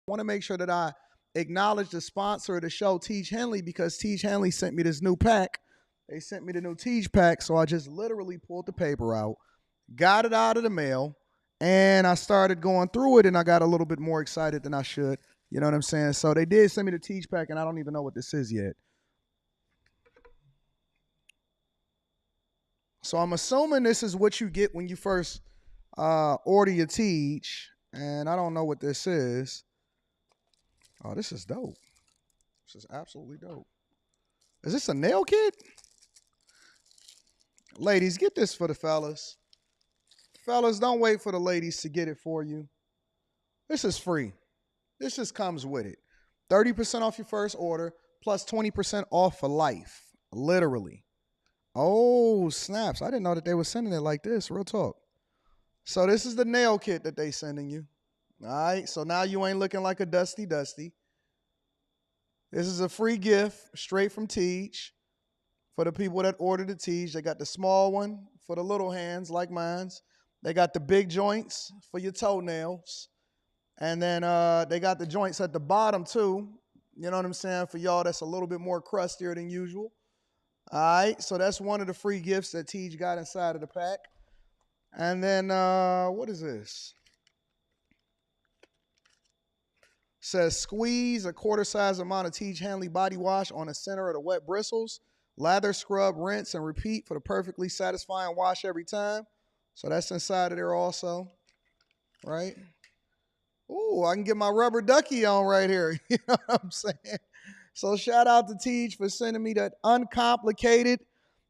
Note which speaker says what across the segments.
Speaker 1: want to make sure that I acknowledge the sponsor of the show, Tiege Hanley, because Tiege Hanley sent me this new pack. They sent me the new Tiege pack, so I just literally pulled the paper out, got it out of the mail, and I started going through it, and I got a little bit more excited than I should. You know what I'm saying? So they did send me the Tiege pack, and I don't even know what this is yet. So I'm assuming this is what you get when you first order your Tiege, and I don't know what this is. Oh, this is dope. This is absolutely dope. Is this a nail kit? Ladies, get this for the fellas. Fellas, don't wait for the ladies to get it for you. This is free. This just comes with it. 30% off your first order plus 20% off for life. Literally. Oh, snaps. I didn't know that they were sending it like this. Real talk. So this is the nail kit that they sending you. All right. So now you ain't looking like a dusty. This is a free gift straight from Tiege for the people that ordered the Tiege. They got the small one for the little hands like mine's. They got the big joints for your toenails. And then they got the joints at the bottom too. You know what I'm saying? For y'all that's a little bit more crustier than usual. All right. So that's one of the free gifts that Tiege got inside of the pack. And then what is this? Says squeeze a quarter-size amount of Tiege Hanley body wash on the center of the wet bristles. Lather, scrub, rinse, and repeat for the perfectly satisfying wash every time. So that's inside of there also, right? Ooh, I can get my rubber ducky on right here. You know what I'm saying? So shout out to Tiege for sending me that uncomplicated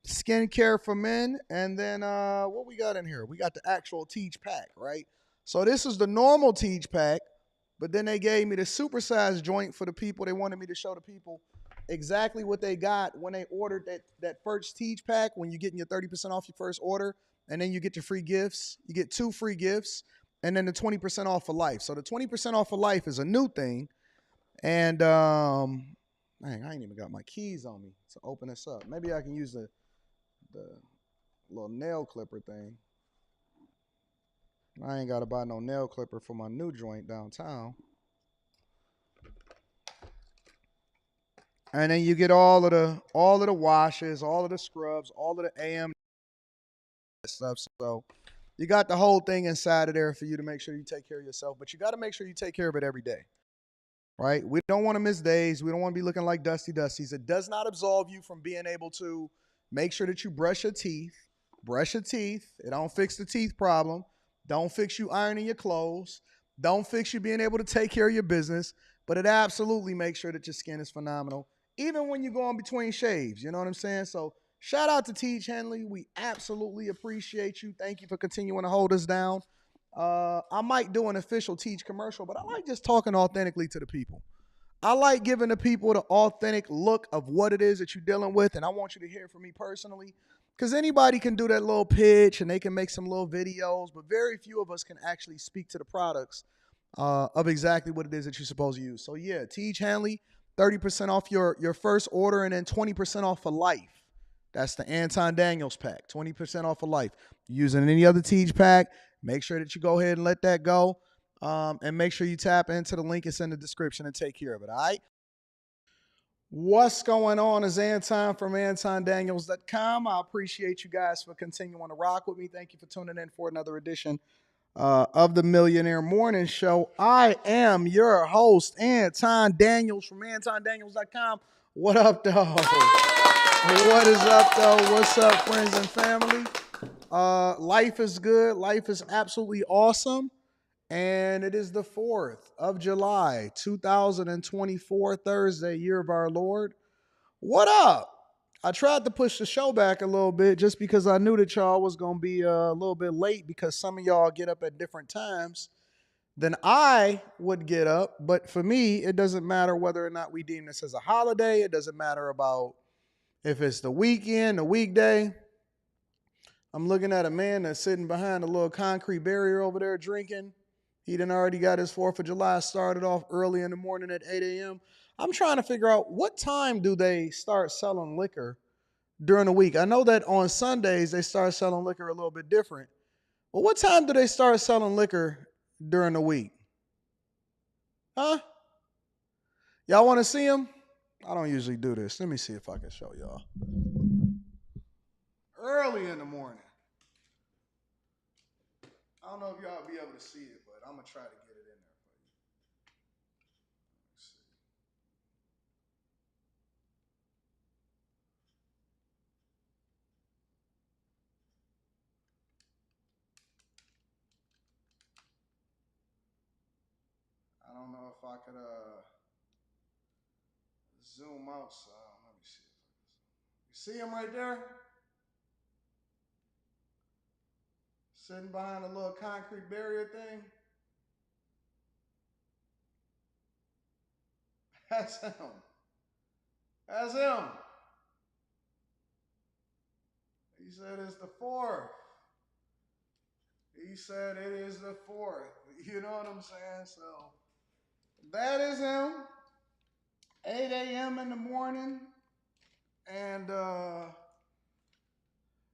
Speaker 1: skincare for men. And then what we got in here? We got the actual Tiege pack, right? So this is the normal Tiege pack. But then they gave me the supersized joint for the people. They wanted me to show the people exactly what they got when they ordered that first Tiege pack, when you're getting your 30% off your first order, and then you get your free gifts. You get 2 free gifts, and then the 20% off for life. So the 20% off for life is a new thing. And, dang, I ain't even got my keys on me to open this up. Maybe I can use the little nail clipper thing. I ain't got to buy no nail clipper for my new joint downtown. And then you get all of the washes, all of the scrubs, all of the AM stuff. So you got the whole thing inside of there for you to make sure you take care of yourself. But you got to make sure you take care of it every day. Right? We don't want to miss days. We don't want to be looking like dusties. It does not absolve you from being able to make sure that you brush your teeth. Brush your teeth. It don't fix the teeth problem. Don't fix you ironing your clothes. Don't fix you being able to take care of your business. But it absolutely makes sure that your skin is phenomenal, even when you're going between shaves. You know what I'm saying? So shout out to Tiege Hanley. We absolutely appreciate you. Thank you for continuing to hold us down. I might do an official Tiege commercial, but I like just talking authentically to the people. I like giving the people the authentic look of what it is that you're dealing with, and I want you to hear from me personally. Because anybody can do that little pitch and they can make some little videos, but very few of us can actually speak to the products of exactly what it is that you're supposed to use. So yeah, Tiege Hanley, 30% off your first order and then 20% off for life. That's the Anton Daniels pack, 20% off for life. Using any other Tiege pack, make sure that you go ahead and let that go. And make sure you tap into the link that's in the description and take care of it, all right? What's going on is Anton from AntonDaniels.com. I appreciate you guys for continuing to rock with me. Thank you for tuning in for another edition of the Millionaire Morning Show. I am your host, Anton Daniels from AntonDaniels.com. What up, though? What is up, though? What's up, friends and family? Life is good. Life is absolutely awesome. And it is the 4th of July, 2024, Thursday, year of our Lord. What up? I tried to push the show back a little bit just because I knew that y'all was going to be a little bit late because some of y'all get up at different times than I would get up. But for me, it doesn't matter whether or not we deem this as a holiday. It doesn't matter about if it's the weekend, the weekday. I'm looking at a man that's sitting behind a little concrete barrier over there drinking. He done already got his 4th of July started off early in the morning at 8 a.m. I'm trying to figure out what time do they start selling liquor during the week. I know that on Sundays they start selling liquor a little bit different. But what time do they start selling liquor during the week? Huh? Y'all want to see him? I don't usually do this. Let me see if I can show y'all. Early in the morning. I don't know if y'all will be able to see it, but I'm going to try to get it in there for you. Let's see. I don't know if I could zoom out some. Let me see. You see him right there? Sitting behind a little concrete barrier thing? That's him. That's him. He said it's the 4th. He said it is the 4th. You know what I'm saying? So that is him. 8 a.m. in the morning. And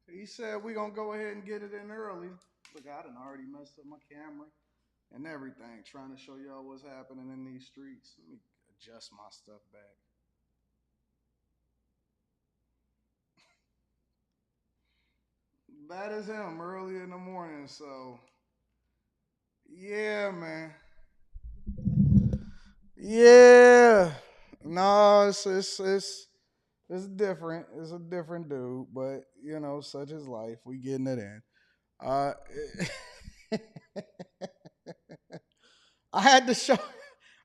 Speaker 1: he said we're going to go ahead and get it in early. Look, I done already messed up my camera and everything, trying to show y'all what's happening in these streets. Let me adjust my stuff back. That is him early in the morning. So, yeah, man. Yeah. No, it's different. It's a different dude, but you know, such is life. We getting it in. Uh, I had to show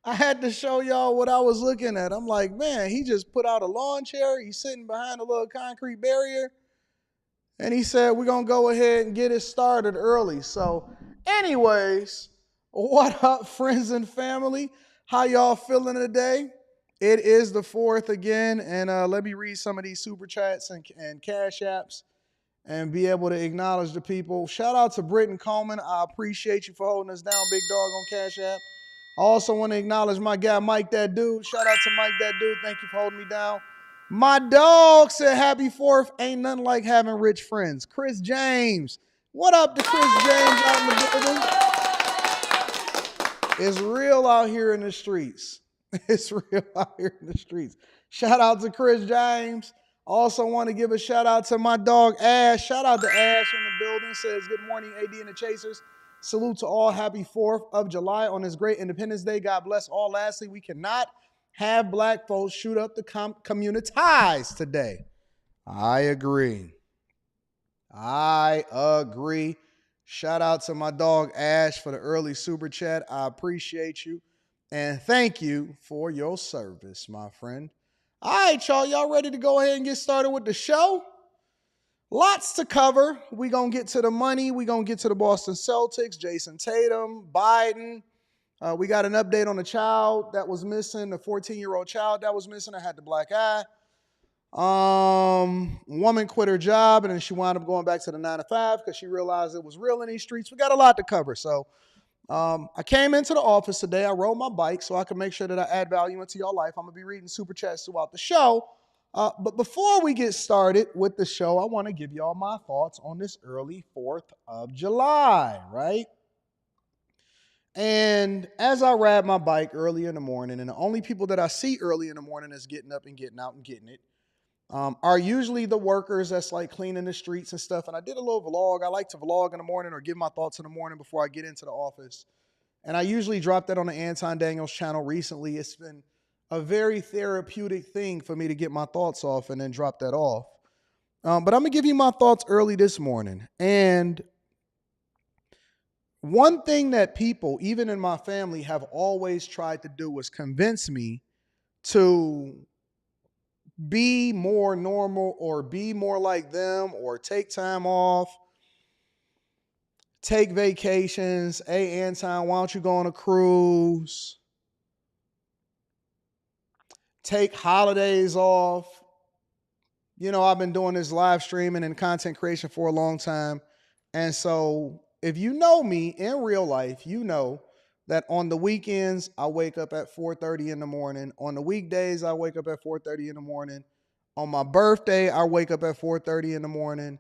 Speaker 1: I had to show y'all what I was looking at. I'm like, man, he just put out a lawn chair. He's sitting behind a little concrete barrier. And he said, we're going to go ahead and get it started early. So, anyways, what up, friends and family? How y'all feeling today? It is the 4th again. And let me read some of these super chats and cash apps and be able to acknowledge the people. Shout out to Britton Coleman. I appreciate you for holding us down, big dog, on Cash App. I also want to acknowledge my guy, Mike That Dude. Shout out to Mike That Dude. Thank you for holding me down. My dog said happy 4th. Ain't nothing like having rich friends. Chris James. What up to Chris James out in the building? It's real out here in the streets. It's real out here in the streets. Shout out to Chris James. Also want to give a shout out to my dog Ash. Shout out to Ash in the building. Says good morning, AD and the Chasers. Salute to all. Happy 4th of July on this great Independence Day. God bless all. Lastly, we cannot have black folks shoot up the communities today. I agree. I agree. Shout out to my dog Ash for the early super chat. I appreciate you. And thank you for your service, my friend. All right, y'all. Y'all ready to go ahead and get started with the show? Lots to cover. We're going to get to the money. We're going to get to the Boston Celtics, Jason Tatum, Biden. We got an update on the child that was missing, the 14-year-old child that was missing. I had the black eye. Woman quit her job and then she wound up going back to the 9 to 5 because she realized it was real in these streets. We got a lot to cover. So I came into the office today. I rode my bike so I can make sure that I add value into your life. I'm going to be reading super chats throughout the show. But before we get started with the show, I want to give y'all my thoughts on this early 4th of July, right? And as I ride my bike early in the morning, and the only people that I see early in the morning is getting up and getting out and getting it, are usually the workers that's like cleaning the streets and stuff. And I did a little vlog. I like to vlog in the morning or give my thoughts in the morning before I get into the office. And I usually drop that on the Anton Daniels channel recently. It's been a very therapeutic thing for me to get my thoughts off and then drop that off. But I'm going to give you my thoughts early this morning. And one thing that people, even in my family, have always tried to do is convince me to be more normal or be more like them or take time off, take vacations. Hey, Anton, why don't you go on a cruise? Take holidays off. You know, I've been doing this live streaming and content creation for a long time. And so if you know me in real life, you know that on the weekends, I wake up at 4:30 in the morning. On the weekdays, I wake up at 4:30 in the morning. On my birthday, I wake up at 4:30 in the morning.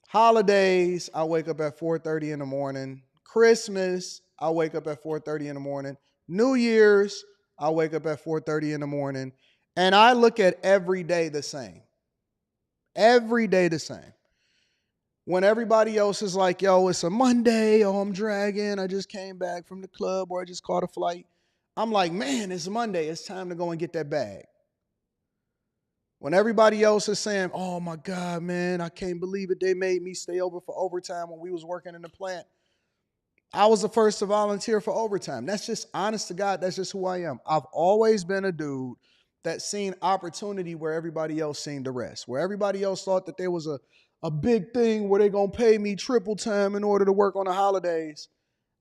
Speaker 1: Holidays, I wake up at 4:30 in the morning. Christmas, I wake up at 4:30 in the morning. New Year's, I wake up at 4:30 in the morning. And I look at every day the same. Every day the same. When everybody else is like, yo, it's a Monday, oh, I'm dragging, I just came back from the club or I just caught a flight. I'm like, man, it's Monday. It's time to go and get that bag. When everybody else is saying, oh my God, man, I can't believe it. They made me stay over for overtime when we was working in the plant. I was the first to volunteer for overtime. That's just, honest to God, that's just who I am. I've always been a dude that seen opportunity where everybody else seen the rest. Where everybody else thought that there was a big thing where they're going to pay me triple time in order to work on the holidays.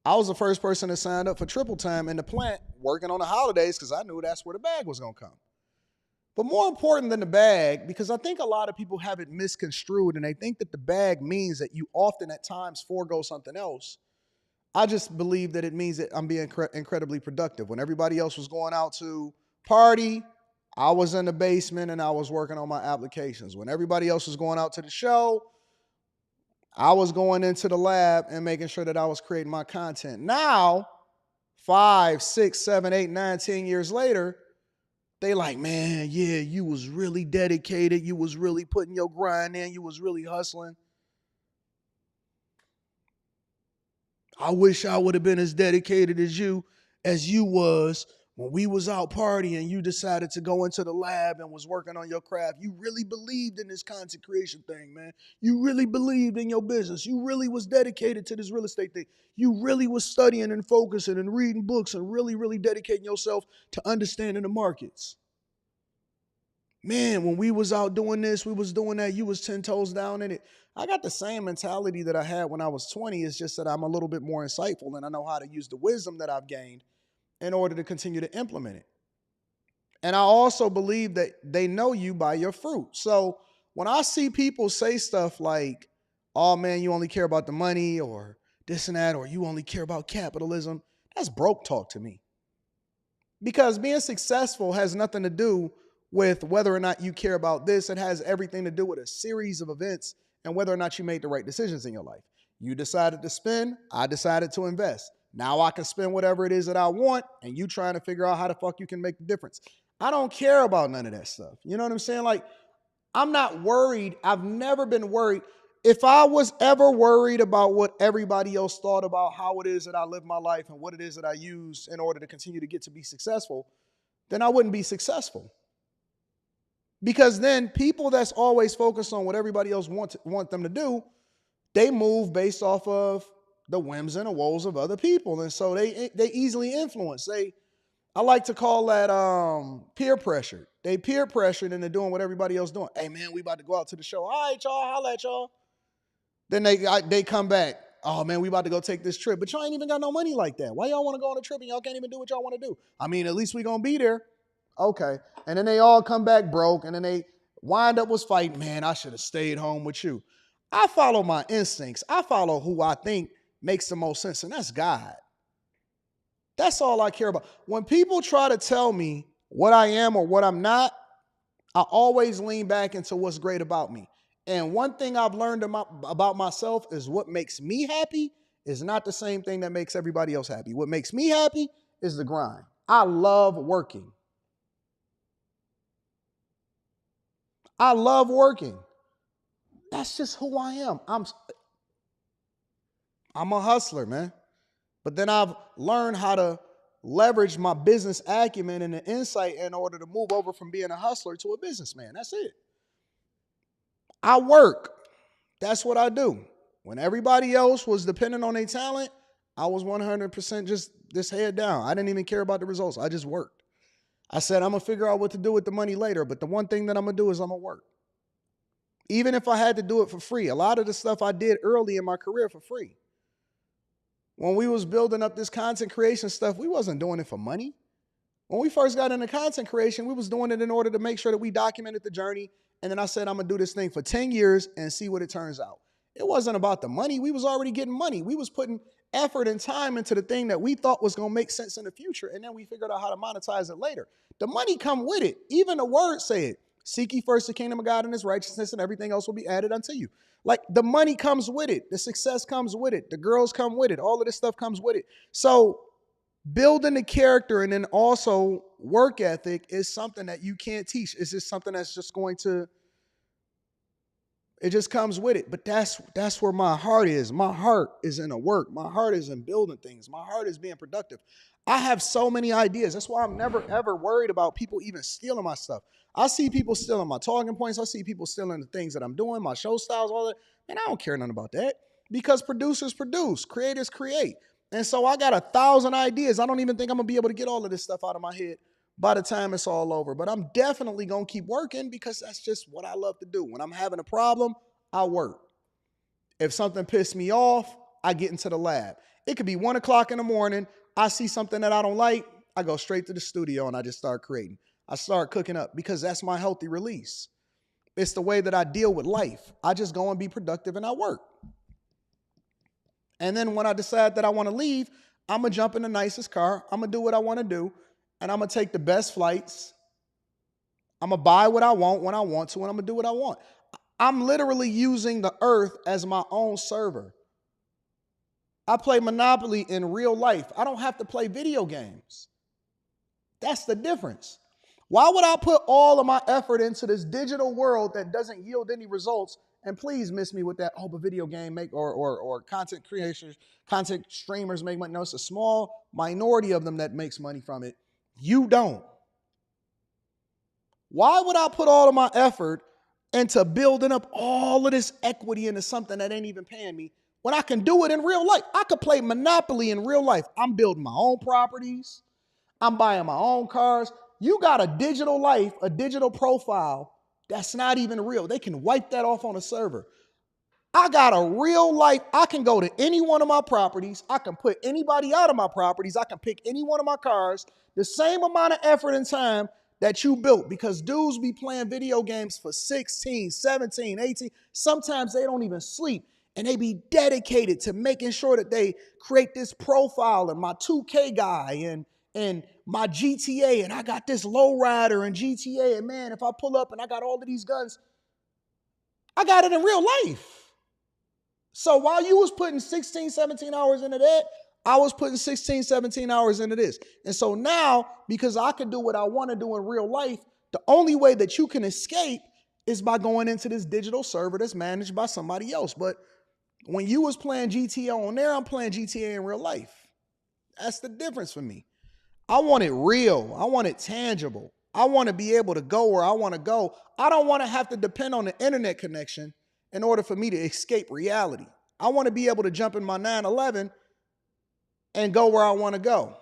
Speaker 1: I was the first person to sign up for triple time in the plant working on the holidays because I knew that's where the bag was going to come. But more important than the bag, because I think a lot of people have it misconstrued and they think that the bag means that you often at times forego something else. I just believe that it means that I'm being incredibly productive. When everybody else was going out to party, I was in the basement and I was working on my applications. When everybody else was going out to the show, I was going into the lab and making sure that I was creating my content. Now, 5, 6, 7, 8, 9, 10 years later, they like, man, yeah, you was really dedicated. You was really putting your grind in. You was really hustling. I wish I would have been as dedicated as you was when we was out partying. You decided to go into the lab and was working on your craft. You really believed in this content creation thing, man. You really believed in your business. You really was dedicated to this real estate thing. You really was studying and focusing and reading books and really, really dedicating yourself to understanding the markets. Man, when we was out doing this, we was doing that, you was 10 toes down in it. I got the same mentality that I had when I was 20. It's just that I'm a little bit more insightful and I know how to use the wisdom that I've gained in order to continue to implement it. And I also believe that they know you by your fruit. So when I see people say stuff like, oh man, you only care about the money or this and that, or you only care about capitalism, that's broke talk to me. Because being successful has nothing to do with whether or not you care about this. It has everything to do with a series of events and whether or not you made the right decisions in your life. You decided to spend, I decided to invest. Now I can spend whatever it is that I want, and you trying to figure out how the fuck you can make the difference. I don't care about none of that stuff. You know what I'm saying? Like, I'm not worried. I've never been worried. If I was ever worried about what everybody else thought about how it is that I live my life and what it is that I use in order to continue to get to be successful, then I wouldn't be successful. Because then people that's always focused on what everybody else want them to do, they move based off of the whims and the woes of other people. And so they easily influence. I like to call that peer pressure. They peer pressured into doing what everybody else doing. Hey man, we about to go out to the show. All right, y'all, holla at y'all. Then they come back. Oh man, we about to go take this trip. But y'all ain't even got no money like that. Why y'all want to go on a trip and y'all can't even do what y'all want to do? I mean, at least we gonna be there. Okay. And then they all come back broke, and then they wind up was fighting. Man, I should have stayed home with you. I follow my instincts. I follow who I think makes the most sense, and that's God. That's all I care about. When people try to tell me what I am or what I'm not, I always lean back into what's great about me. And one thing I've learned about myself is what makes me happy is not the same thing that makes everybody else happy. What makes me happy is the grind. I love working. I love working. That's just who I am. I'm a hustler, man. But then I've learned how to leverage my business acumen and the insight in order to move over from being a hustler to a businessman. That's it. I work. That's what I do. When everybody else was dependent on their talent, I was 100% just head down. I didn't even care about the results. I just worked. I said, I'm going to figure out what to do with the money later, but the one thing that I'm going to do is I'm going to work. Even if I had to do it for free. A lot of the stuff I did early in my career for free. When we was building up this content creation stuff, we wasn't doing it for money. When we first got into content creation, we was doing it in order to make sure that we documented the journey. And then I said, I'm going to do this thing for 10 years and see what it turns out. It wasn't about the money. We was already getting money. We was putting effort and time into the thing that we thought was going to make sense in the future. And then we figured out how to monetize it later. The money come with it. Even the word say it. Seek ye first the kingdom of God and his righteousness, and everything else will be added unto you. Like, the money comes with it. The success comes with it. The girls come with it. All of this stuff comes with it. So building the character and then also work ethic is something that you can't teach. It's just something that's just going to, it just comes with it. But that's where my heart is. My heart is in the work. My heart is in building things. My heart is being productive. I have so many ideas. That's why I'm never, ever worried about people even stealing my stuff. I see people stealing my talking points. I see people stealing the things that I'm doing, my show styles, all that. Man, I don't care nothing about that, because producers produce, creators create. And so I got 1,000 ideas. I don't even think I'm going to be able to get all of this stuff out of my head by the time it's all over. But I'm definitely going to keep working, because that's just what I love to do. When I'm having a problem, I work. If something pissed me off, I get into the lab. It could be 1 o'clock in the morning. I see something that I don't like. I go straight to the studio and I just start creating. I start cooking up, because that's my healthy release. It's the way that I deal with life. I just go and be productive and I work. And then when I decide that I want to leave, I'm going to jump in the nicest car. I'm going to do what I want to do. And I'm going to take the best flights. I'm going to buy what I want when I want to, and I'm going to do what I want. I'm literally using the earth as my own server. I play Monopoly in real life. I don't have to play video games. That's the difference. Why would I put all of my effort into this digital world that doesn't yield any results? And please miss me with that, oh, but video game make or content creators, content streamers make money. No, it's a small minority of them that makes money from it. You don't. Why would I put all of my effort into building up all of this equity into something that ain't even paying me when I can do it in real life? I could play Monopoly in real life. I'm building my own properties. I'm buying my own cars. You got a digital life, a digital profile that's not even real. They can wipe that off on a server. I got a real life. I can go to any one of my properties. I can put anybody out of my properties. I can pick any one of my cars. The same amount of effort and time that you built, because dudes be playing video games for 16, 17, 18. Sometimes they don't even sleep, and they be dedicated to making sure that they create this profile, and my 2K guy and my GTA, and I got this lowrider and GTA, and man, if I pull up and I got all of these guns, I got it in real life. So while you was putting 16, 17 hours into that, I was putting 16, 17 hours into this. And so now, because I can do what I want to do in real life, the only way that you can escape is by going into this digital server that's managed by somebody else. But when you was playing GTA on there, I'm playing GTA in real life. That's the difference for me. I want it real. I want it tangible. I want to be able to go where I want to go. I don't want to have to depend on the internet connection in order for me to escape reality. I want to be able to jump in my 911 and go where I want to go.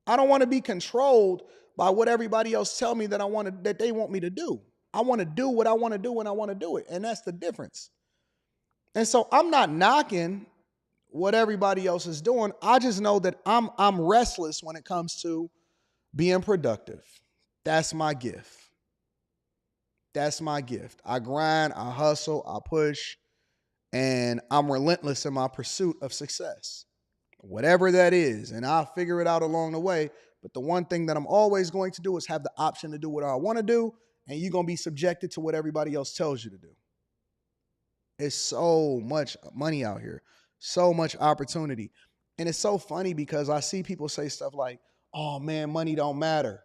Speaker 1: I don't want to be controlled by what everybody else tell me that they want me to do. I want to do what I want to do when I want to do it, and that's the difference. And so I'm not knocking what everybody else is doing. I just know that I'm restless when it comes to being productive. That's my gift. That's my gift. I grind, I hustle, I push, and I'm relentless in my pursuit of success, whatever that is. And I'll figure it out along the way. But the one thing that I'm always going to do is have the option to do what I want to do, and you're going to be subjected to what everybody else tells you to do. It's so much money out here, so much opportunity. And it's so funny because I see people say stuff like, oh man, money don't matter.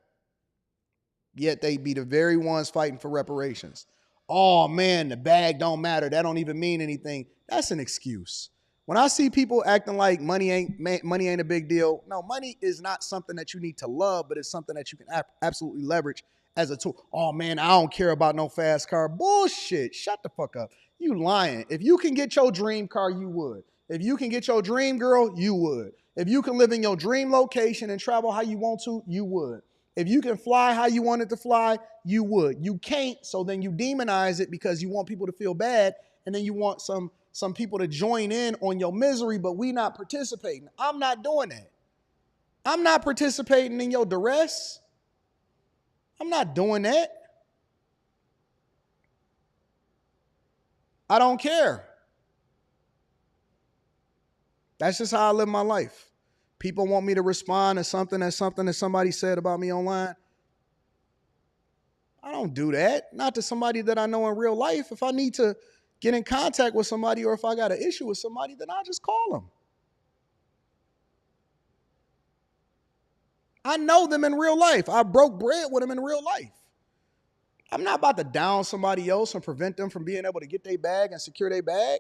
Speaker 1: Yet they be the very ones fighting for reparations. Oh man, the bag don't matter. That don't even mean anything. That's an excuse. When I see people acting like money ain't a big deal, no, money is not something that you need to love, but it's something that you can absolutely leverage as a tool. Oh man, I don't care about no fast car. Bullshit. Shut the fuck up. You lying. If you can get your dream car, you would. If you can get your dream girl, you would. If you can live in your dream location and travel how you want to, you would. If you can fly how you want it to fly, you would. You can't, so then you demonize it because you want people to feel bad, and then you want some people to join in on your misery, but we not participating. I'm not doing that. I'm not participating in your duress. I'm not doing that. I don't care. That's just how I live my life. People want me to respond to something that somebody said about me online. I don't do that. Not to somebody that I know in real life. If I need to get in contact with somebody or if I got an issue with somebody, then I'll just call them. I know them in real life. I broke bread with them in real life. I'm not about to down somebody else and prevent them from being able to get their bag and secure their bag.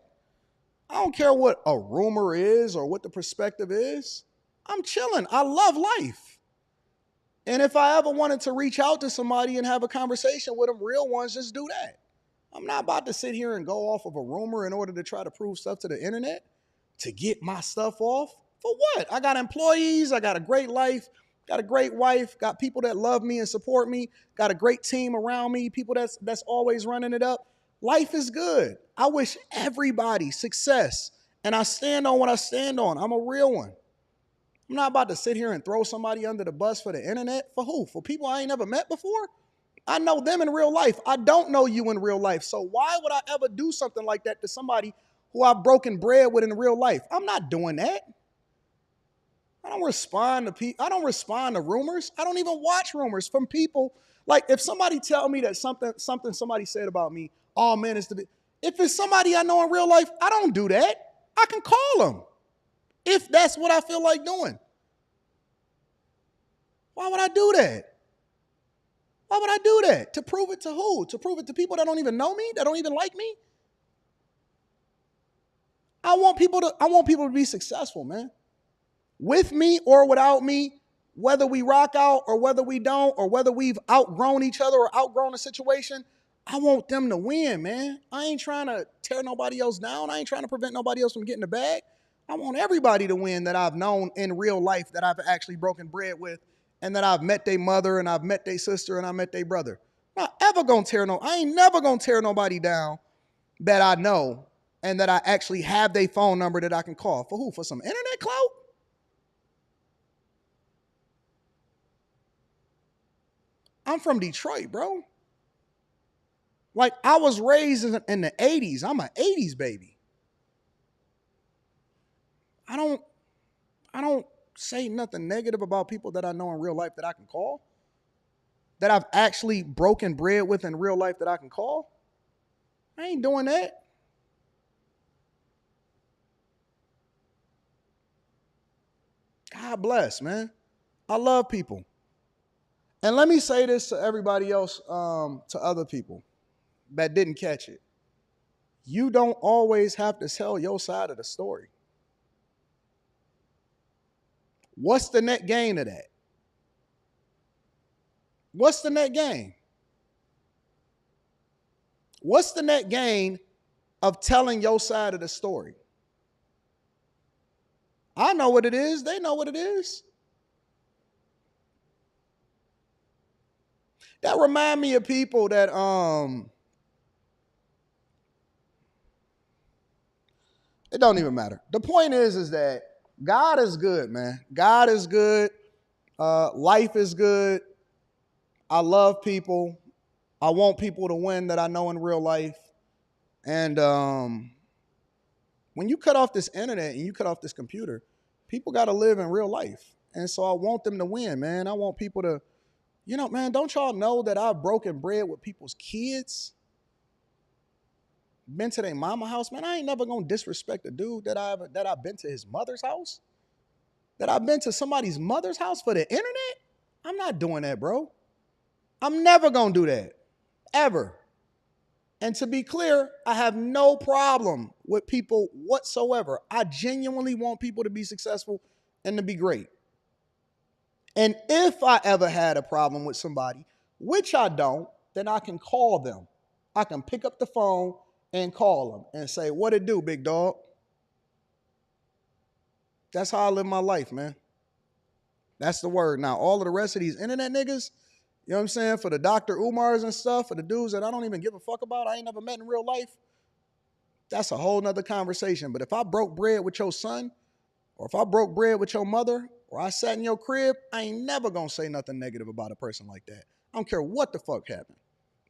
Speaker 1: I don't care what a rumor is or what the perspective is. I'm chilling. I love life. And if I ever wanted to reach out to somebody and have a conversation with them, real ones, just do that. I'm not about to sit here and go off of a rumor in order to try to prove stuff to the internet to get my stuff off. For what? I got employees. I got a great life. Got a great wife. Got people that love me and support me. Got a great team around me. People that's always running it up. Life is good. I wish everybody success. And I stand on what I stand on. I'm a real one. I'm not about to sit here and throw somebody under the bus for the internet. For who? For people I ain't never met before? I know them in real life. I don't know you in real life. So why would I ever do something like that to somebody who I've broken bread with in real life? I'm not doing that. I don't respond to people. I don't respond to rumors. I don't even watch rumors from people. Like if somebody tell me that something somebody said about me, oh man, if it's somebody I know in real life, I don't do that. I can call them if that's what I feel like doing. Why would I do that? Why would I do that? To prove it to who? To prove it to people that don't even know me, that don't even like me? I want people to be successful, man. With me or without me, whether we rock out or whether we don't, or whether we've outgrown each other or outgrown a situation, I want them to win, man. I ain't trying to tear nobody else down. I ain't trying to prevent nobody else from getting the bag. I want everybody to win that I've known in real life, that I've actually broken bread with, and that I've met their mother and I've met their sister and I met their brother. I ain't never gonna tear nobody down that I know and that I actually have their phone number that I can call. For who? For some internet clout? I'm from Detroit, bro. Like I was raised in the 80s. I'm an 80s baby. I don't say nothing negative about people that I know in real life that I can call, that I've actually broken bread with in real life that I can call. I ain't doing that. God bless, man. I love people. And let me say this to everybody else, to other people that didn't catch it. You don't always have to tell your side of the story. What's the net gain of that? What's the net gain? What's the net gain of telling your side of the story? I know what it is. They know what it is. That remind me of people that it don't even matter. The point is that God is good, man. God is good. Life is good. I love people. I want people to win that I know in real life. And when you cut off this internet and you cut off this computer, people got to live in real life. And so I want them to win, man. I want people to, man, don't y'all know that I've broken bread with people's kids? Been to their mama house, man. I ain't never gonna disrespect a dude that I've been to his mother's house. That I've been to somebody's mother's house for the internet? I'm not doing that, bro. I'm never gonna do that. Ever. And to be clear, I have no problem with people whatsoever. I genuinely want people to be successful and to be great. And if I ever had a problem with somebody, which I don't, then I can call them. I can pick up the phone and call them and say, what it do, big dog? That's how I live my life, man. That's the word. Now, all of the rest of these internet niggas, you know what I'm saying? For the Dr. Umars and stuff, for the dudes that I don't even give a fuck about, I ain't never met in real life, that's a whole nother conversation. But if I broke bread with your son, or if I broke bread with your mother, or I sat in your crib, I ain't never gonna say nothing negative about a person like that. I don't care what the fuck happened.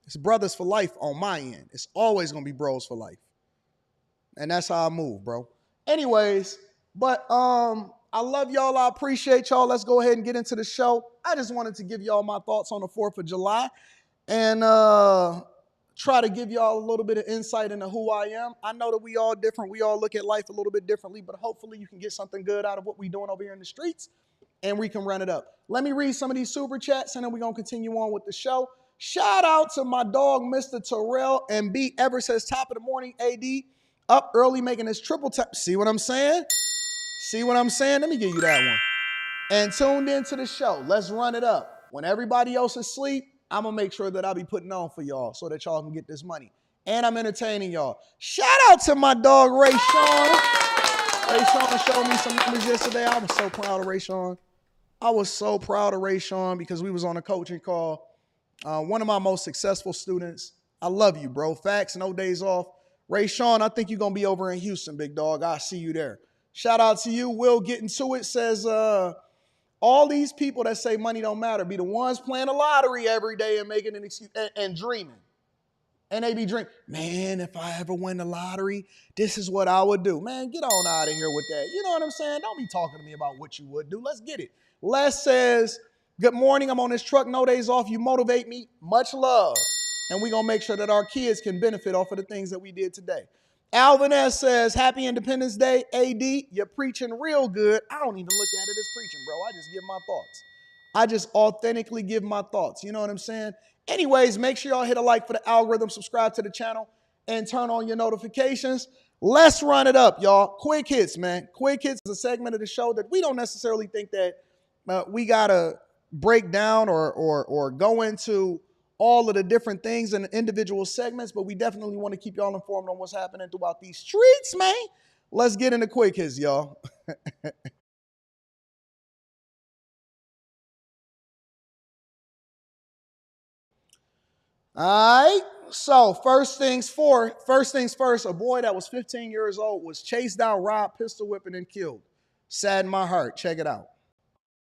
Speaker 1: It's brothers for life on my end. It's always gonna be bros for life. And that's how I move, bro. Anyways, but I love y'all. I appreciate y'all. Let's go ahead and get into the show. I just wanted to give y'all my thoughts on the 4th of July. and try to give y'all a little bit of insight into who I am. I know that we all different. We all look at life a little bit differently, but hopefully you can get something good out of what we're doing over here in the streets, and we can run it up. Let me read some of these super chats, and then we're going to continue on with the show. Shout out to my dog, Mr. Terrell, and B. Ever says, top of the morning, AD, up early making this triple tap. See what I'm saying? See what I'm saying? Let me give you that one. And tuned into the show. Let's run it up. When everybody else is asleep, I'm going to make sure that I'll be putting on for y'all so that y'all can get this money. And I'm entertaining y'all. Shout out to my dog, Ray Sean. Ray Sean showed me some numbers yesterday. I was so proud of Ray Sean. I was so proud of Ray Sean because we was on a coaching call. One of my most successful students. I love you, bro. Facts, no days off. Ray Sean, I think you're going to be over in Houston, big dog. I'll see you there. Shout out to you. Will Getting To It says, all these people that say money don't matter be the ones playing the lottery every day and making an excuse and dreaming. And they be dreaming, man, if I ever win the lottery, this is what I would do. Man, get on out of here with that. You know what I'm saying? Don't be talking to me about what you would do. Let's get it. Les says, good morning. I'm on this truck. No days off. You motivate me. Much love. And we're going to make sure that our kids can benefit off of the things that we did today. Alvin S. says, happy Independence Day. AD, you're preaching real good. I don't even look at it as preaching, bro. I just give my thoughts. I just authentically give my thoughts. You know what I'm saying? Anyways, make sure y'all hit a like for the algorithm, subscribe to the channel, and turn on your notifications. Let's run it up, y'all. Quick hits, man. Quick hits is a segment of the show that we don't necessarily think that we got to break down or go into all of the different things in the individual segments, but we definitely want to keep y'all informed on what's happening throughout these streets, man. Let's get into quick hits, y'all. All right. So first things first, a boy that was 15 years old was chased down, robbed, pistol whipping, and killed. Saddened my heart. Check it out.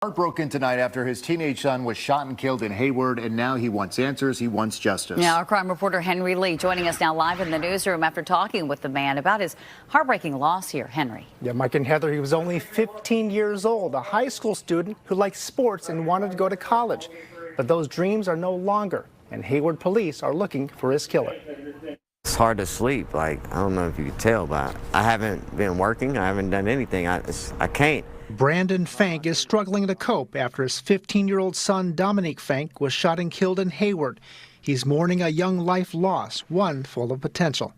Speaker 2: Heartbroken tonight after his teenage son was shot and killed in Hayward, and now he wants answers. He wants justice.
Speaker 3: Now, our crime reporter Henry Lee joining us now live in the newsroom after talking with the man about his heartbreaking loss here. Henry.
Speaker 4: Yeah, Mike and Heather, he was only 15 years old, a high school student who liked sports and wanted to go to college. But those dreams are no longer, and Hayward police are looking for his killer.
Speaker 5: It's hard to sleep. Like, I don't know if you can tell, but I haven't been working. I haven't done anything. I can't.
Speaker 4: Brandon Fank is struggling to cope after his 15-year-old son, Dominique Fank, was shot and killed in Hayward. He's mourning a young life loss, one full of potential.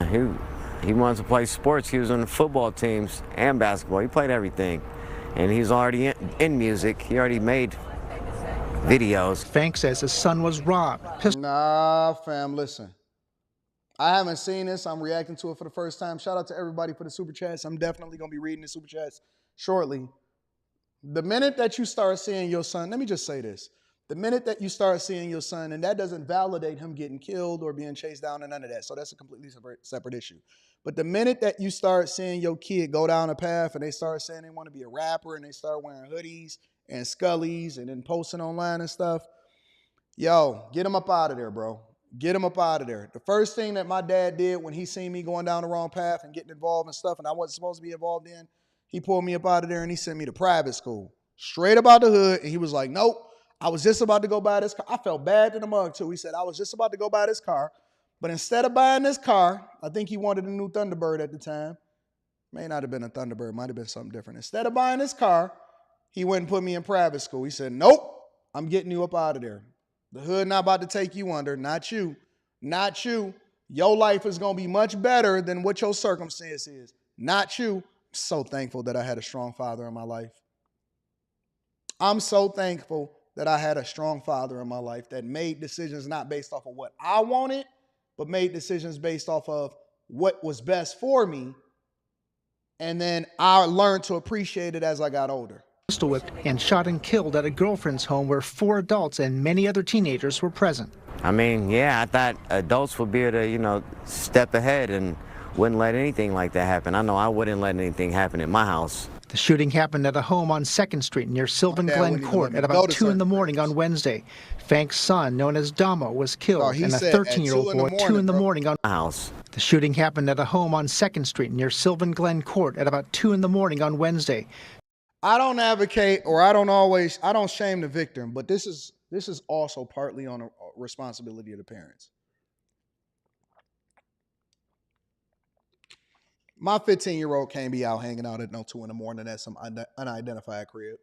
Speaker 5: He wants to play sports. He was on the football teams and basketball. He played everything. And he's already in music. He already made videos.
Speaker 4: Fank says his son was robbed.
Speaker 1: Nah, fam, listen. I haven't seen this. I'm reacting to it for the first time. Shout out to everybody for the super chats. I'm definitely going to be reading the super chats shortly. The minute that you start seeing your son, let me just say this. The minute that you start seeing your son, and that doesn't validate him getting killed or being chased down and none of that. So that's a completely separate issue. But the minute that you start seeing your kid go down a path and they start saying they want to be a rapper and they start wearing hoodies and scullies and then posting online and stuff, yo, get him up out of there, bro. Get him up out of there. The first thing that my dad did when he seen me going down the wrong path and getting involved in stuff and I wasn't supposed to be involved in, he pulled me up out of there and he sent me to private school. Straight about the hood. And he was like, nope, I was just about to go buy this car. I felt bad to the mug too. He said, I was just about to go buy this car. But instead of buying this car, I think he wanted a new Thunderbird at the time. May not have been a Thunderbird. Might have been something different. Instead of buying this car, he went and put me in private school. He said, nope, I'm getting you up out of there. The hood not about to take you under. Not you. Not you. Your life is going to be much better than what your circumstance is. Not you. So thankful that I had a strong father in my life. I'm so thankful that I had a strong father in my life that made decisions not based off of what I wanted, but made decisions based off of what was best for me. And then I learned to appreciate it as I got older.
Speaker 4: Pistol whipped and shot and killed at a girlfriend's home where 4 adults and many other teenagers were present.
Speaker 5: I mean, yeah, I thought adults would be able to, step ahead and wouldn't let anything like that happen. I know I wouldn't let anything happen in my house.
Speaker 4: The shooting happened at a home on 2nd Street near Sylvan Glen Court at about 2 in the morning on Wednesday. Fank's son, known as Damo, was killed, and a 13-year-old boy 2 in the morning on
Speaker 5: my house.
Speaker 4: The shooting happened at a home on 2nd Street near Sylvan Glen Court at about 2 in the morning on Wednesday.
Speaker 1: I don't advocate or I don't shame the victim, but this is also partly on responsibility of the parents. My 15-year-old can't be out hanging out at no 2 in the morning at some unidentified crib.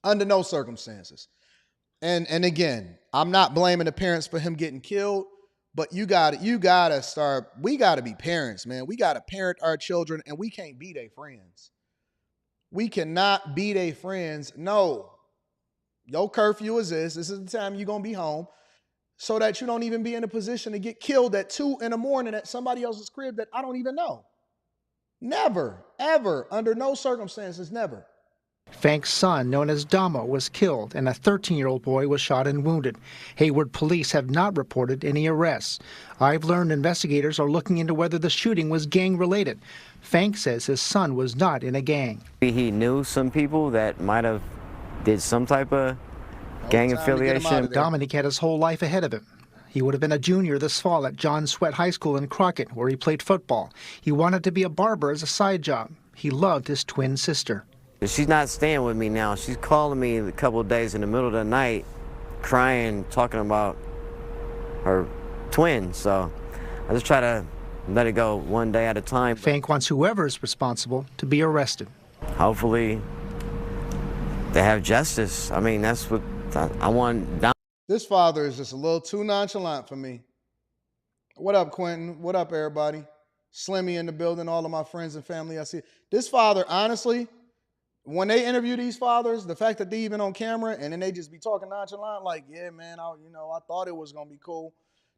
Speaker 1: Under no circumstances. And again, I'm not blaming the parents for him getting killed, but you gotta start. We gotta be parents, man. We gotta parent our children, and we can't be their friends. We cannot be their friends. No, your curfew is this. This is the time you're gonna be home, so that you don't even be in a position to get killed at 2 in the morning at somebody else's crib that I don't even know. Never, ever, under no circumstances, never.
Speaker 4: Fank's son, known as Damo, was killed, and a 13-year-old boy was shot and wounded. Hayward police have not reported any arrests. I've learned investigators are looking into whether the shooting was gang-related. Fank says his son was not in a gang.
Speaker 5: He knew some people that might have did some type of gang affiliation.
Speaker 4: Dominic had his whole life ahead of him. He would have been a junior this fall at John Swett High School in Crockett, where he played football. He wanted to be a barber as a side job. He loved his twin sister.
Speaker 5: She's not staying with me now. She's calling me a couple of days in the middle of the night, crying, talking about her twin. So I just try to let it go one day at a time.
Speaker 4: Fank wants whoever is responsible to be arrested.
Speaker 5: Hopefully they have justice. I mean, that's what I want.
Speaker 1: This father is just a little too nonchalant for me. What up, Quentin? What up, everybody? Slimmy in the building, all of my friends and family I see. This father, honestly, when they interview these fathers, the fact that they even on camera and then they just be talking nonchalant, like, yeah, man, I thought it was going to be cool.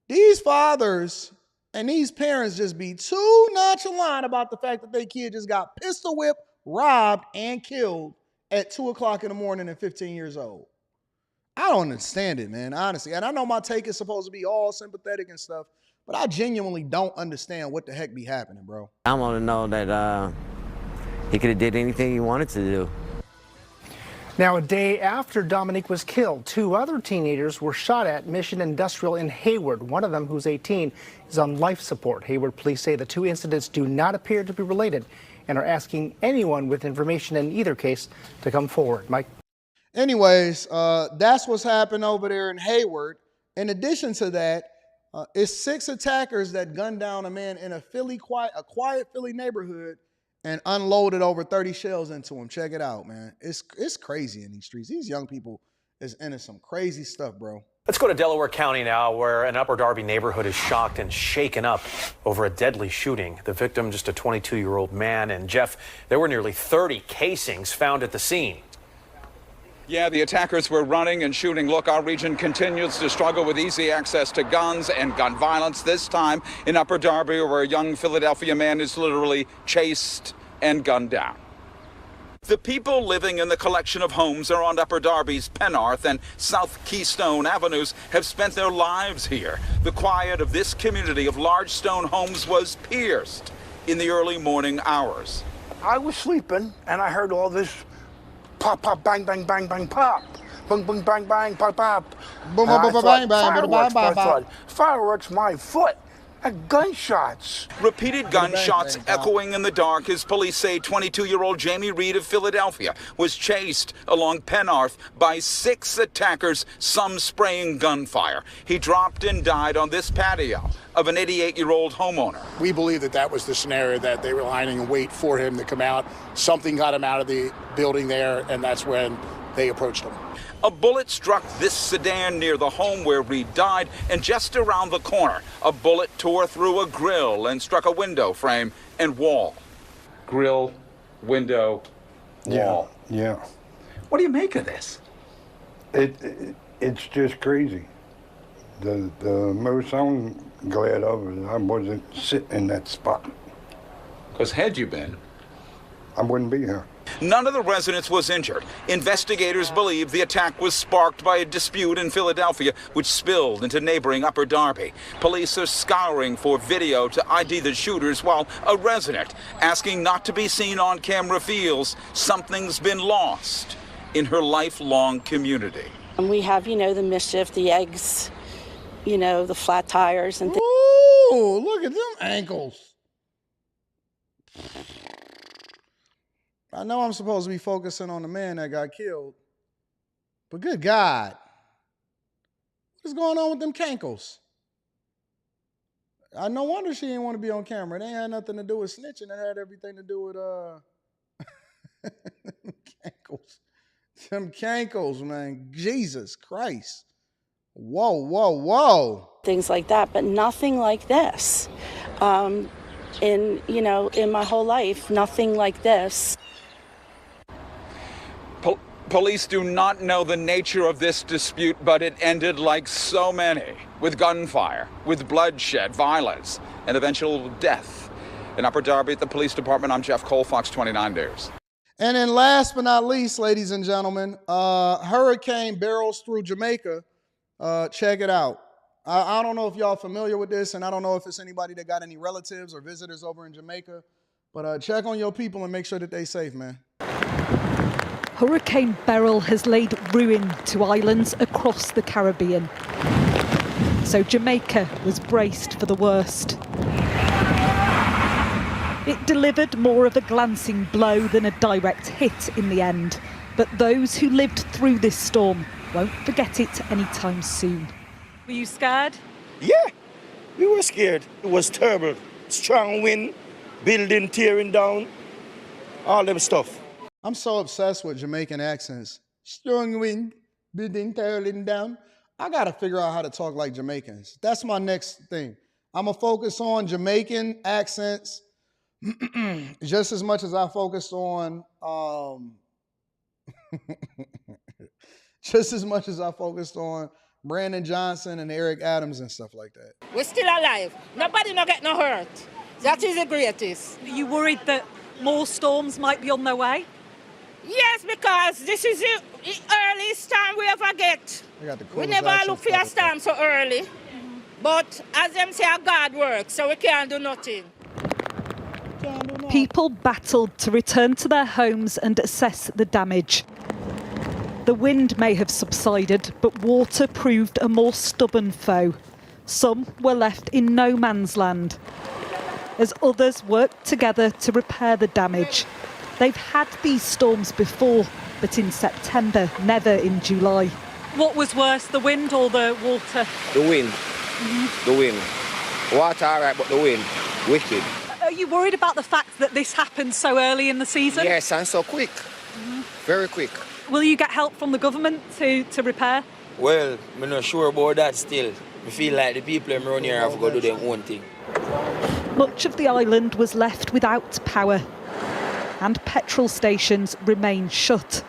Speaker 1: These fathers and these parents just be too nonchalant about the fact that their kid just got pistol whipped, robbed, and killed at 2 o'clock in the morning at 15 years old. I don't understand it, man, honestly. And I know my take is supposed to be all sympathetic and stuff, but I genuinely don't understand what the heck be happening, bro.
Speaker 5: I want to know that he could have did anything he wanted to do.
Speaker 4: Now, a day after Dominique was killed, 2 other teenagers were shot at Mission Industrial in Hayward. One of them, who's 18, is on life support. Hayward police say the 2 incidents do not appear to be related and are asking anyone with information in either case to come forward. Mike?
Speaker 1: Anyways, that's what's happened over there in Hayward. In addition to that, it's 6 attackers that gunned down a man in a quiet Philly neighborhood and unloaded over 30 shells into him. Check it out, man. It's crazy in these streets. These young people is into some crazy stuff, bro.
Speaker 6: Let's go to Delaware County now, where an Upper Darby neighborhood is shocked and shaken up over a deadly shooting. The victim, just a 22-year-old man. And Jeff, there were nearly 30 casings found at the scene.
Speaker 7: Yeah, the attackers were running and shooting. Look, our region continues to struggle with easy access to guns and gun violence, this time in Upper Darby, where a young Philadelphia man is literally chased and gunned down. The people living in the collection of homes around Upper Darby's Penarth and South Keystone Avenues have spent their lives here. The quiet of this community of large stone homes was pierced in the early morning hours.
Speaker 8: I was sleeping and I heard all this pop, pop, bang, bang, bang, bang, pop. Boom, boom, bang, bang, pop, pop.
Speaker 1: Boom, boom, boom, bang, bang, bang, bang, bang.
Speaker 8: Fireworks, my foot. Gunshots.
Speaker 7: Repeated gunshots echoing in the dark as police say 22-year-old Jamie Reed of Philadelphia was chased along Penarth by 6 attackers, some spraying gunfire. He dropped and died on this patio of an 88-year-old homeowner.
Speaker 9: We believe that was the scenario, that they were lying in wait for him to come out. Something got him out of the building there, and that's when they approached him.
Speaker 7: A bullet struck this sedan near the home where Reed died, and just around the corner, a bullet tore through a grill and struck a window frame and wall. Grill, window, wall.
Speaker 10: Yeah.
Speaker 7: What do you make of this?
Speaker 10: It's just crazy. The most I'm glad of is I wasn't sitting in that spot.
Speaker 7: Because had you been,
Speaker 10: I wouldn't be here.
Speaker 7: None of the residents was injured. Investigators believe the attack was sparked by a dispute in Philadelphia, which spilled into neighboring Upper Darby. Police are scouring for video to ID the shooters, while a resident, asking not to be seen on camera, feels something's been lost in her lifelong community.
Speaker 11: And we have, the mischief, the eggs, the flat tires and things.
Speaker 1: Ooh, look at them ankles. I know I'm supposed to be focusing on the man that got killed, but good God, What's going on with them cankles? No wonder she didn't want to be on camera. It ain't had nothing to do with snitching. It had everything to do with cankles. Some cankles, man. Jesus Christ. Whoa, whoa, whoa.
Speaker 11: Things like that, but nothing like this. In my whole life, nothing like this.
Speaker 7: Police do not know the nature of this dispute, but it ended like so many, with gunfire, with bloodshed, violence, and eventual death. In Upper Darby at the police department, I'm Jeff Cole, Fox 29 News.
Speaker 1: And then last but not least, ladies and gentlemen, Hurricane Beryl through Jamaica. Check it out. I don't know if y'all familiar with this, and I don't know if it's anybody that got any relatives or visitors over in Jamaica, but check on your people and make sure that they're safe, man.
Speaker 12: Hurricane Beryl has laid ruin to islands across the Caribbean. So Jamaica was braced for the worst. It delivered more of a glancing blow than a direct hit in the end. But those who lived through this storm won't forget it anytime soon. Were you scared?
Speaker 8: Yeah, we were scared. It was terrible. Strong wind, building tearing down, all them stuff.
Speaker 1: I'm so obsessed with Jamaican accents. Strong wind, building tearing down. I got to figure out how to talk like Jamaicans. That's my next thing. I'm going to focus on Jamaican accents just as much as I focused on Brandon Johnson and Eric Adams and stuff like that.
Speaker 13: We're still alive. Nobody no get no hurt. That is the greatest.
Speaker 12: Are you worried that more storms might be on their way?
Speaker 13: Yes, because this is the earliest storm we ever get. We never look for a storm so early. But as them say, God works, so we can't do nothing.
Speaker 12: People battled to return to their homes and assess the damage. The wind may have subsided, but water proved a more stubborn foe. Some were left in no man's land, as others worked together to repair the damage. They've had these storms before, but in September, never in July. What was worse, the wind or the water?
Speaker 14: The wind. The wind. Water all right, but the wind, wicked.
Speaker 12: Are you worried about the fact that this happened so early in the season?
Speaker 14: Yes, and so quick. Very quick.
Speaker 12: Will you get help from the government to repair?
Speaker 14: Well, I'm not sure about that still. I feel like the people around here have to go do their own thing.
Speaker 12: Much of the island was left without power, and petrol stations remain shut.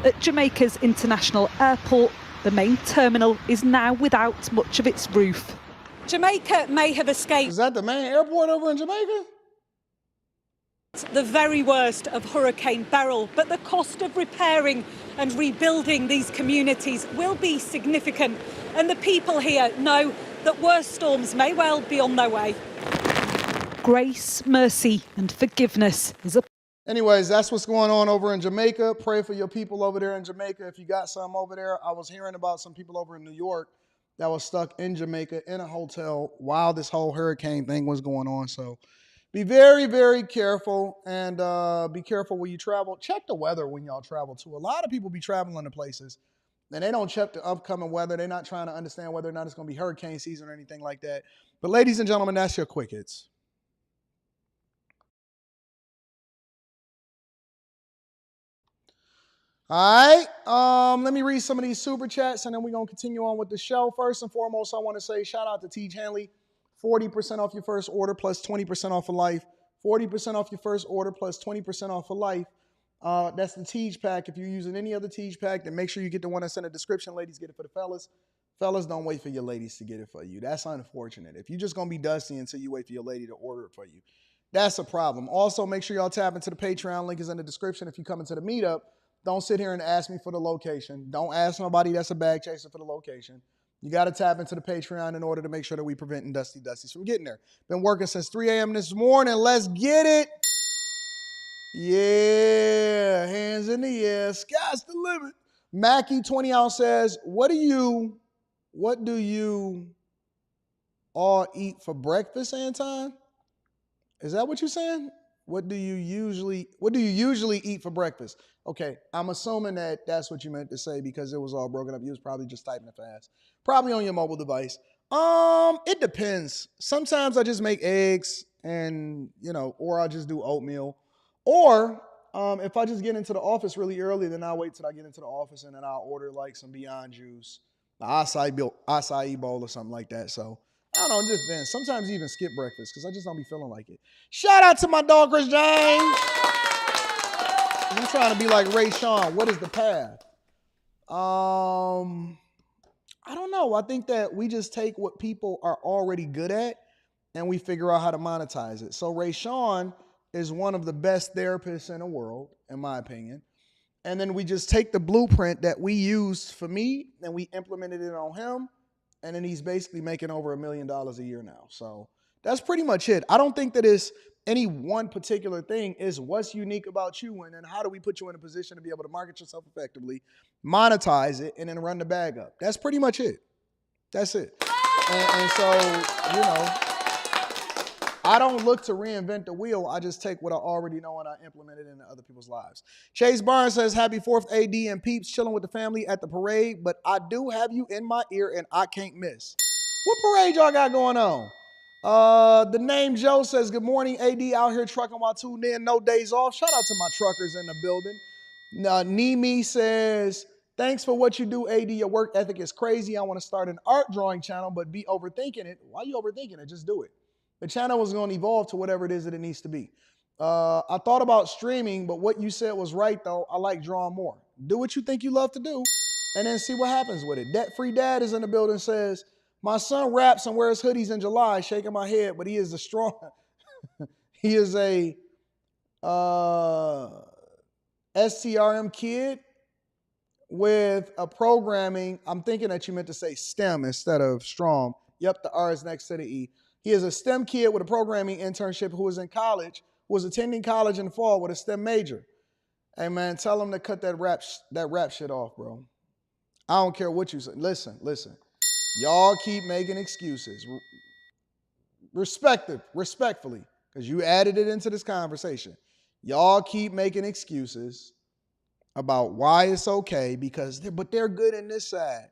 Speaker 12: At Jamaica's international airport, the main terminal is now without much of its roof. Jamaica may have escaped.
Speaker 1: Is that the main airport over in Jamaica?
Speaker 12: The very worst of Hurricane Beryl, but the cost of repairing and rebuilding these communities will be significant, and the people here know that worse storms may well be on their way. Grace, mercy and forgiveness is a...
Speaker 1: Anyways, that's what's going on over in Jamaica. Pray for your people over there in Jamaica. If you got some over there, I was hearing about some people over in New York that was stuck in Jamaica in a hotel while this whole hurricane thing was going on. So be very, very careful, and be careful when you travel. Check the weather when y'all travel too. A lot of people be traveling to places and they don't check the upcoming weather. They're not trying to understand whether or not it's going to be hurricane season or anything like that. But ladies and gentlemen, that's your quick hits. All right, let me read some of these super chats, and then we're going to continue on with the show. First and foremost, I want to say shout out to Tiege Hanley. 40% off your first order plus 20% off for life. 40% off your first order plus 20% off for life. That's the Tiege pack. If you're using any other Tiege pack, then make sure you get the one that's in the description. Ladies, get it for the fellas. Fellas, don't wait for your ladies to get it for you. That's unfortunate. If you're just going to be dusty until you wait for your lady to order it for you, that's a problem. Also, make sure y'all tap into the Patreon. Link is in the description. If you come into the meetup, don't sit here and ask me for the location. Don't ask nobody that's a bag chaser for the location. You got to tap into the Patreon in order to make sure that we preventing Dusties from getting there. Been working since 3 a.m. this morning. Let's get it. Yeah, hands in the air. Sky's the limit. Mackie 20 ounce says, what do you all eat for breakfast, Anton? Is that what you're saying? What do you usually eat for breakfast? Okay, I'm assuming that that's what you meant to say because it was all broken up. You was probably just typing it fast. Probably on your mobile device. It depends. Sometimes I just make eggs and, or I just do oatmeal. Or if I just get into the office really early, then I'll wait till I get into the office and then I'll order like some Beyond Juice, an acai bowl or something like that. So I don't know, it just depends. Sometimes you even skip breakfast because I just don't be feeling like it. Shout out to my dog, Chris James. I'm trying to be like Ray Sean. What is the path? I don't know. I think that we just take what people are already good at and we figure out how to monetize it. So Ray Sean is one of the best therapists in the world, in my opinion. And then we just take the blueprint that we used for me and we implemented it on him. And then he's basically making over $1 million a year now. So that's pretty much it. I don't think that it's any one particular thing. Is what's unique about you, and then how do we put you in a position to be able to market yourself effectively, monetize it, and then run the bag up. That's pretty much it. That's it. And so, I don't look to reinvent the wheel. I just take what I already know and I implement it into other people's lives. Chase Barnes says, happy 4th AD and peeps, chilling with the family at the parade, but I do have you in my ear and I can't miss. What parade y'all got going on? The name Joe says, good morning, AD, out here trucking while tuned in, no days off. Shout out to my truckers in the building. Nimi says, thanks for what you do, AD. Your work ethic is crazy. I want to start an art drawing channel, but be overthinking it. Why are you overthinking it? Just do it. The channel is going to evolve to whatever it is that it needs to be. I thought about streaming, but what you said was right, though. I like drawing more. Do what you think you love to do, and then see what happens with it. Debt-free Dad is in the building, says, my son raps and wears hoodies in July, shaking my head, but he is a strong, he is a STRM kid with a programming. I'm thinking that you meant to say STEM instead of strong. Yep, the R is next to the E. He is a STEM kid with a programming internship who was in college, who was attending college in the fall with a STEM major. Hey, man, tell him to cut that rap shit off, bro. I don't care what you say. Listen. Y'all keep making excuses. Respectfully, because you added it into this conversation. Y'all keep making excuses about why it's okay but they're good in this side.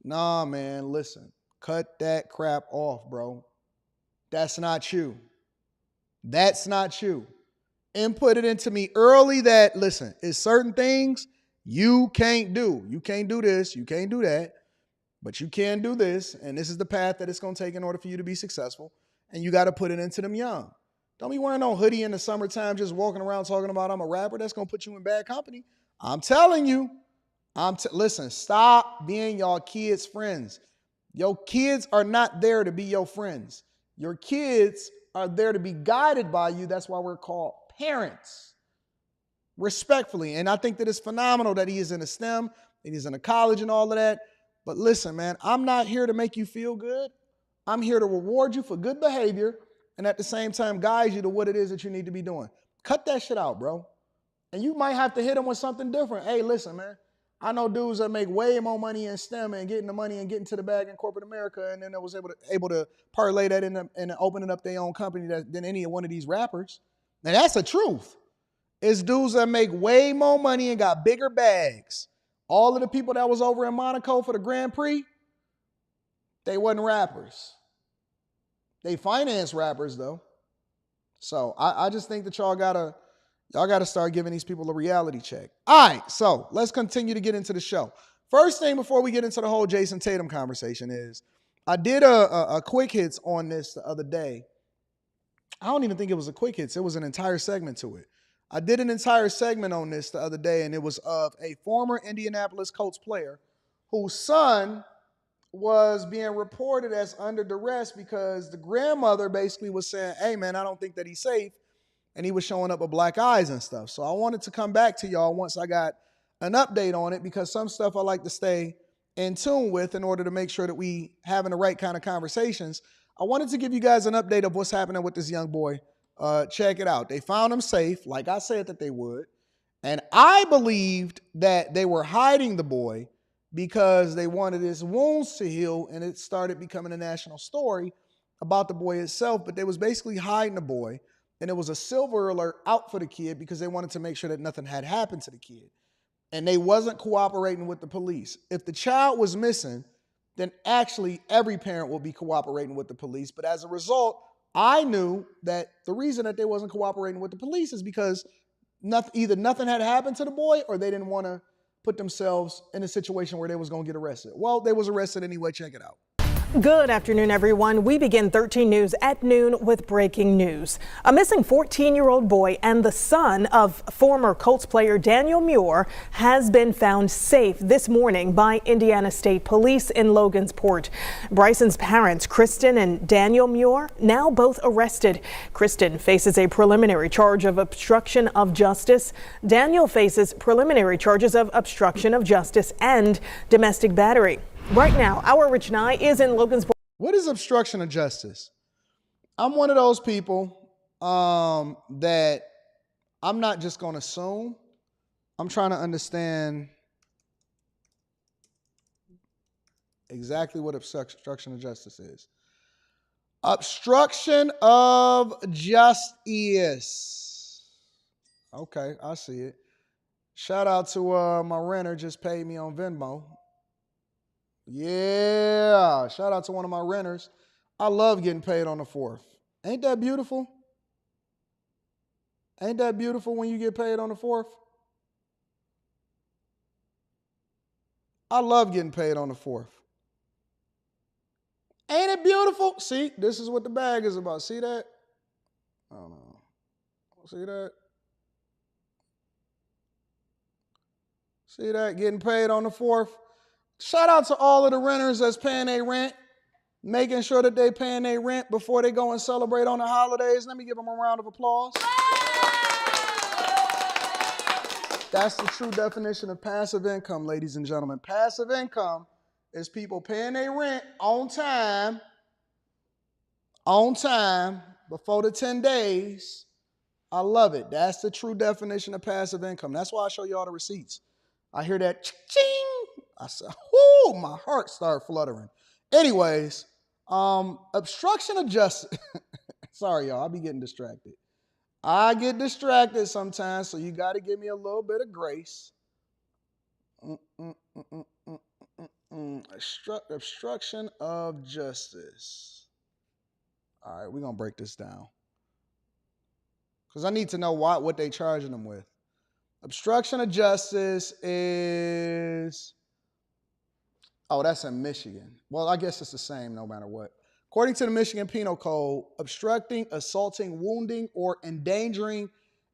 Speaker 1: Nah, man, listen. Cut that crap off, bro. That's not you. That's not you. Input it into me early that, listen, it's certain things you can't do. You can't do this. You can't do that. But you can do this. And this is the path that it's going to take in order for you to be successful. And you got to put it into them young. Don't be wearing no hoodie in the summertime just walking around talking about I'm a rapper. That's going to put you in bad company. I'm telling you. Listen, stop being y'all kids' friends. Your kids are not there to be your friends. Your kids are there to be guided by you. That's why we're called parents. Respectfully. And I think that it's phenomenal that he is in a STEM, that he's in a college and all of that. But listen, man, I'm not here to make you feel good. I'm here to reward you for good behavior and at the same time guide you to what it is that you need to be doing. Cut that shit out, bro. And you might have to hit them with something different. Hey, listen, man. I know dudes that make way more money in STEM and getting the money and getting to the bag in corporate America, and then they was able to parlay that in opening up their own company than any one of these rappers. Now that's the truth. It's dudes that make way more money and got bigger bags. All of the people that was over in Monaco for the Grand Prix, they wasn't rappers. They finance rappers though. So I just think that y'all gotta start giving these people a reality check. All right, so let's continue to get into the show. First thing before we get into the whole Jason Tatum conversation is I did a quick hits on this the other day. I don't even think it was a quick hits. It was an entire segment to it. I did an entire segment on this the other day, and it was of a former Indianapolis Colts player whose son was being reported as under duress because the grandmother basically was saying, hey, man, I don't think that he's safe. And he was showing up with black eyes and stuff. So I wanted to come back to y'all once I got an update on it because some stuff I like to stay in tune with in order to make sure that we having the right kind of conversations. I wanted to give you guys an update of what's happening with this young boy. Check it out. They found him safe, like I said that they would. And I believed that they were hiding the boy because they wanted his wounds to heal, and it started becoming a national story about the boy itself. But they was basically hiding the boy. and it was a silver alert out for the kid because they wanted to make sure that nothing had happened to the kid. And they wasn't cooperating with the police. If the child was missing, then actually every parent will be cooperating with the police. But as a result, I knew that the reason that they wasn't cooperating with the police is because either nothing had happened to the boy or they didn't want to put themselves in a situation where they was going to get arrested. Well, they was arrested anyway. Check it out.
Speaker 15: Good afternoon, everyone. We begin 13 News at noon with breaking news. A missing 14-year-old boy and the son of former Colts player Daniel Muir has been found safe this morning by Indiana State Police in Logansport. Bryson's parents, Kristen and Daniel Muir, now both arrested. Kristen faces a preliminary charge of obstruction of justice. Daniel faces preliminary charges of obstruction of justice and domestic battery. Right now, our Rich Nye is in Logansport.
Speaker 1: What is obstruction of justice? I'm one of those people that I'm not just going to assume. I'm trying to understand exactly what obstruction of justice is. Obstruction of justice. Okay, I see it. Shout out to my renter, just paid me on Venmo. Yeah, shout out to one of my renters. I love getting paid on the 4th. Ain't that beautiful? Ain't that beautiful when you get paid on the 4th? I love getting paid on the 4th. Ain't it beautiful? See, this is what the bag is about. See that? I don't know. See that? See that? Getting paid on the 4th. Shout out to all of the renters that's paying their rent, making sure that they paying their rent before they go and celebrate on the holidays. Let me give them a round of applause. That's the true definition of passive income, ladies and gentlemen. Passive income is people paying their rent on time, before the 10 days. I love it. That's the true definition of passive income. That's why I show you all the receipts. I hear that ching. I said, whoo, my heart started fluttering. Anyways, obstruction of justice. Sorry, y'all, I'll be getting distracted. I get distracted sometimes, so you got to give me a little bit of grace. Obstruction of justice. All right, we're going to break this down. Because I need to know what they charging them with. Obstruction of justice is... Oh, that's in Michigan. Well, I guess it's the same no matter what. According to the Michigan Penal Code, obstructing, assaulting, wounding, or endangering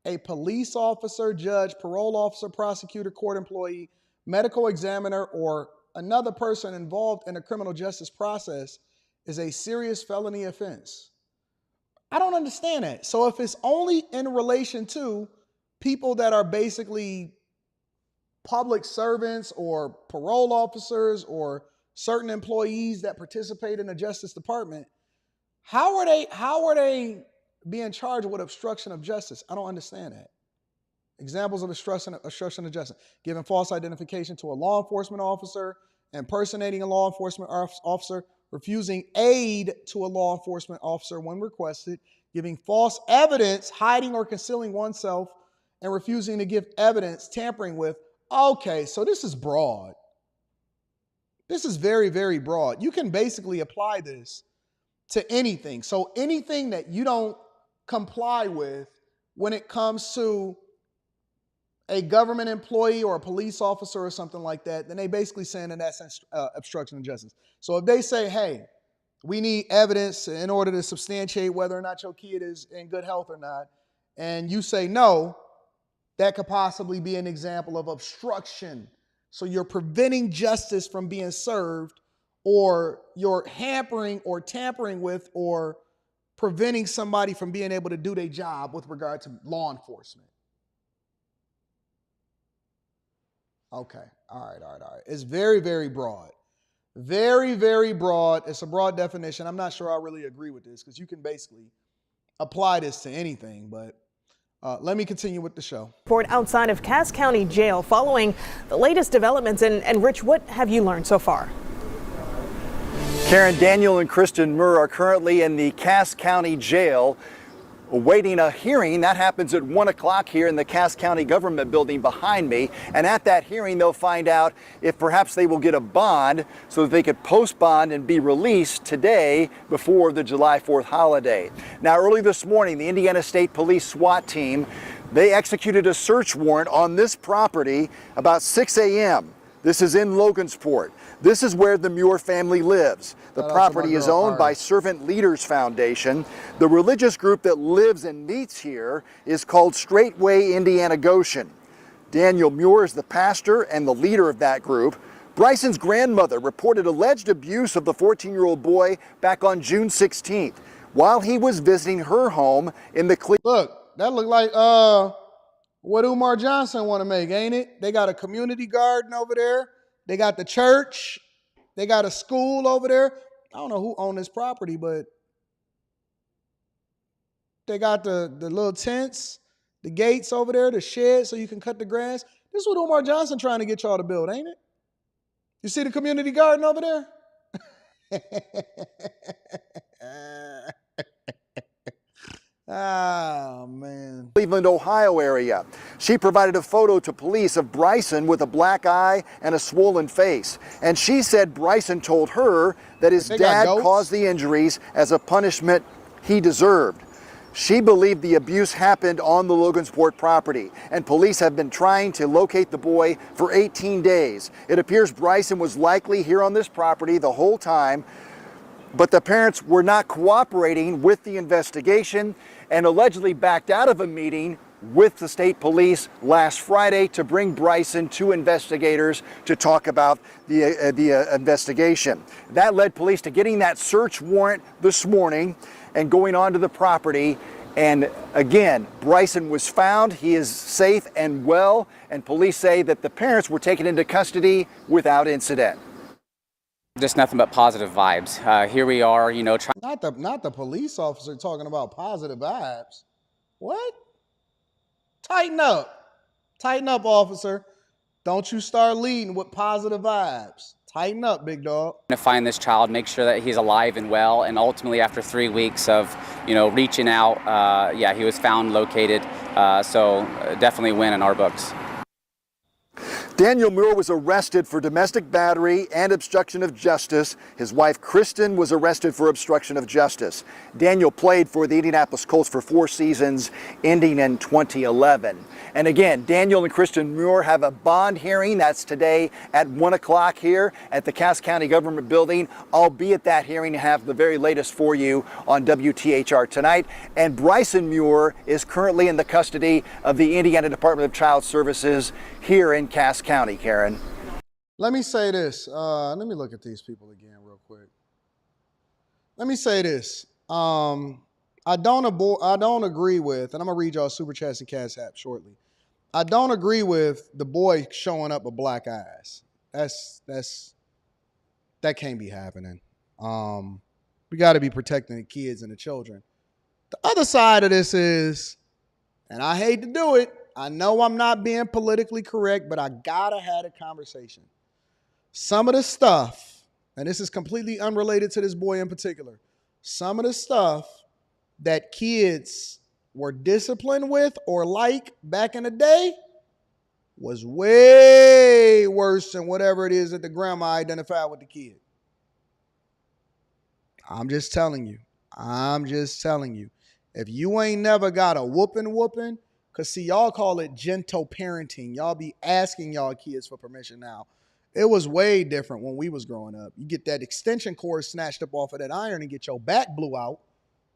Speaker 1: a police officer, judge, parole officer, prosecutor, court employee, medical examiner, or another person involved in a criminal justice process is a serious felony offense. I don't understand that. So if it's only in relation to people that are basically public servants or parole officers or certain employees that participate in the Justice Department, how are they being charged with obstruction of justice? I don't understand that. Examples of obstruction of justice: giving false identification to a law enforcement officer, impersonating a law enforcement officer, refusing aid to a law enforcement officer when requested, giving false evidence, hiding or concealing oneself, and refusing to give evidence, tampering with. Okay, so this is broad. This is very, very broad. You can basically apply this to anything. So anything that you don't comply with when it comes to a government employee or a police officer or something like that, then they basically saying that that's obstruction of justice. So if they say, hey, we need evidence in order to substantiate whether or not your kid is in good health or not, and you say no, that could possibly be an example of obstruction. So you're preventing justice from being served, or you're hampering or tampering with or preventing somebody from being able to do their job with regard to law enforcement. Okay, all right. It's very, very broad. Very, very broad. It's a broad definition. I'm not sure I really agree with this because you can basically apply this to anything, but let me continue with the show.
Speaker 15: Outside of Cass County Jail following the latest developments. And Rich, what have you learned so far?
Speaker 16: Karen, Daniel and Kristen Muir are currently in the Cass County Jail awaiting a hearing. That happens at 1 o'clock here in the Cass County Government Building behind me. And at that hearing, they'll find out if perhaps they will get a bond so that they could post bond and be released today before the July 4th holiday. Now, early this morning, the Indiana State Police SWAT team, they executed a search warrant on this property about 6 a.m. This is in Logansport. This is where the Muir family lives. The property is owned by Servant Leaders Foundation. The religious group that lives and meets here is called Straightway Indiana Goshen. Daniel Muir is the pastor and the leader of that group. Bryson's grandmother reported alleged abuse of the 14-year-old boy back on June 16th while he was visiting her home in the
Speaker 1: Look, that looked like what Umar Johnson want to make, ain't it? They got a community garden over there. They got the church. They got a school over there. I don't know who owned this property, but they got the little tents, the gates over there, the shed so you can cut the grass. This is what Umar Johnson trying to get y'all to build, ain't it? You see the community garden over there? Oh, man.
Speaker 16: Cleveland, Ohio area. She provided a photo to police of Bryson with a black eye and a swollen face. And she said Bryson told her that his dad caused the injuries as a punishment he deserved. She believed the abuse happened on the Logansport property, and police have been trying to locate the boy for 18 days. It appears Bryson was likely here on this property the whole time, but the parents were not cooperating with the investigation and allegedly backed out of a meeting with the state police last Friday to bring Bryson to investigators to talk about the investigation. That led police to getting that search warrant this morning and going onto the property. And again, Bryson was found. He is safe and well, and police say that the parents were taken into custody without incident.
Speaker 17: Just nothing but positive vibes. Here we are, you know, trying.
Speaker 1: Not the police officer talking about positive vibes. What? Tighten up. Tighten up, officer. Don't you start leading with positive vibes. Tighten up, big dog.
Speaker 17: To find this child, make sure that he's alive and well, and ultimately after 3 weeks of, you know, reaching out, yeah, he was found, located, so definitely win in our books.
Speaker 16: Daniel Muir was arrested for domestic battery and obstruction of justice. His wife, Kristen, was arrested for obstruction of justice. Daniel played for the Indianapolis Colts for 4 seasons, ending in 2011. And again, Daniel and Kristen Muir have a bond hearing. That's today at 1 o'clock here at the Cass County Government Building. I'll be at that hearing and have the very latest for you on WTHR tonight. And Bryson Muir is currently in the custody of the Indiana Department of Child Services here in Cass County, Karen.
Speaker 1: Let me say this. Let me look at these people again real quick. Let me say this. I don't agree with, and I'm going to read y'all Super Chats and Cash App shortly. I don't agree with the boy showing up with black eyes. That can't be happening. We got to be protecting the kids and the children. The other side of this is, and I hate to do it, I know I'm not being politically correct, but I gotta have a conversation. Some of the stuff, and this is completely unrelated to this boy in particular, some of the stuff that kids were disciplined with or like back in the day was way worse than whatever it is that the grandma identified with the kid. I'm just telling you. If you ain't never got a whooping, because, see, y'all call it gentle parenting. Y'all be asking y'all kids for permission now. It was way different when we was growing up. You get that extension cord snatched up off of that iron and get your back blew out.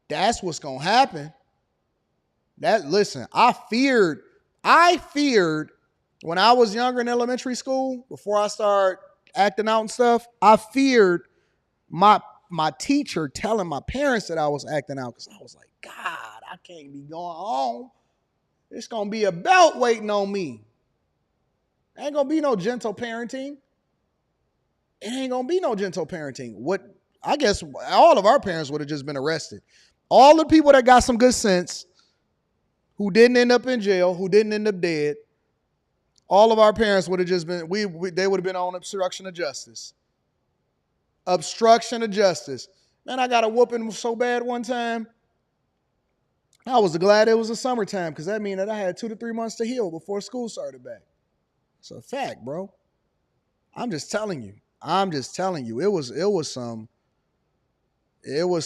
Speaker 1: That's what's going to happen. Listen, I feared when I was younger in elementary school, before I started acting out and stuff, I feared my teacher telling my parents that I was acting out, because I was like, God, I can't be going home. It's going to be a belt waiting on me. Ain't going to be no gentle parenting. It ain't going to be no gentle parenting. I guess all of our parents would have just been arrested. All the people that got some good sense, who didn't end up in jail, who didn't end up dead, all of our parents would have just been, they would have been on obstruction of justice. Obstruction of justice. Man, I got a whooping so bad one time. I was glad it was the summertime because that means that I had 2 to 3 months to heal before school started back. It's a fact, bro. I'm just telling you. It was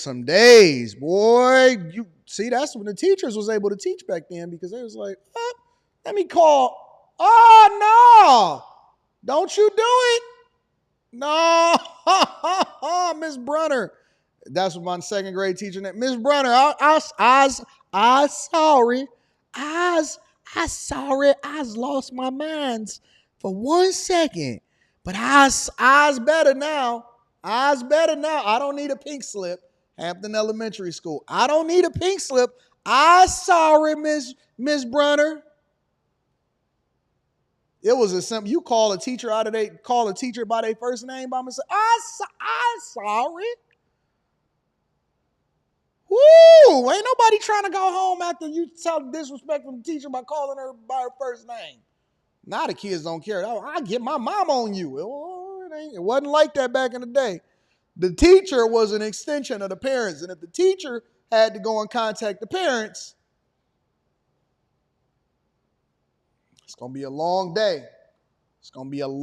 Speaker 1: some days, boy. You see, that's when the teachers was able to teach back then because they was like, let me call. Oh no, don't you do it. No, Miss Brunner. That's what my second grade teacher named Miss Brunner. I sorry. I sorry. I lost my minds for 1 second. But I's better now. I's better now. I don't need a pink slip. Hampton Elementary School. I don't need a pink slip. I sorry, Miss Brunner. It was a simple. You call a teacher by their first name by mistake. I sorry. Woo! Ain't nobody trying to go home after you tell disrespectful teacher by calling her by her first name. Now the kids don't care. I get my mom on you. It wasn't like that back in the day. The teacher was an extension of the parents, and if the teacher had to go and contact the parents, it's gonna be a long day. It's gonna be a long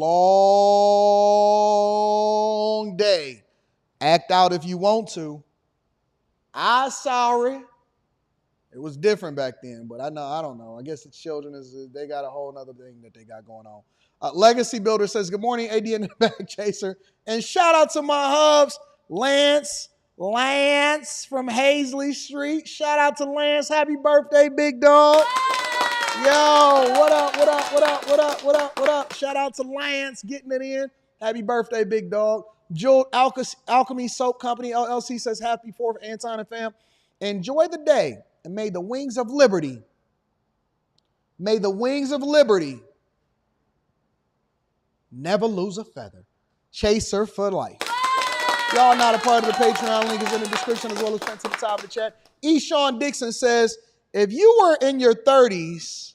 Speaker 1: day. Act out if you want to. I'm sorry. It was different back then, but I don't know. I guess the children they got a whole other thing that they got going on. Legacy Builder says, good morning, AD and the Bag Chaser. And shout out to my hubs, Lance from Hazley Street. Shout out to Lance. Happy birthday, big dog. Yo, what up? Shout out to Lance getting it in. Happy birthday, big dog. Jewel Alchemy Soap Company, LLC says, happy 4th, Anton and fam. Enjoy the day, and may the wings of liberty never lose a feather. Chaser for life. Y'all not a part of the Patreon. Link is in the description as well as pinned to the top of the chat. Eshawn Dixon says, if you were in your 30s,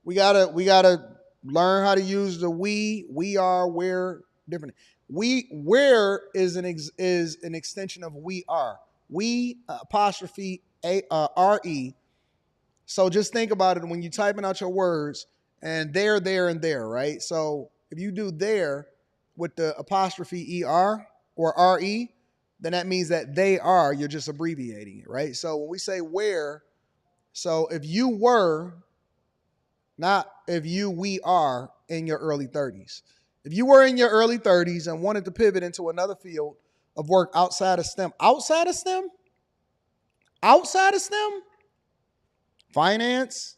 Speaker 1: we gotta learn how to use the we are, where different. Where is an extension of we are. We apostrophe RE. So just think about it when you're typing out your words and there, and there, right? So if you do there with the apostrophe ER or RE, then that means that they are, you're just abbreviating it, right? So when we say where, so if you were, not if we are in your early 30s. If you were in your early 30s and wanted to pivot into another field of work outside of STEM, finance,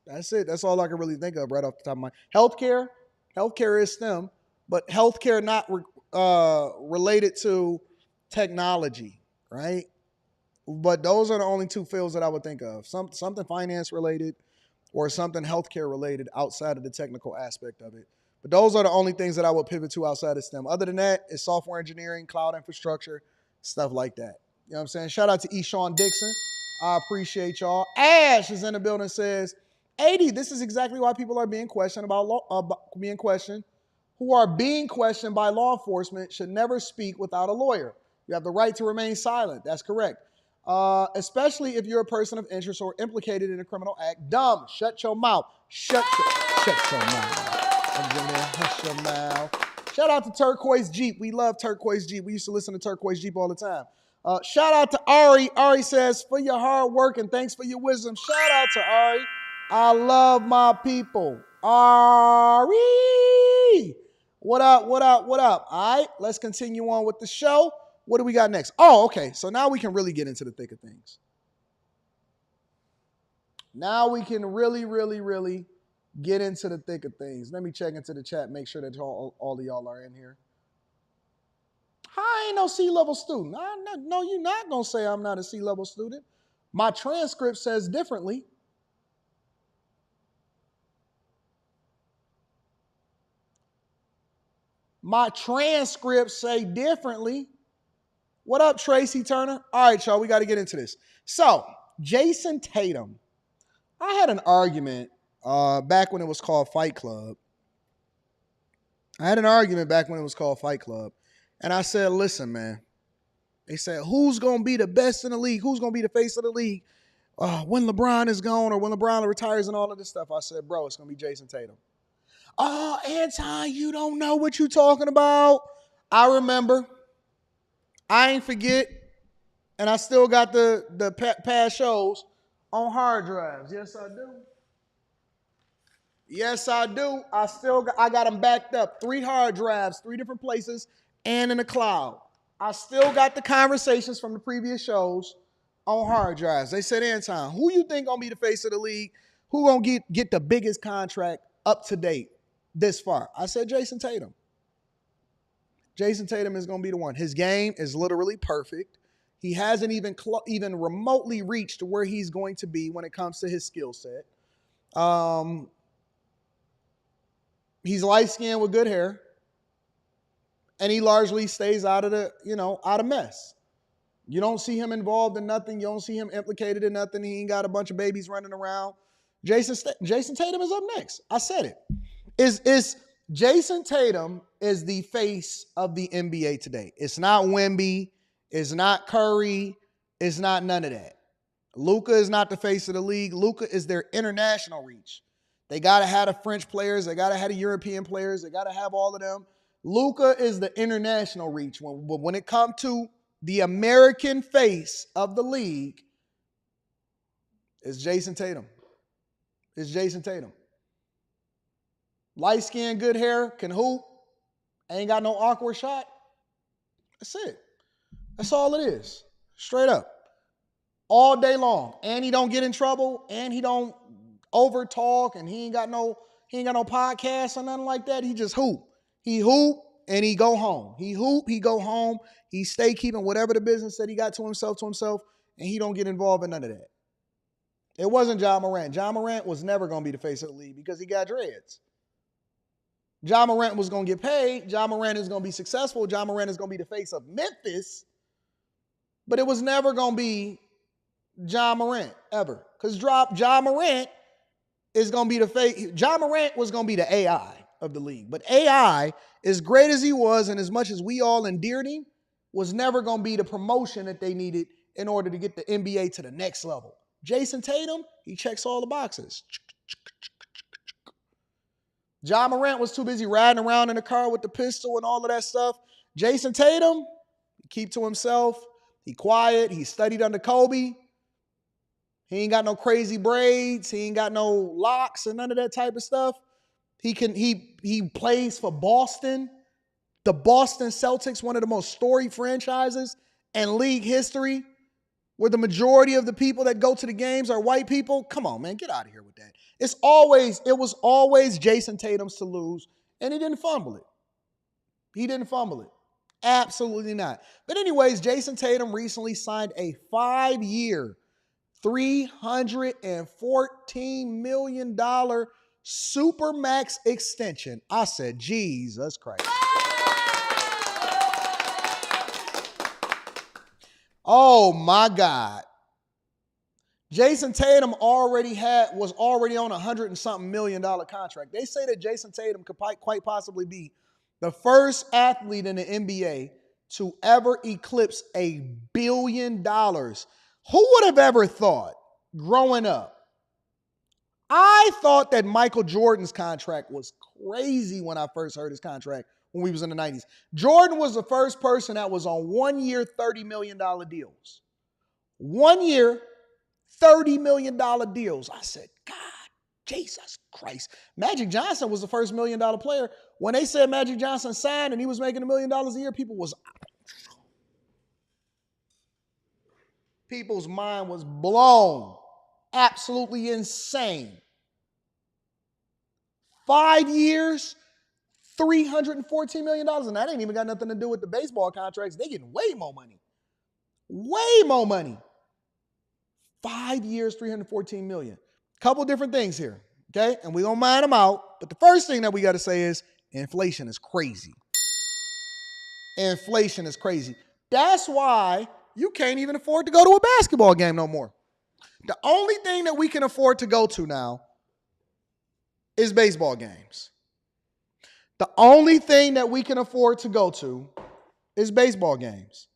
Speaker 1: that's it. That's all I can really think of right off the top of my healthcare is STEM, but healthcare not related to technology, right? But those are the only 2 fields that I would think of. Something finance related or something healthcare related outside of the technical aspect of it. But those are the only things that I would pivot to outside of STEM. Other than that, it's software engineering, cloud infrastructure, stuff like that. You know what I'm saying? Shout out to Eshawn Dixon. I appreciate y'all. Ash is in the building, says, 80, this is exactly why people are being questioned who are being questioned by law enforcement should never speak without a lawyer. You have the right to remain silent. That's correct. Especially if you're a person of interest or implicated in a criminal act. Dumb. Shut your mouth. Shut your mouth. Hush your mouth. Shout out to Turquoise Jeep. We love Turquoise Jeep. We used to listen to Turquoise Jeep all the time. Shout out to Ari. Ari says, for your hard work and thanks for your wisdom. Shout out to Ari. I love my people. Ari. What up? All right, let's continue on with the show. What do we got next? Oh, okay. So now we can really get into the thick of things. Now we can really get into the thick of things. Let me check into the chat, make sure that all of y'all are in here. I ain't no C-level student. No, you're not going to say I'm not a C-level student. My transcript says differently. My transcripts say differently. What up, Tracy Turner? All right, y'all, we got to get into this. So, Jason Tatum. I had an argument back when it was called Fight Club. And I said, listen, man, They said, who's going to be the best in the league? Who's going to be the face of the league when LeBron is gone or when LeBron retires and all of this stuff? I said, bro, it's going to be Jason Tatum. Oh, Anton, you don't know what you're talking about. I remember. I ain't forget. And I still got the past shows on hard drives. Yes, I do. Yes, I do. I got them backed up. 3 hard drives, 3 different places, and in the cloud. I still got the conversations from the previous shows on hard drives. They said, Anton, who you think gonna be the face of the league? Who gonna get the biggest contract up to date this far? I said Jason Tatum. Jason Tatum is gonna be the one. His game is literally perfect. He hasn't even remotely reached where he's going to be when it comes to his skill set. He's light-skinned with good hair. And he largely stays out of mess. You don't see him involved in nothing. You don't see him implicated in nothing. He ain't got a bunch of babies running around. Jason Tatum is up next. I said it. Is Jason Tatum is the face of the NBA today. It's not Wemby. It's not Curry. It's not none of that. Luka is not the face of the league. Luka is their international reach. They got to have the French players. They got to have the European players. They got to have all of them. Luka is the international reach. When it comes to the American face of the league, it's Jason Tatum. It's Jason Tatum. Light skin, good hair, can hoop, ain't got no awkward shot. That's it. That's all it is. Straight up. All day long. And he don't get in trouble, and he don't over talk, and he ain't got no podcast or nothing like that. He just hoop. He hoop and he go home. He hoop, he go home. He stay keeping whatever the business that he got to himself, and he don't get involved in none of that. It wasn't Ja Morant. Ja Morant was never going to be the face of the league because he got dreads. Ja Morant was going to get paid. Ja Morant is going to be successful. Ja Morant is going to be the face of Memphis. But it was never going to be Ja Morant ever. Because Ja Morant is going to be the face. Ja Morant was going to be the AI of the league. But AI, as great as he was and as much as we all endeared him, was never going to be the promotion that they needed in order to get the NBA to the next level. Jason Tatum, he checks all the boxes. Ja Morant was too busy riding around in the car with the pistol and all of that stuff. Jason Tatum, he keep to himself. He quiet. He studied under Kobe. He ain't got no crazy braids. He ain't got no locks and none of that type of stuff. He plays for Boston. The Boston Celtics, one of the most storied franchises in league history, where the majority of the people that go to the games are white people. Come on, man, get out of here with that. It was always Jason Tatum's to lose, and he didn't fumble it. He didn't fumble it. Absolutely not. But anyways, Jason Tatum recently signed a 5-year, $314 million Supermax extension. I said, Jesus Christ. Oh my God. Jason Tatum was already on $100 and something million contract. They say that Jason Tatum could quite possibly be the first athlete in the NBA to ever eclipse $1 billion. Who would have ever thought growing up? I thought that Michael Jordan's contract was crazy when I first heard his contract when we was in the 90s. Jordan was the first person that was on 1 year, $30 million deals. 1 year, $30 million deals. I said, God, Jesus Christ. Magic Johnson was the first $1 million player. When they said Magic Johnson signed and he was making $1 million a year, people's mind was blown. Absolutely insane. 5 years, $314 million. And that ain't even got nothing to do with the baseball contracts. They getting way more money. Way more money. 5 years, $314 million. Couple different things here, okay? And we don't mind them out. But the first thing that we got to say is inflation is crazy. Inflation is crazy. That's why you can't even afford to go to a basketball game no more. The only thing that we can afford to go to now is baseball games. The only thing that we can afford to go to is baseball games.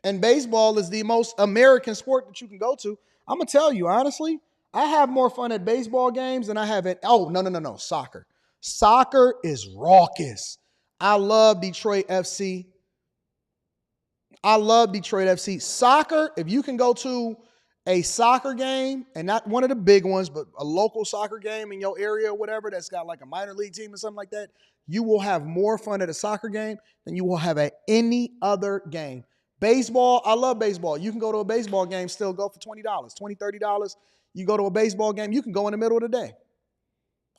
Speaker 1: And baseball is the most American sport that you can go to. I'm going to tell you, honestly, I have more fun at baseball games than I have at, no, soccer. Soccer is raucous. I love Detroit FC. Soccer, if you can go to a soccer game, and not one of the big ones, but a local soccer game in your area or whatever that's got like a minor league team or something like that, you will have more fun at a soccer game than you will have at any other game. Baseball, I love baseball. You can go to a baseball game, still go for $20, $20, $30. You go to a baseball game, you can go in the middle of the day.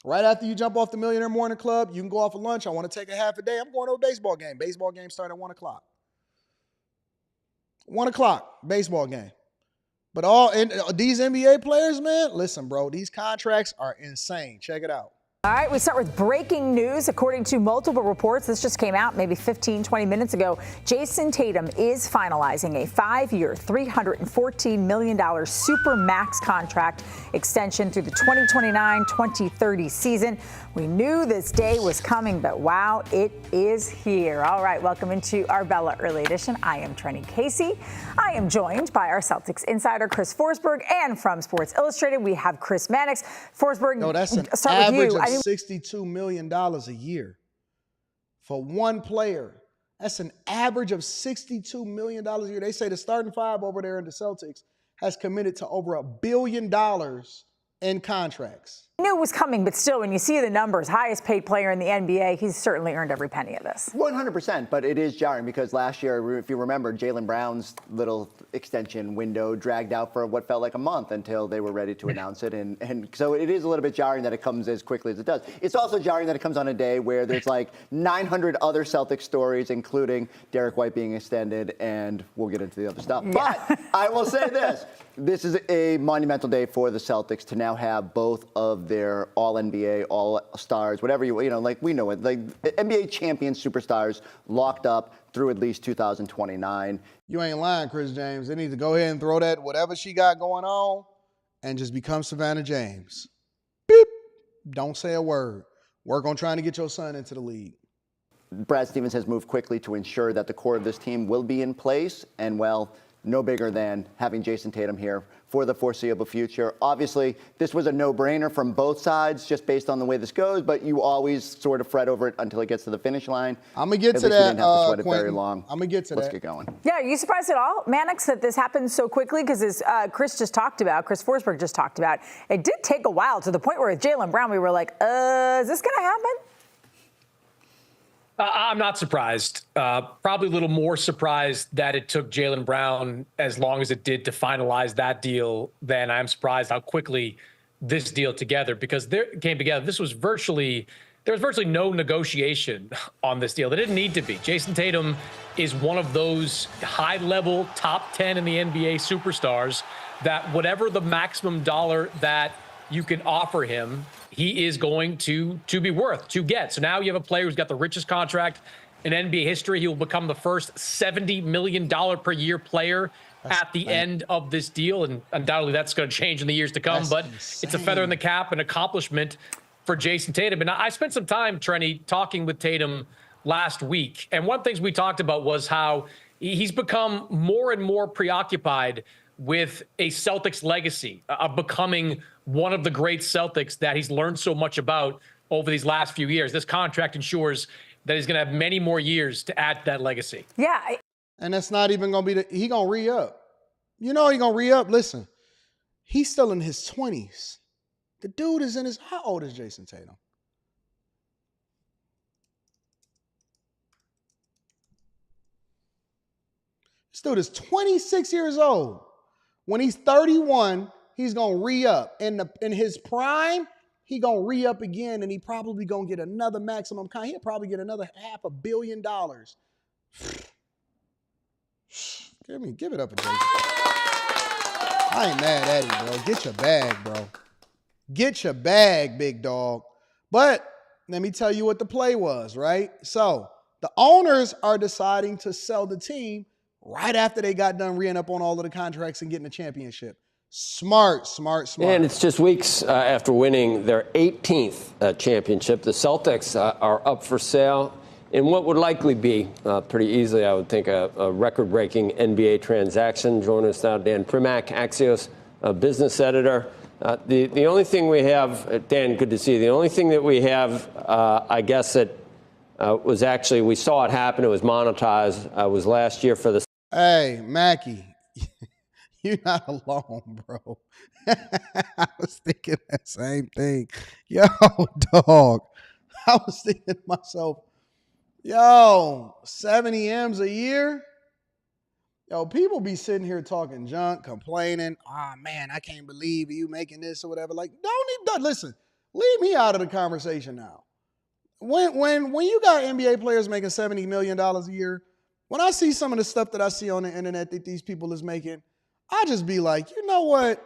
Speaker 1: Right after you jump off the Millionaire Morning Club, you can go off for lunch. I want to take a half a day. I'm going to a baseball game. Baseball game start at 1 o'clock. 1 o'clock, baseball game. But these NBA players, man, listen, bro, these contracts are insane. Check it out.
Speaker 18: All right, we start with breaking news. According to multiple reports, this just came out maybe 15, 20 minutes ago. Jason Tatum is finalizing a 5-year, $314 million Supermax contract extension through the 2029-2030 season. We knew this day was coming, but wow, it is here. All right, welcome into our Bella Early Edition. I am Trenny Casey. I am joined by our Celtics insider, Chris Forsberg, and from Sports Illustrated, we have Chris Mannix. Forsberg,
Speaker 1: no, that's an average of $62 million a year for one player. That's an average of $62 million a year. They say the starting five over there in the Celtics has committed to over $1 billion in contracts.
Speaker 18: I knew it was coming, but still, when you see the numbers, highest paid player in the NBA, he's certainly earned every penny of this.
Speaker 19: 100%, but it is jarring because last year, if you remember, Jaylen Brown's little extension window dragged out for what felt like a month until they were ready to announce it. And so it is a little bit jarring that it comes as quickly as it does. It's also jarring that it comes on a day where there's like 900 other Celtics stories, including Derek White being extended, and we'll get into the other stuff. Yeah. But I will say this. This is a monumental day for the Celtics to now have both of their all-NBA, all-stars, whatever like we know it, like NBA champion superstars locked up through at least 2029.
Speaker 1: You ain't lying, Chris James. They need to go ahead and throw that, whatever she got going on, and just become Savannah James. Beep. Don't say a word. Work on trying to get your son into the league.
Speaker 19: Brad Stevens has moved quickly to ensure that the core of this team will be in place, and well, no bigger than having Jason Tatum here for the foreseeable future. Obviously, this was a no-brainer from both sides, just based on the way this goes, but you always sort of fret over it until it gets to the finish line.
Speaker 1: I'm going to get to that,
Speaker 19: we didn't have to sweat it very long.
Speaker 1: I'm going to get to
Speaker 19: Let's
Speaker 1: that.
Speaker 19: get going.
Speaker 18: Yeah, are you surprised at all, Mannix, that this happened so quickly? Because as Chris Forsberg just talked about, it did take a while to the point where with Jaylen Brown, we were like, is this going to happen?
Speaker 20: I'm not surprised. Probably a little more surprised that it took Jaylen Brown as long as it did to finalize that deal than I'm surprised how quickly this deal together, because there came together. There was virtually no negotiation on this deal. There didn't need to be. Jason Tatum is one of those high-level top 10 in the NBA superstars that whatever the maximum dollar that you can offer him, he is going to be worth, to get. So now you have a player who's got the richest contract in NBA history. He will become the first $70 million per year player at the end of this deal. And undoubtedly that's going to change in the years to come. But it's a feather in the cap, an accomplishment for Jason Tatum. And I spent some time, Trenny, talking with Tatum last week. And one of the things we talked about was how he's become more and more preoccupied with a Celtics legacy of becoming one of the great Celtics that he's learned so much about over these last few years. This contract ensures that he's going to have many more years to add to that legacy.
Speaker 18: Yeah.
Speaker 1: And that's not even going to be he going to re-up. You know he going to re-up. Listen, he's still in his 20s. The dude is in his, how old is Jason Tatum? This dude is 26 years old. When he's 31, he's going to re-up. In his prime, he going to re-up again, and he probably going to get another maximum contract. He'll probably get another $500 million. Give it up for Jason. I ain't mad at him, bro. Get your bag, bro. Get your bag, big dog. But let me tell you what the play was, right? So the owners are deciding to sell the team right after they got done re-ing up on all of the contracts and getting a championship. Smart.
Speaker 21: And it's just weeks after winning their 18th championship. The Celtics are up for sale in what would likely be pretty easily, I would think, a record-breaking NBA transaction. Joining us now, Dan Primack, Axios business editor. The only thing we have, Dan, good to see you. The only thing that we have, I guess, that was actually, we saw it happen, it was monetized, was last year for the...
Speaker 1: Hey, Mackie, you're not alone, bro. I was thinking that same thing. Yo, dog. I was thinking to myself, yo, 70 M's a year? Yo, people be sitting here talking junk, complaining. Oh, man, I can't believe you making this or whatever. Like, listen, leave me out of the conversation now. When you got NBA players making $70 million a year, when I see some of the stuff that I see on the internet that these people is making, I just be like, you know what?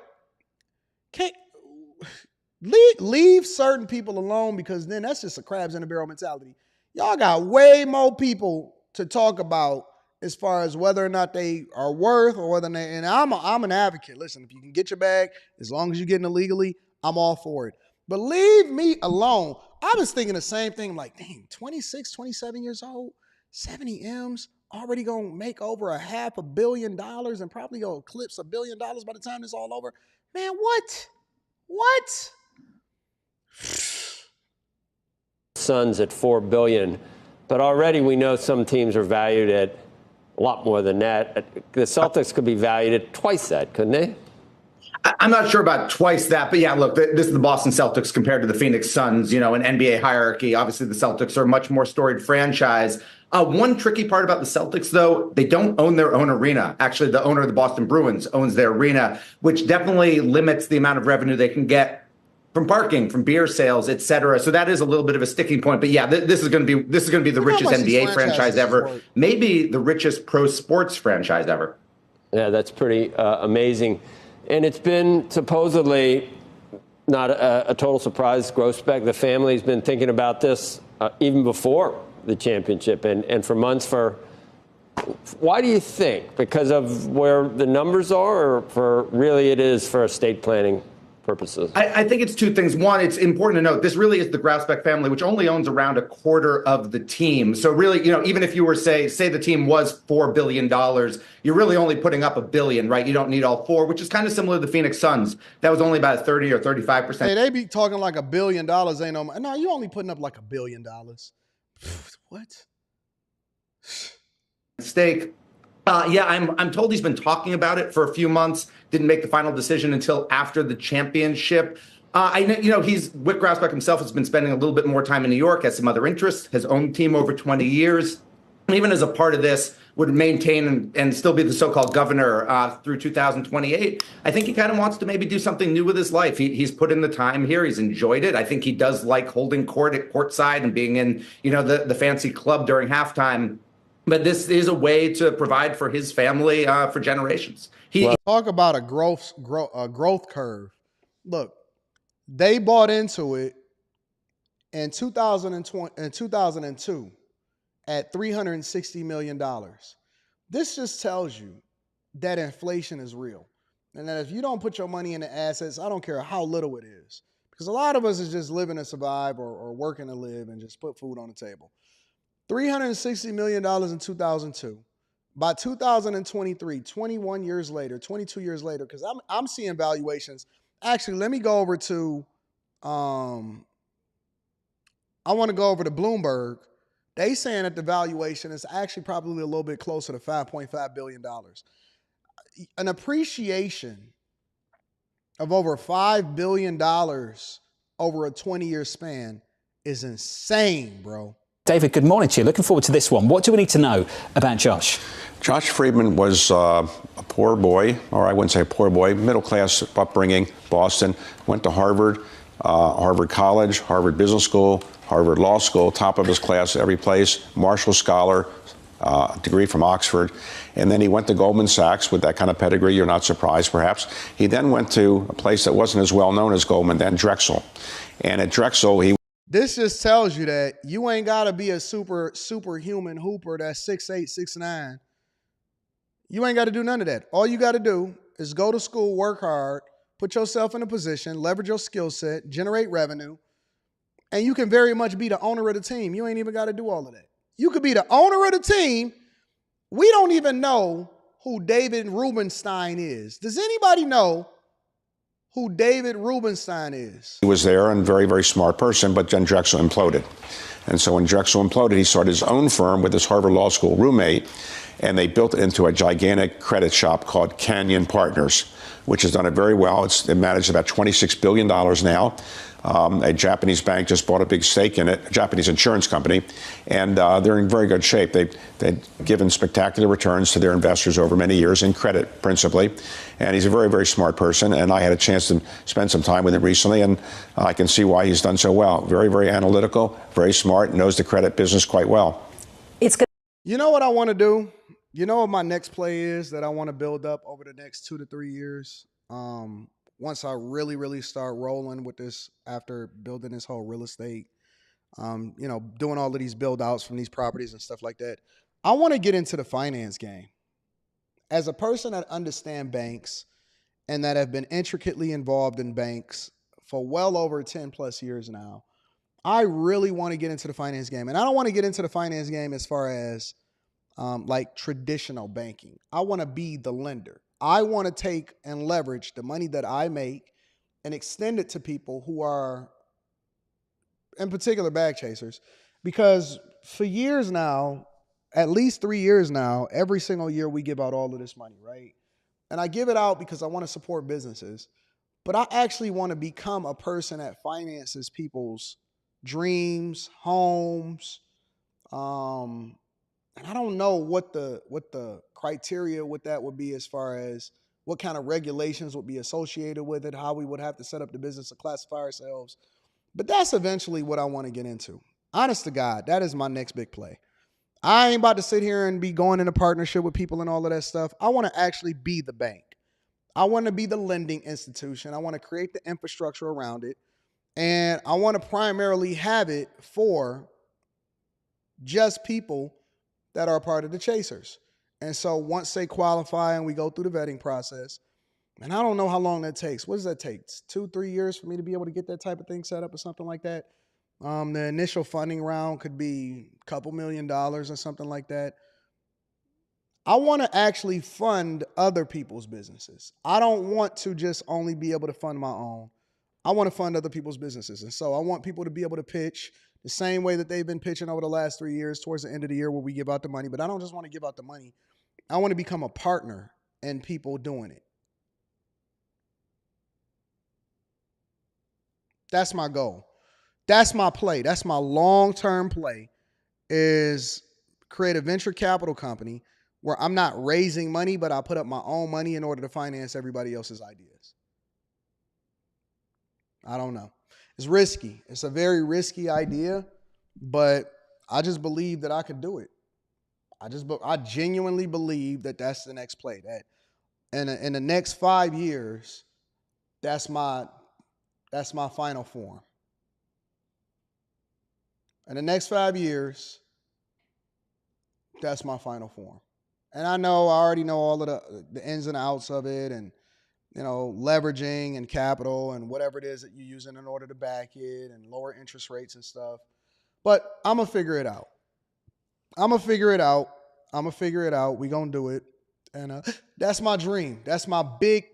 Speaker 1: Leave certain people alone, because then that's just a crabs in a barrel mentality. Y'all got way more people to talk about as far as whether or not they are worth or whether they, and I'm an advocate. Listen, if you can get your bag, as long as you're getting it legally, I'm all for it. But leave me alone. I was thinking the same thing. I'm like, dang, 26, 27 years old, 70 M's, already going to make over $500 million and probably going to eclipse $1 billion by the time it's all over. Man, what? What?
Speaker 21: Suns at $4 billion, but already we know some teams are valued at a lot more than that. The Celtics could be valued at twice that, couldn't they?
Speaker 2: I'm not sure about twice that, but yeah, look, this is the Boston Celtics compared to the Phoenix Suns, in NBA hierarchy. Obviously, the Celtics are a much more storied franchise. One tricky part about the Celtics, though, they don't own their own arena. Actually, the owner of the Boston Bruins owns their arena, which definitely limits the amount of revenue they can get from parking, from beer sales, et cetera. So that is a little bit of a sticking point. But yeah, this is going to be the richest NBA franchise ever, maybe the richest pro sports franchise ever.
Speaker 21: Yeah, that's pretty amazing. And it's been supposedly not a total surprise. Grossbeck, the family's been thinking about this even before the championship and for months. Why do you think? Because of where the numbers are, or for really it is for estate planning purposes?
Speaker 2: I think it's two things. One, it's important to note this really is the Grousbeck family, which only owns around a quarter of the team. So really, even if you were say the team was $4 billion, you're really only putting up $1 billion, right? You don't need all four, which is kind of similar to the Phoenix Suns. That was only about 30 or 35%.
Speaker 1: Hey, they be talking like $1 billion ain't no you only putting up like $1 billion. What?
Speaker 2: Stake. Yeah, I'm told he's been talking about it for a few months. Didn't make the final decision until after the championship. I know, Wick Grousbeck himself has been spending a little bit more time in New York, has some other interests, has owned team over 20 years. Even as a part of this, would maintain and still be the so-called governor through 2028. I think he kind of wants to maybe do something new with his life. He's put in the time here. He's enjoyed it. I think he does like holding court at courtside and being in, the fancy club during halftime. But this is a way to provide for his family for generations.
Speaker 1: Talk about a growth curve. Look, they bought into it in 2002 at $360 million. This just tells you that inflation is real, and that if you don't put your money into assets, I don't care how little it is, because a lot of us is just living to survive or working to live and just put food on the table. $360 million in 2002. By 2023, 21 years later, 22 years later, because I'm seeing valuations. Actually, let me go over to, I want to go over to Bloomberg. They saying that the valuation is actually probably a little bit closer to $5.5 billion. An appreciation of over $5 billion over a 20-year span is insane, bro.
Speaker 22: David, good morning to you. Looking forward to this one. What do we need to know about Josh?
Speaker 23: Josh Friedman was a poor boy, or I wouldn't say poor boy, middle-class upbringing, Boston. Went to Harvard, Harvard College, Harvard Business School, Harvard Law School, top of his class every place, Marshall Scholar, degree from Oxford. And then he went to Goldman Sachs with that kind of pedigree. You're not surprised, perhaps. He then went to a place that wasn't as well known as Goldman, then Drexel. And at Drexel,
Speaker 1: This just tells you that you ain't got to be a superhuman hooper that's 6'8", 6'9". You ain't got to do none of that. All you got to do is go to school, work hard, put yourself in a position, leverage your skill set, generate revenue, and you can very much be the owner of the team. You ain't even got to do all of that. You could be the owner of the team. We don't even know who David Rubenstein is. Does anybody know who David Rubenstein is?
Speaker 23: He was there and very, very smart person, but then Drexel imploded. And so when Drexel imploded, he started his own firm with his Harvard Law School roommate, and they built it into a gigantic credit shop called Canyon Partners, which has done it very well. It managed about $26 billion now. A Japanese bank just bought a big stake in it, a Japanese insurance company, and they're in very good shape. They've given spectacular returns to their investors over many years in credit, principally. And he's a very, very smart person, and I had a chance to spend some time with him recently, and I can see why he's done so well. Very, very analytical, very smart, knows the credit business quite well.
Speaker 1: You know what I want to do? You know what my next play is that I want to build up over the next 2 to 3 years? Once I really, really start rolling with this after building this whole real estate, doing all of these build outs from these properties and stuff like that, I want to get into the finance game. As a person that understands banks and that have been intricately involved in banks for well over 10 plus years now, I really want to get into the finance game. And I don't want to get into the finance game as far as like traditional banking. I want to be the lender. I want to take and leverage the money that I make and extend it to people who are, in particular, bag chasers. Because for years now, at least 3 years now, every single year we give out all of this money, right? And I give it out because I want to support businesses. But I actually want to become a person that finances people's dreams, homes. And I don't know what the criteria with that would be as far as what kind of regulations would be associated with it, how we would have to set up the business to classify ourselves. But that's eventually what I want to get into. Honest to God, that is my next big play. I ain't about to sit here and be going into partnership with people and all of that stuff. I want to actually be the bank. I want to be the lending institution. I want to create the infrastructure around it. And I want to primarily have it for just people that are a part of the chasers. And so once they qualify and we go through the vetting process, and I don't know how long that takes. What does that take? 2-3 years for me to be able to get that type of thing set up or something like that? The initial funding round could be a couple $1 million or something like that. I want to actually fund other people's businesses. I don't want to just only be able to fund my own. I want to fund other people's businesses. And so I want people to be able to pitch the same way that they've been pitching over the last 3 years towards the end of the year where we give out the money. But I don't just want to give out the money. I want to become a partner in people doing it. That's my goal. That's my play. That's my long-term play, is create a venture capital company where I'm not raising money, but I put up my own money in order to finance everybody else's ideas. I don't know. It's risky. It's a very risky idea, but I just believe that I could do it. I genuinely believe that that's the next play. That in the next 5 years, that's my final form. In the next 5 years, that's my final form. And I already know all of the ins and outs of it, and leveraging and capital and whatever it is that you're using in order to back it, and lower interest rates and stuff. But I'm going to figure it out. We're going to do it. And that's my dream. That's my big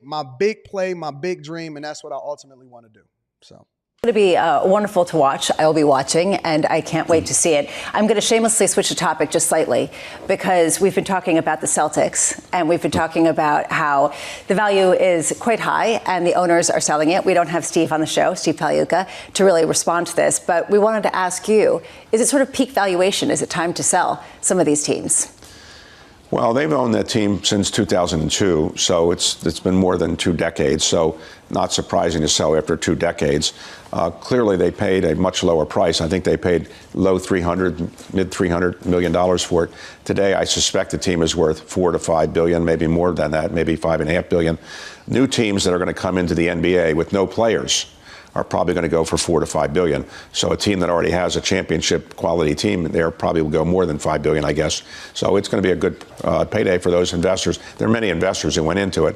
Speaker 1: play, my big dream, and that's what I ultimately want to do. So.
Speaker 3: It's going to be wonderful to watch. I will be watching, and I can't wait to see it. I'm going to shamelessly switch the topic just slightly, because we've been talking about the Celtics, and we've been talking about how the value is quite high, and the owners are selling it. We don't have Steve on the show, Steve Pagliuca, to really respond to this, but we wanted to ask you, is it sort of peak valuation? Is it time to sell some of these teams?
Speaker 23: Well, they've owned that team since 2002, so it's been more than 2 decades, so not surprising to sell after 2 decades. Clearly, they paid a much lower price. I think they paid low mid $300 million for it. Today, I suspect the team is worth $4 to $5 billion, maybe more than that, maybe $5.5 billion. New teams that are going to come into the NBA with no players are probably going to go for $4 to $5 billion. So a team that already has a championship quality team there probably will go more than $5 billion, I guess. So it's going to be a good payday for those investors. There are many investors who went into it.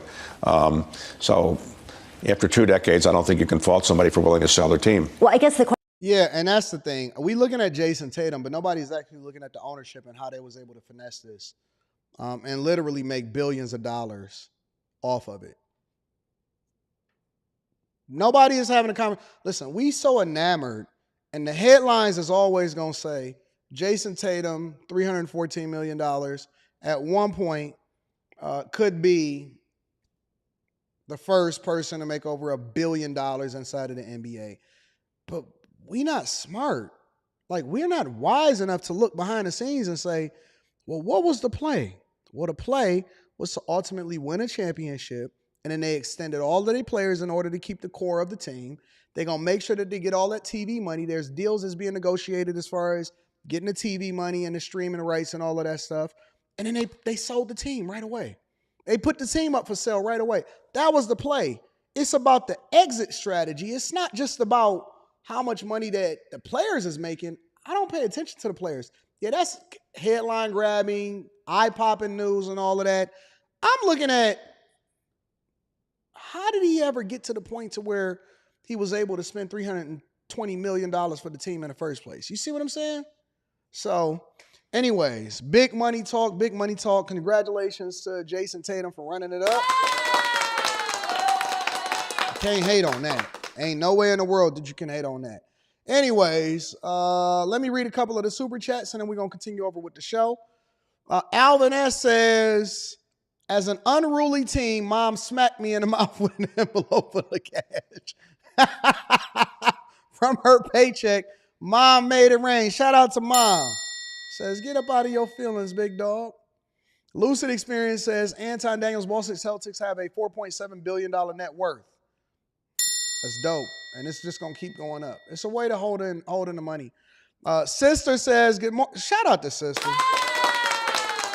Speaker 23: So after 2 decades, I don't think you can fault somebody for willing to sell their team.
Speaker 3: Well, I guess the
Speaker 1: Yeah, and that's the thing. We looking at Jason Tatum, but nobody's actually looking at the ownership and how they was able to finesse this and literally make billions of dollars off of it. Nobody is having a conversation. Listen, we so enamored, and the headlines is always going to say, Jason Tatum, $314 million, at one point could be the first person to make over $1 billion inside of the NBA. But we not smart. Like, we're not wise enough to look behind the scenes and say, well, what was the play? Well, the play was to ultimately win a championship, and then they extended all of their players in order to keep the core of the team. They're going to make sure that they get all that TV money. There's deals that's being negotiated as far as getting the TV money and the streaming rights and all of that stuff. And then they sold the team right away. They put the team up for sale right away. That was the play. It's about the exit strategy. It's not just about how much money that the players is making. I don't pay attention to the players. Yeah, that's headline grabbing, eye-popping news and all of that. I'm looking at how did he ever get to the point to where he was able to spend $320 million for the team in the first place? You see what I'm saying? So, anyways, big money talk, big money talk. Congratulations to Jason Tatum for running it up. Can't hate on that. Ain't no way in the world that you can hate on that. Anyways, let me read a couple of the super chats, and then we're going to continue over with the show. Alvin S. says, as an unruly teen, mom smacked me in the mouth with an envelope full of cash. From her paycheck, mom made it rain. Shout out to mom. Says, get up out of your feelings, big dog. Lucid Experience says, Anton Daniels, Boston Celtics have a $4.7 billion net worth. That's dope. And it's just going to keep going up. It's a way to hold in the money. Sister says, good morning. Shout out to Sister.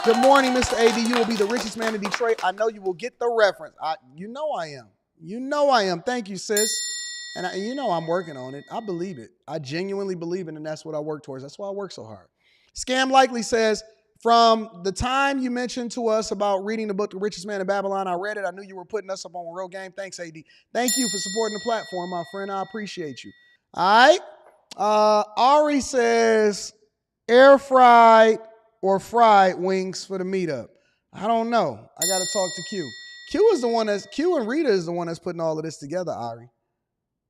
Speaker 1: Good morning, Mr. AD. You will be the richest man in Detroit. I know you will get the reference. You know I am. You know I am. Thank you, sis. And you know I'm working on it. I believe it. I genuinely believe it, and that's what I work towards. That's why I work so hard. Scam Likely says, from the time you mentioned to us about reading the book, The Richest Man in Babylon, I read it. I knew you were putting us up on a real game. Thanks, AD. Thank you for supporting the platform, my friend. I appreciate you. All right. Ari says, air fried or fried wings for the meetup. I don't know. I got to talk to Q. Q and Rita is the one that's putting all of this together, Ari.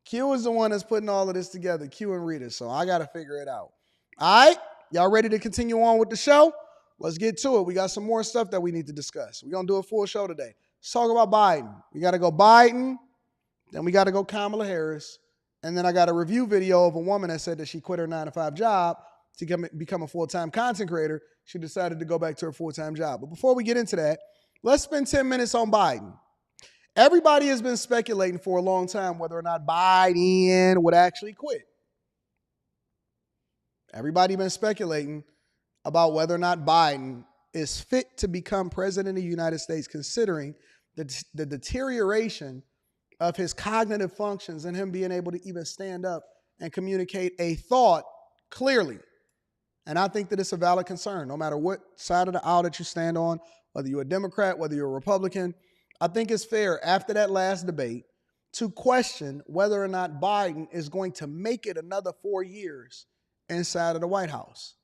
Speaker 1: Q is the one that's putting all of this together, Q and Rita. So I got to figure it out. All right. Y'all ready to continue on with the show? Let's get to it. We got some more stuff that we need to discuss. We're going to do a full show today. Let's talk about Biden. We got to go Biden. Then we got to go Kamala Harris. And then I got a review video of a woman that said that she quit her 9-to-5 job to become a full-time content creator. She decided to go back to her full-time job. But before we get into that, let's spend 10 minutes on Biden. Everybody has been speculating for a long time whether or not Biden would actually quit. Everybody been speculating about whether or not Biden is fit to become president of the United States, considering the deterioration of his cognitive functions and him being able to even stand up and communicate a thought clearly. And I think that it's a valid concern, no matter what side of the aisle that you stand on, whether you're a Democrat, whether you're a Republican. I think it's fair after that last debate to question whether or not Biden is going to make it another 4 years inside of the White House.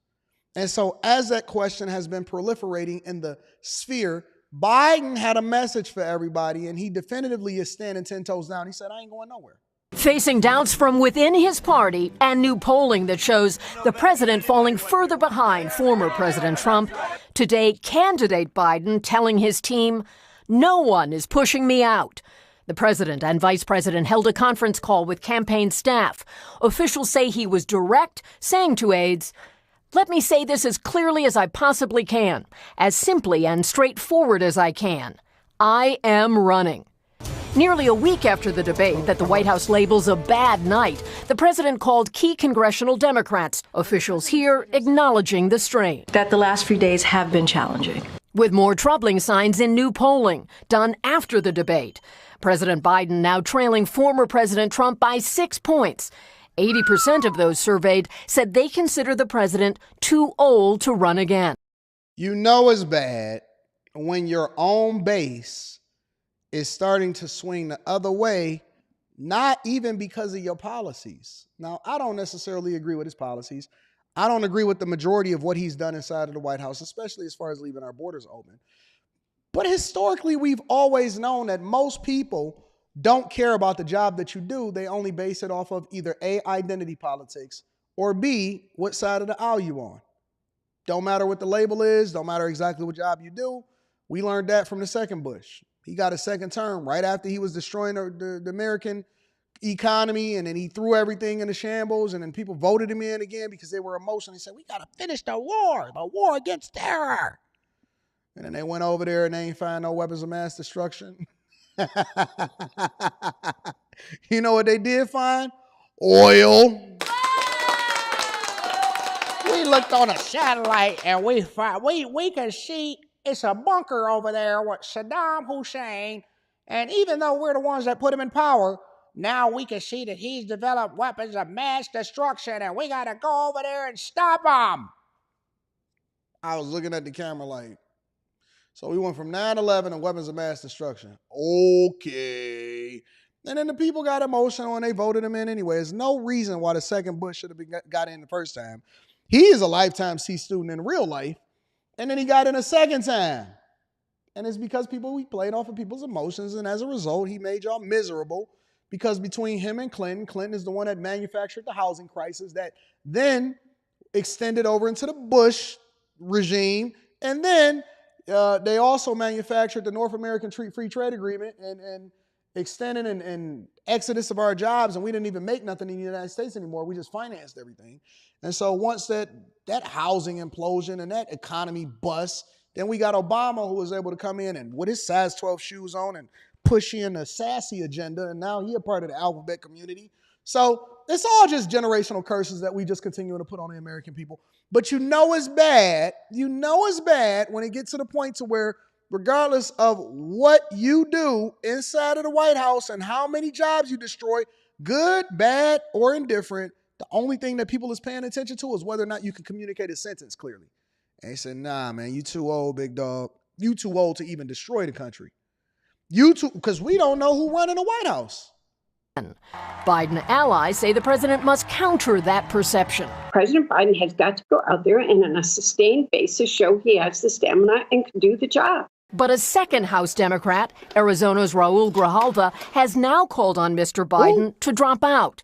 Speaker 1: And so as that question has been proliferating in the sphere, Biden had a message for everybody, and he definitively is standing 10 toes down. He said, I ain't going nowhere.
Speaker 4: Facing doubts from within his party and new polling that shows the president falling further behind former President Trump, today candidate Biden telling his team, no one is pushing me out. The president and vice president held a conference call with campaign staff. Officials say he was direct, saying to aides, let me say this as clearly as I possibly can, as simply and straightforward as I can. I am running. Nearly a week after the debate that the White House labels a bad night, the president called key congressional Democrats, officials here acknowledging the strain.
Speaker 5: That the last few days have been challenging.
Speaker 4: With more troubling signs in new polling done after the debate. President Biden now trailing former President Trump by 6 points. 80% of those surveyed said they consider the president too old to run again.
Speaker 1: You know it's bad when your own base is starting to swing the other way not even because of your policies. Now, I don't necessarily agree with his policies. I don't agree with the majority of what he's done inside of the White House, especially as far as leaving our borders open. But historically, we've always known that most people don't care about the job that you do. They only base it off of either A, identity politics, or B, what side of the aisle you on. Don't matter what the label is, don't matter exactly what job you do. We learned that from the second Bush. He got a second term right after he was destroying the American economy, and then he threw everything into shambles, and then people voted him in again because they were emotional. He said, we got to finish the war against terror. And then they went over there and they ain't find no weapons of mass destruction. You know what they did find? Oil.
Speaker 6: We looked on a satellite and we can see it's a bunker over there with Saddam Hussein. And even though we're the ones that put him in power, now we can see that he's developed weapons of mass destruction and we got to go over there and stop him.
Speaker 1: I was looking at the camera like, so we went from 9/11 to weapons of mass destruction. Okay. And then the people got emotional and they voted him in anyway. There's no reason why the second Bush should have got in the first time. He is a lifetime C student in real life. And then he got in a second time. And it's because we played off of people's emotions. And as a result, he made y'all miserable. Because between him and Clinton is the one that manufactured the housing crisis that then extended over into the Bush regime. And then they also manufactured the North American Free Trade Agreement and extended and exodus of our jobs, and we didn't even make nothing in the United States anymore. We just financed everything. And so once that housing implosion and that economy bust, then we got Obama, who was able to come in and with his size 12 shoes on and push in a sassy agenda, and now he a part of the alphabet community. So it's all just generational curses that we just continue to put on the American people. But you know it's bad. You know it's bad when it gets to the point to where regardless of what you do inside of the White House and how many jobs you destroy, good, bad, or indifferent, the only thing that people is paying attention to is whether or not you can communicate a sentence clearly. And he said, nah, man, you too old, big dog. You too old to even destroy the country. You too, because we don't know who run in the White House.
Speaker 4: Biden allies say the president must counter that perception.
Speaker 9: President Biden has got to go out there and on a sustained basis show he has the stamina and can do the job.
Speaker 4: But a second House Democrat, Arizona's Raul Grijalva, has now called on Mr. Biden to drop out.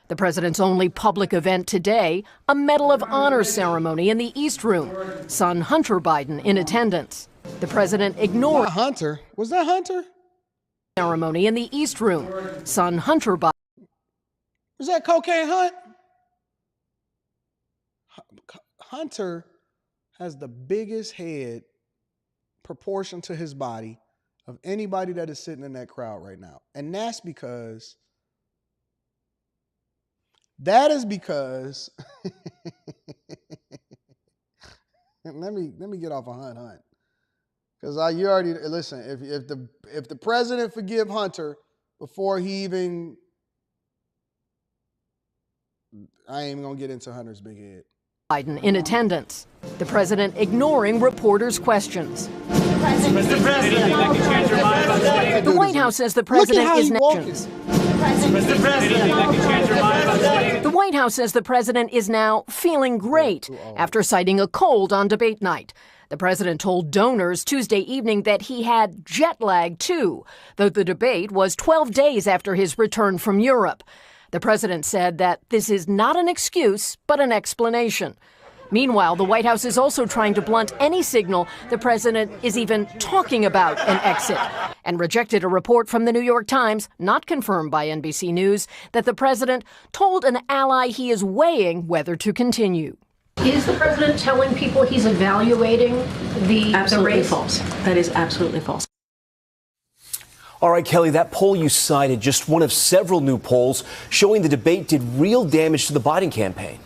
Speaker 4: The president's only public event today, a Medal of Honor ceremony in the East Room. Son Hunter Biden in attendance. The president ignored
Speaker 1: Hunter. Was that Hunter?
Speaker 4: Ceremony in the East Room. Son Hunter Biden.
Speaker 1: Was that Cocaine Hunt? Hunter has the biggest head proportion to his body of anybody that is sitting in that crowd right now. And that's because let me get off of Hunt. Because you already listen. If the president forgive Hunter before he even, I ain't even gonna get into Hunter's big head.
Speaker 4: Biden in attendance. The president ignoring reporters' questions. The White House says the president is The White House says the president is now feeling great after citing a cold on debate night. The president told donors Tuesday evening that he had jet lag too, though the debate was 12 days after his return from Europe. The president said that this is not an excuse, but an explanation. Meanwhile, the White House is also trying to blunt any signal the president is even talking about an exit, and rejected a report from the New York Times, not confirmed by NBC News, that the president told an ally he is weighing whether to continue.
Speaker 10: Is the president telling people he's evaluating the race?
Speaker 5: False. That is absolutely false.
Speaker 24: All right, Kelly, that poll you cited, just one of several new polls showing the debate did real damage to the Biden campaign.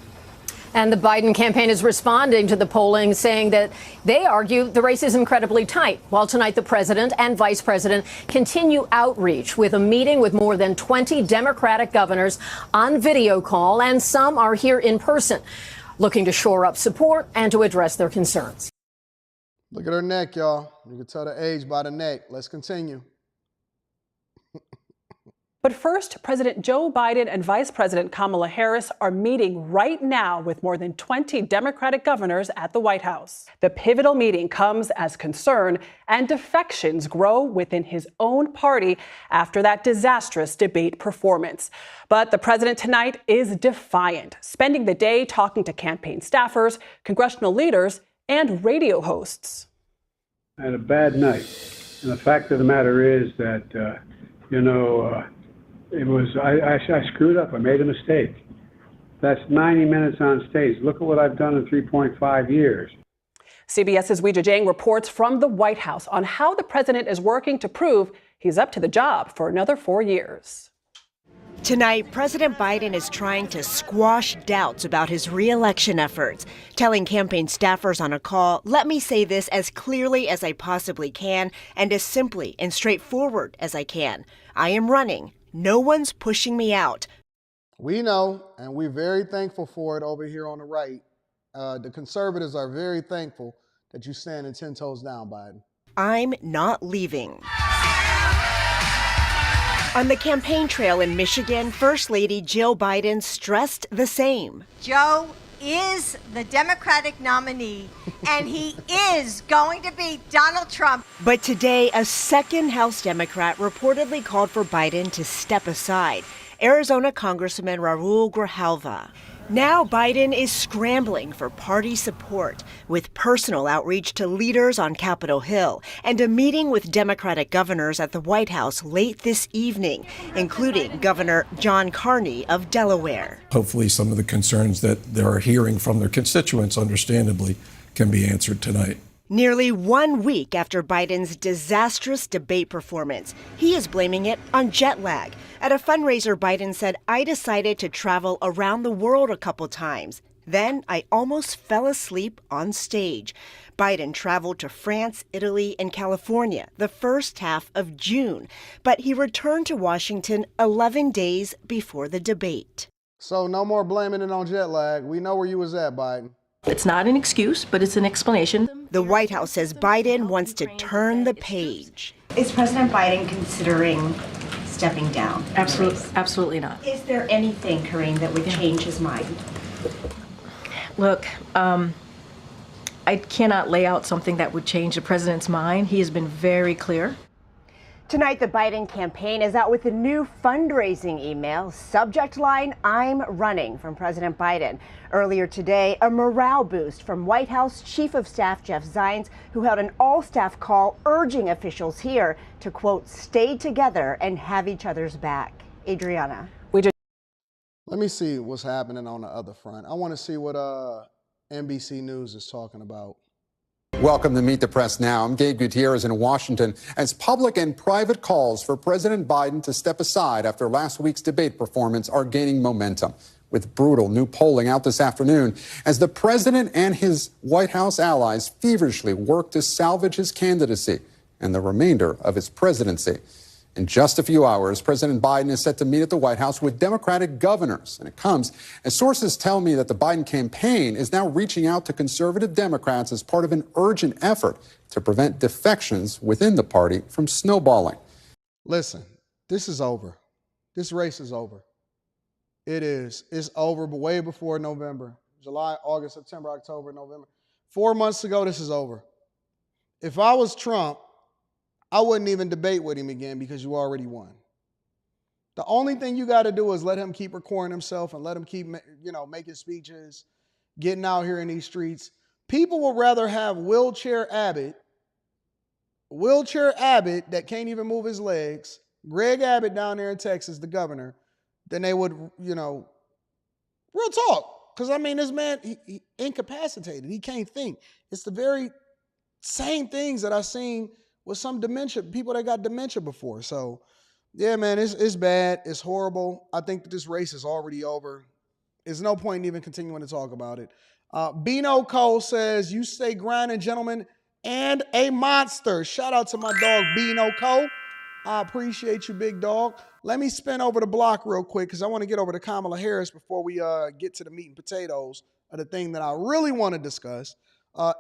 Speaker 4: And the Biden campaign is responding to the polling, saying that they argue the race is incredibly tight. While tonight the president and vice president continue outreach with a meeting with more than 20 Democratic governors on video call, and some are here in person, looking to shore up support and to address their concerns.
Speaker 1: Look at her neck, y'all. You can tell the age by the neck. Let's continue.
Speaker 7: But first, President Joe Biden and Vice President Kamala Harris are meeting right now with more than 20 Democratic governors at the White House. The pivotal meeting comes as concern and defections grow within his own party after that disastrous debate performance. But the president tonight is defiant, spending the day talking to campaign staffers, congressional leaders, and radio hosts.
Speaker 8: I had a bad night. And the fact of the matter is that, I screwed up. I made a mistake. That's 90 minutes on stage. Look at what I've done in 3.5 years.
Speaker 7: CBS's Weijia Jiang reports from the White House on how the president is working to prove he's up to the job for another 4 years.
Speaker 11: Tonight, President Biden is trying to squash doubts about his re-election efforts, telling campaign staffers on a call, "Let me say this as clearly as I possibly can and as simply and straightforward as I can. I am running. No one's pushing me out."
Speaker 1: We know, and we're very thankful for it over here on the right. The conservatives are very thankful that you standing 10 toes down, Biden.
Speaker 11: I'm not leaving. On the campaign trail in Michigan, First Lady Jill Biden stressed the same.
Speaker 13: Joe is the Democratic nominee, and he is going to beat Donald Trump.
Speaker 11: But today, a second House Democrat reportedly called for Biden to step aside, Arizona Congressman Raul Grijalva. Now Biden is scrambling for party support with personal outreach to leaders on Capitol Hill and a meeting with Democratic governors at the White House late this evening, including Governor John Carney of Delaware.
Speaker 25: Hopefully some of the concerns that they're hearing from their constituents, understandably, can be answered tonight.
Speaker 11: Nearly 1 week after Biden's disastrous debate performance, he is blaming it on jet lag. At a fundraiser, Biden said, "I decided to travel around the world a couple times. Then I almost fell asleep on stage." Biden traveled to France, Italy, and California the first half of June, but he returned to Washington 11 days before the debate.
Speaker 1: So no more blaming it on jet lag. We know where you was at, Biden.
Speaker 5: It's not an excuse, but it's an explanation.
Speaker 11: The White House says Biden wants to turn the page.
Speaker 13: Is President Biden considering stepping down?
Speaker 5: Absolutely not.
Speaker 13: Is there anything, Karine, that would change his mind?
Speaker 5: Look, I cannot lay out something that would change the president's mind. He has been very clear.
Speaker 11: Tonight, the Biden campaign is out with a new fundraising email. Subject line, "I'm running," from President Biden. Earlier today, a morale boost from White House Chief of Staff Jeff Zients, who held an all-staff call urging officials here to, quote, "stay together and have each other's back." Adriana.
Speaker 1: Let me see what's happening on the other front. I want to see what NBC News is talking about.
Speaker 26: Welcome to Meet the Press Now. I'm Gabe Gutierrez in Washington. As public and private calls for President Biden to step aside after last week's debate performance are gaining momentum, with brutal new polling out this afternoon as the president and his White House allies feverishly work to salvage his candidacy and the remainder of his presidency. In just a few hours, President Biden is set to meet at the White House with Democratic governors. And it comes as sources tell me that the Biden campaign is now reaching out to conservative Democrats as part of an urgent effort to prevent defections within the party from snowballing.
Speaker 1: Listen, this is over. This race is over. It is. It's over, but way before November. July, August, September, October, November. 4 months ago, this is over. If I was Trump, I wouldn't even debate with him again because you already won. The only thing you got to do is let him keep recording himself and let him keep, making speeches, getting out here in these streets. People would rather have wheelchair Abbott that can't even move his legs, Greg Abbott down there in Texas, the governor, than they would, real talk. Because, this man, he incapacitated. He can't think. It's the very same things that I've seen with some dementia, people that got dementia before. So, yeah, man, it's bad. It's horrible. I think that this race is already over. There's no point in even continuing to talk about it. Bino Cole says, "You stay grinding, gentlemen, and a monster." Shout out to my dog, Bino Cole. I appreciate you, big dog. Let me spin over the block real quick because I want to get over to Kamala Harris before we get to the meat and potatoes of the thing that I really want to discuss.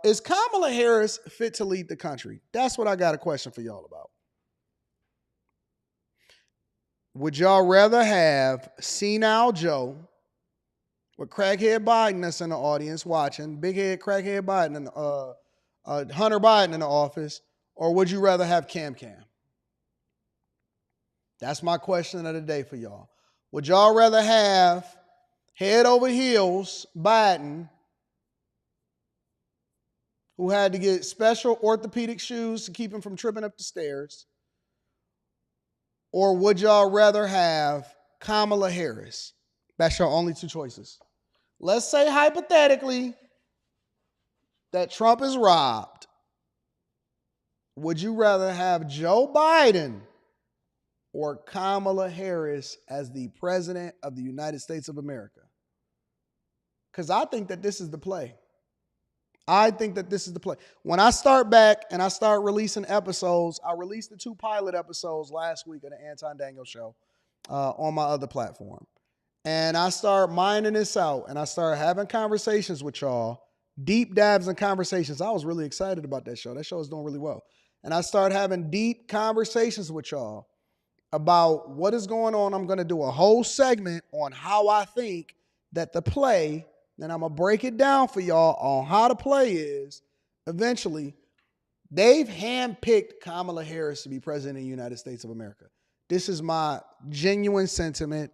Speaker 1: Is Kamala Harris fit to lead the country? That's what I got a question for y'all about. Would y'all rather have senile Joe with crackhead Biden that's in the audience watching, big head crackhead Biden, and Hunter Biden in the office, or would you rather have Cam? That's my question of the day for y'all. Would y'all rather have head over heels Biden, who had to get special orthopedic shoes to keep him from tripping up the stairs, or would y'all rather have Kamala Harris? That's your only two choices. Let's say hypothetically that Trump is robbed. Would you rather have Joe Biden or Kamala Harris as the president of the United States of America? Because I think that this is the play. When I start back and I start releasing episodes, I released the 2 pilot episodes last week of the Anton Daniels show on my other platform. And I start mining this out and I start having conversations with y'all, deep dives and conversations. I was really excited about that show. That show is doing really well. And I start having deep conversations with y'all about what is going on. I'm going to do a whole segment on how I think that the play, and I'm going to break it down for y'all on how the play is. Eventually, they've handpicked Kamala Harris to be president of the United States of America. This is my genuine sentiment.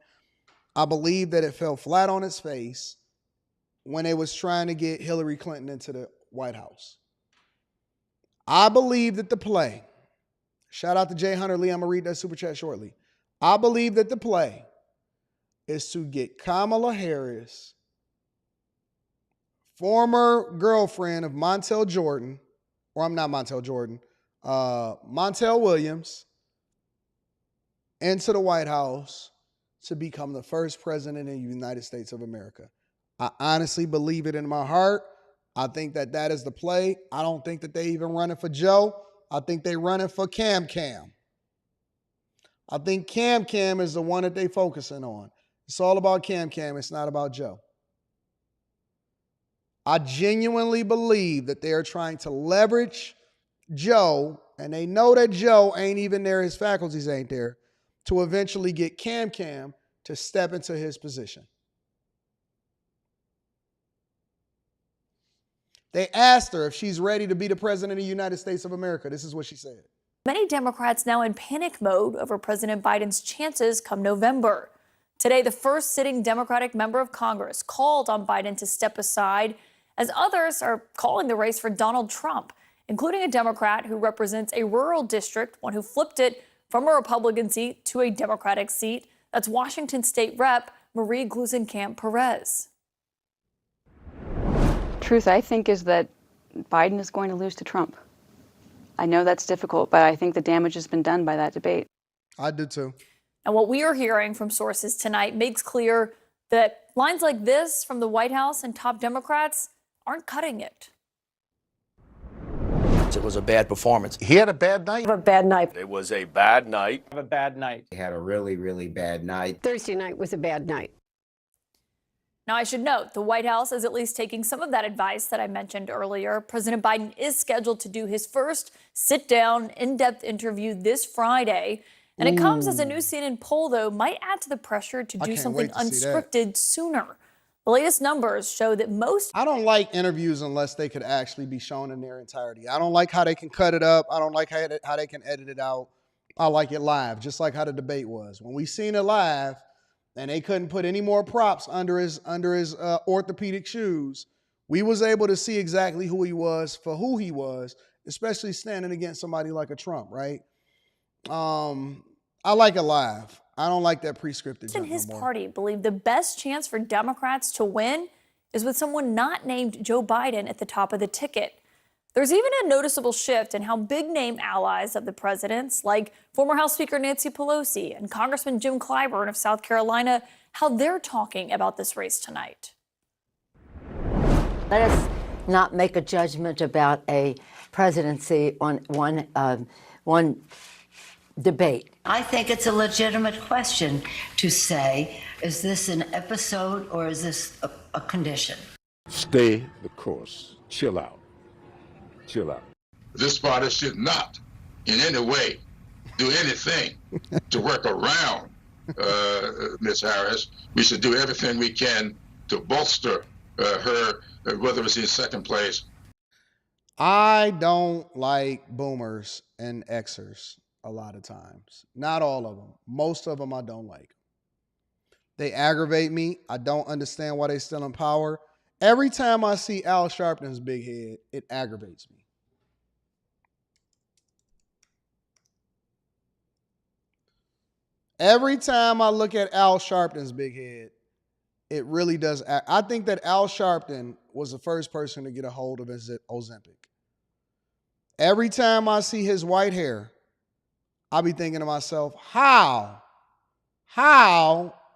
Speaker 1: I believe that it fell flat on its face when they was trying to get Hillary Clinton into the White House. I believe that the play, shout out to Tiege Hanley, I'm going to read that super chat shortly. I believe that the play is to get Kamala Harris, former girlfriend of Montel Jordan, or I'm not Montel Jordan, Montel Williams, into the White House to become the first president in the United States of America. I honestly believe it in my heart. I think that that is the play. I don't think that they even running for Joe. I think they running for Cam. I think Cam is the one that they focusing on. It's all about Cam. It's not about Joe. I genuinely believe that they are trying to leverage Joe, and they know that Joe ain't even there, his faculties ain't there, to eventually get Cam to step into his position. They asked her if she's ready to be the president of the United States of America. This is what she said.
Speaker 12: Many Democrats now in panic mode over President Biden's chances come November. Today, the first sitting Democratic member of Congress called on Biden to step aside, as others are calling the race for Donald Trump, including a Democrat who represents a rural district, one who flipped it from a Republican seat to a Democratic seat. That's Washington State Rep. Marie Gluesenkamp-Perez.
Speaker 14: Truth, I think, is that Biden is going to lose to Trump. I know that's difficult, but I think the damage has been done by that debate.
Speaker 1: I do too.
Speaker 12: And what we are hearing from sources tonight makes clear that lines like this from the White House and top Democrats aren't cutting it.
Speaker 15: It was a bad performance.
Speaker 16: He had a bad night.
Speaker 14: A bad night.
Speaker 15: It was a bad night.
Speaker 16: A bad night. He had a really, really bad night.
Speaker 14: Thursday night was a bad night.
Speaker 12: Now, I should note, the White House is at least taking some of that advice that I mentioned earlier. President Biden is scheduled to do his first sit-down, in-depth interview this Friday. And it comes as a new CNN poll, though, might add to the pressure to do something unscripted sooner. The latest numbers show that most...
Speaker 1: I don't like interviews unless they could actually be shown in their entirety. I don't like how they can cut it up. I don't like how they can edit it out. I like it live, just like how the debate was. When we seen it live, and they couldn't put any more props under his orthopedic shoes, we was able to see exactly who he was for who he was, especially standing against somebody like a Trump, right? I like it live. I don't like that pre-scripted junk
Speaker 12: his
Speaker 1: no more.
Speaker 12: party believe the best chance for Democrats to win is with someone not named Joe Biden at the top of the ticket. There's even a noticeable shift in how big-name allies of the president's, like former House Speaker Nancy Pelosi and Congressman Jim Clyburn of South Carolina, how they're talking about this race tonight.
Speaker 17: Let us not make a judgment about a presidency on one debate. I think it's a legitimate question to say, is this an episode or is this a condition?
Speaker 19: Stay the course. Chill out. Chill out.
Speaker 27: This party should not in any way do anything to work around
Speaker 2: Ms. Harris. We should do everything we can to bolster her, whether it's in second place.
Speaker 1: I don't like boomers and Xers a lot of times. Not all of them. Most of them I don't like. They aggravate me. I don't understand why they're still in power. Every time I see Al Sharpton's big head, it aggravates me. Every time I look at Al Sharpton's big head, it really does. I think that Al Sharpton was the first person to get a hold of Ozempic. Every time I see his white hair, I'll be thinking to myself, how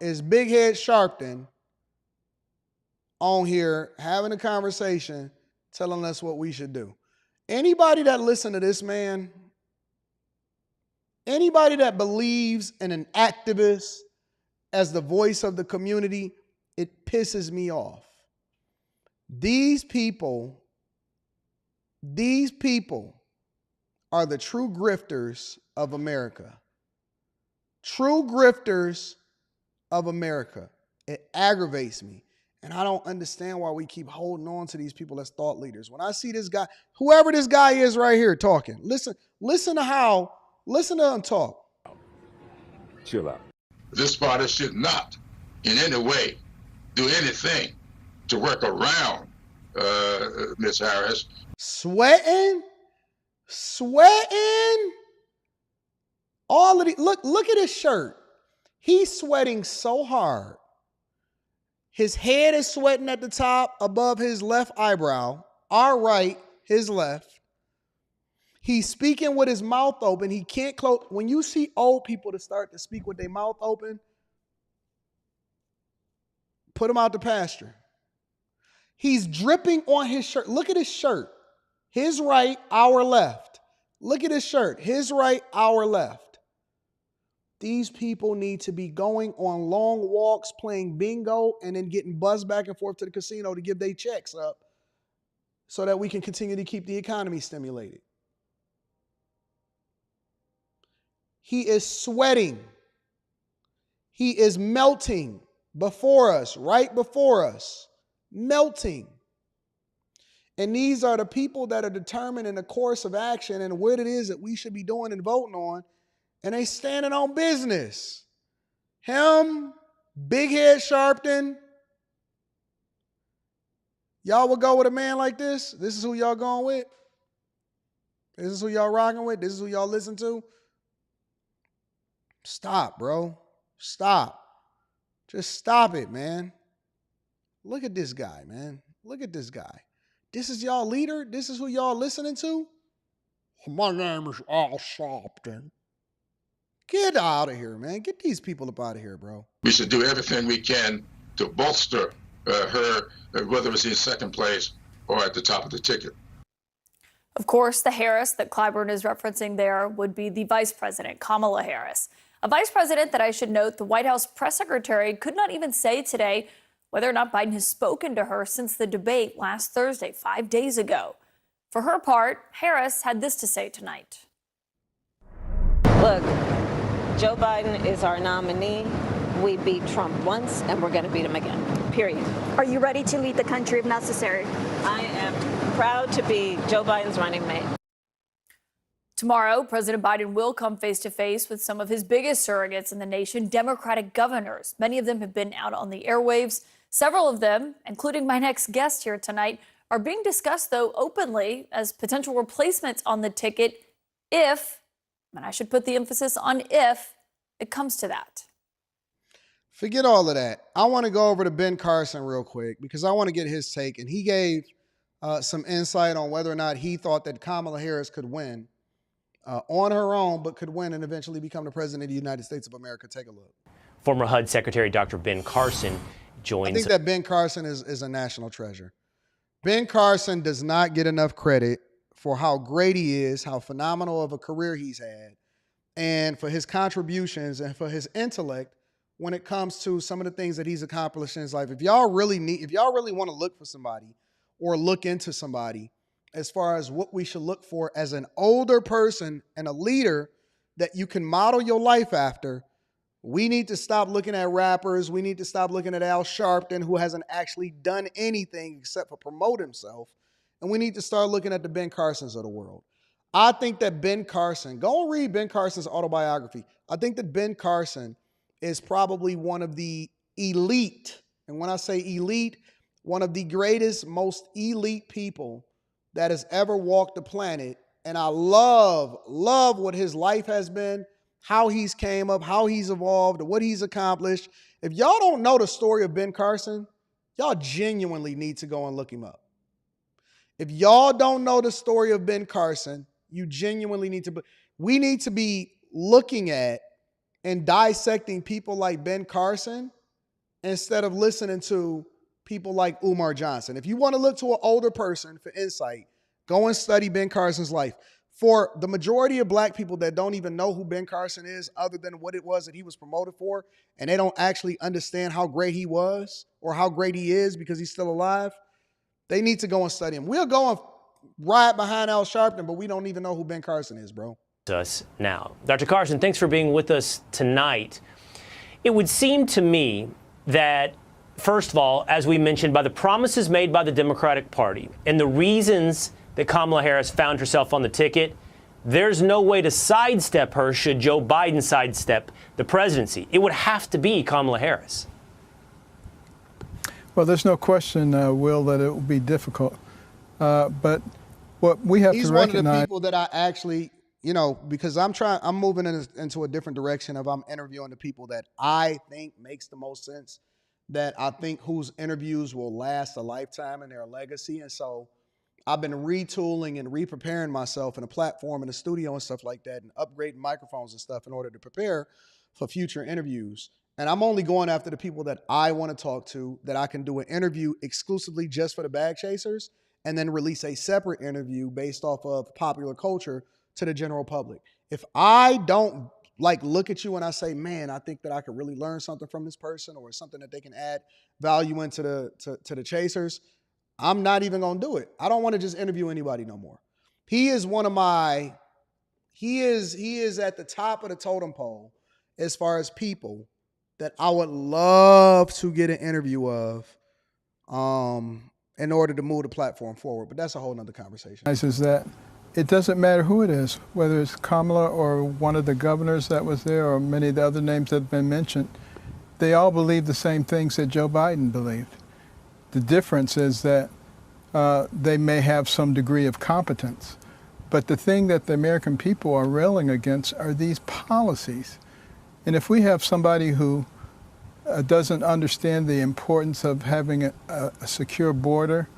Speaker 1: is Big Head Sharpton on here having a conversation telling us what we should do? Anybody that listen to this man, anybody that believes in an activist as the voice of the community, it pisses me off. These people are the true grifters of America. True grifters of America. It aggravates me. And I don't understand why we keep holding on to these people as thought leaders. When I see this guy, whoever this guy is right here talking, listen to him talk.
Speaker 19: Chill out.
Speaker 2: This party should not in any way do anything to work around Ms. Harris.
Speaker 1: Sweating. All of the look at his shirt. He's sweating so hard. His head is sweating at the top above his left eyebrow. Our right, his left. He's speaking with his mouth open. He can't close. When you see old people that start to speak with their mouth open, put him out to pasture. He's dripping on his shirt. Look at his shirt. His right, our left. Look at his shirt. His right, our left. These people need to be going on long walks, playing bingo, and then getting buzzed back and forth to the casino to give their checks up so that we can continue to keep the economy stimulated. He is sweating. He is melting before us, right before us, melting. And these are the people that are determining the course of action and what it is that we should be doing and voting on. And they standing on business. Him, Big Head Sharpton. Y'all would go with a man like this? This is who y'all going with? This is who y'all rocking with? This is who y'all listen to? Stop, bro. Stop. Just stop it, man. Look at this guy, man. Look at this guy. This is y'all leader? This is who y'all listening to? My name is Al Sharpton. Get out of here, man. Get these people up out of here, bro.
Speaker 2: We should do everything we can to bolster her, whether it's in second place or at the top of the ticket.
Speaker 12: Of course, the Harris that Clyburn is referencing there would be the vice president, Kamala Harris. A vice president that I should note the White House press secretary could not even say today whether or not Biden has spoken to her since the debate last Thursday, 5 days ago. For her part, Harris had this to say tonight.
Speaker 18: Look, Joe Biden is our nominee. We beat Trump once, and we're going to beat him again, period.
Speaker 20: Are you ready to lead the country if necessary?
Speaker 18: I am proud to be Joe Biden's running mate.
Speaker 12: Tomorrow, President Biden will come face-to-face with some of his biggest surrogates in the nation, Democratic governors. Many of them have been out on the airwaves. Several of them, including my next guest here tonight, are being discussed, though, openly as potential replacements on the ticket if, and I should put the emphasis on if, it comes to that.
Speaker 1: Forget all of that. I want to go over to Ben Carson real quick because I want to get his take. And he gave some insight on whether or not he thought that Kamala Harris could win on her own, but could win and eventually become the president of the United States of America. Take a look.
Speaker 21: Former HUD Secretary Dr. Ben Carson joins.
Speaker 1: I think that Ben Carson is a national treasure. Ben Carson does not get enough credit for how great he is, how phenomenal of a career he's had, and for his contributions and for his intellect when it comes to some of the things that he's accomplished in his life. If y'all really want to look for somebody or look into somebody as far as what we should look for as an older person and a leader that you can model your life after, We need to stop looking at rappers. We need to stop looking at Al Sharpton, who hasn't actually done anything except for promote himself. And we need to start looking at the Ben Carsons of the world. I think that Ben Carson, go and read Ben Carson's autobiography. I think that Ben Carson is probably one of the elite, and when I say elite, one of the greatest, most elite people that has ever walked the planet. And I love what his life has been, how he's came up, how he's evolved, what he's accomplished. If y'all don't know the story of Ben Carson, y'all genuinely need to go and look him up. If y'all don't know the story of Ben Carson, you genuinely need to. We need to be looking at and dissecting people like Ben Carson instead of listening to people like Umar Johnson. If you want to look to an older person for insight, go and study Ben Carson's life. For the majority of black people that don't even know who Ben Carson is, other than what it was that he was promoted for, and they don't actually understand how great he was or how great he is because he's still alive, they need to go and study him. We'll go and ride behind Al Sharpton, but we don't even know who Ben Carson is, bro.
Speaker 21: Us now. Dr. Carson, thanks for being with us tonight. It would seem to me that, first of all, as we mentioned, by the promises made by the Democratic Party and the reasons that Kamala Harris found herself on the ticket, there's no way to sidestep her should Joe Biden sidestep the presidency. It would have to be Kamala Harris.
Speaker 3: Well, there's no question, Will, that it will be difficult. But what we have
Speaker 1: He's
Speaker 3: to recognize...
Speaker 1: one of the people that I actually, because I'm moving into a different direction of I'm interviewing the people that I think makes the most sense, that I think whose interviews will last a lifetime in their legacy. And so I've been retooling and re-preparing myself in a platform in a studio and stuff like that and upgrading microphones and stuff in order to prepare for future interviews. And I'm only going after the people that I want to talk to, that I can do an interview exclusively just for the bag chasers and then release a separate interview based off of popular culture to the general public. If I don't look at you and I say, man, I think that I could really learn something from this person or something that they can add value into the chasers, I'm not even going to do it. I don't want to just interview anybody no more. He is at the top of the totem pole as far as people that I would love to get an interview of in order to move the platform forward. But that's a whole nother conversation.
Speaker 3: Is that it doesn't matter who it is, whether it's Kamala or one of the governors that was there or many of the other names that have been mentioned, they all believe the same things that Joe Biden believed. The difference is that they may have some degree of competence. But the thing that the American people are railing against are these policies. And if we have somebody who doesn't understand the importance of having a secure border,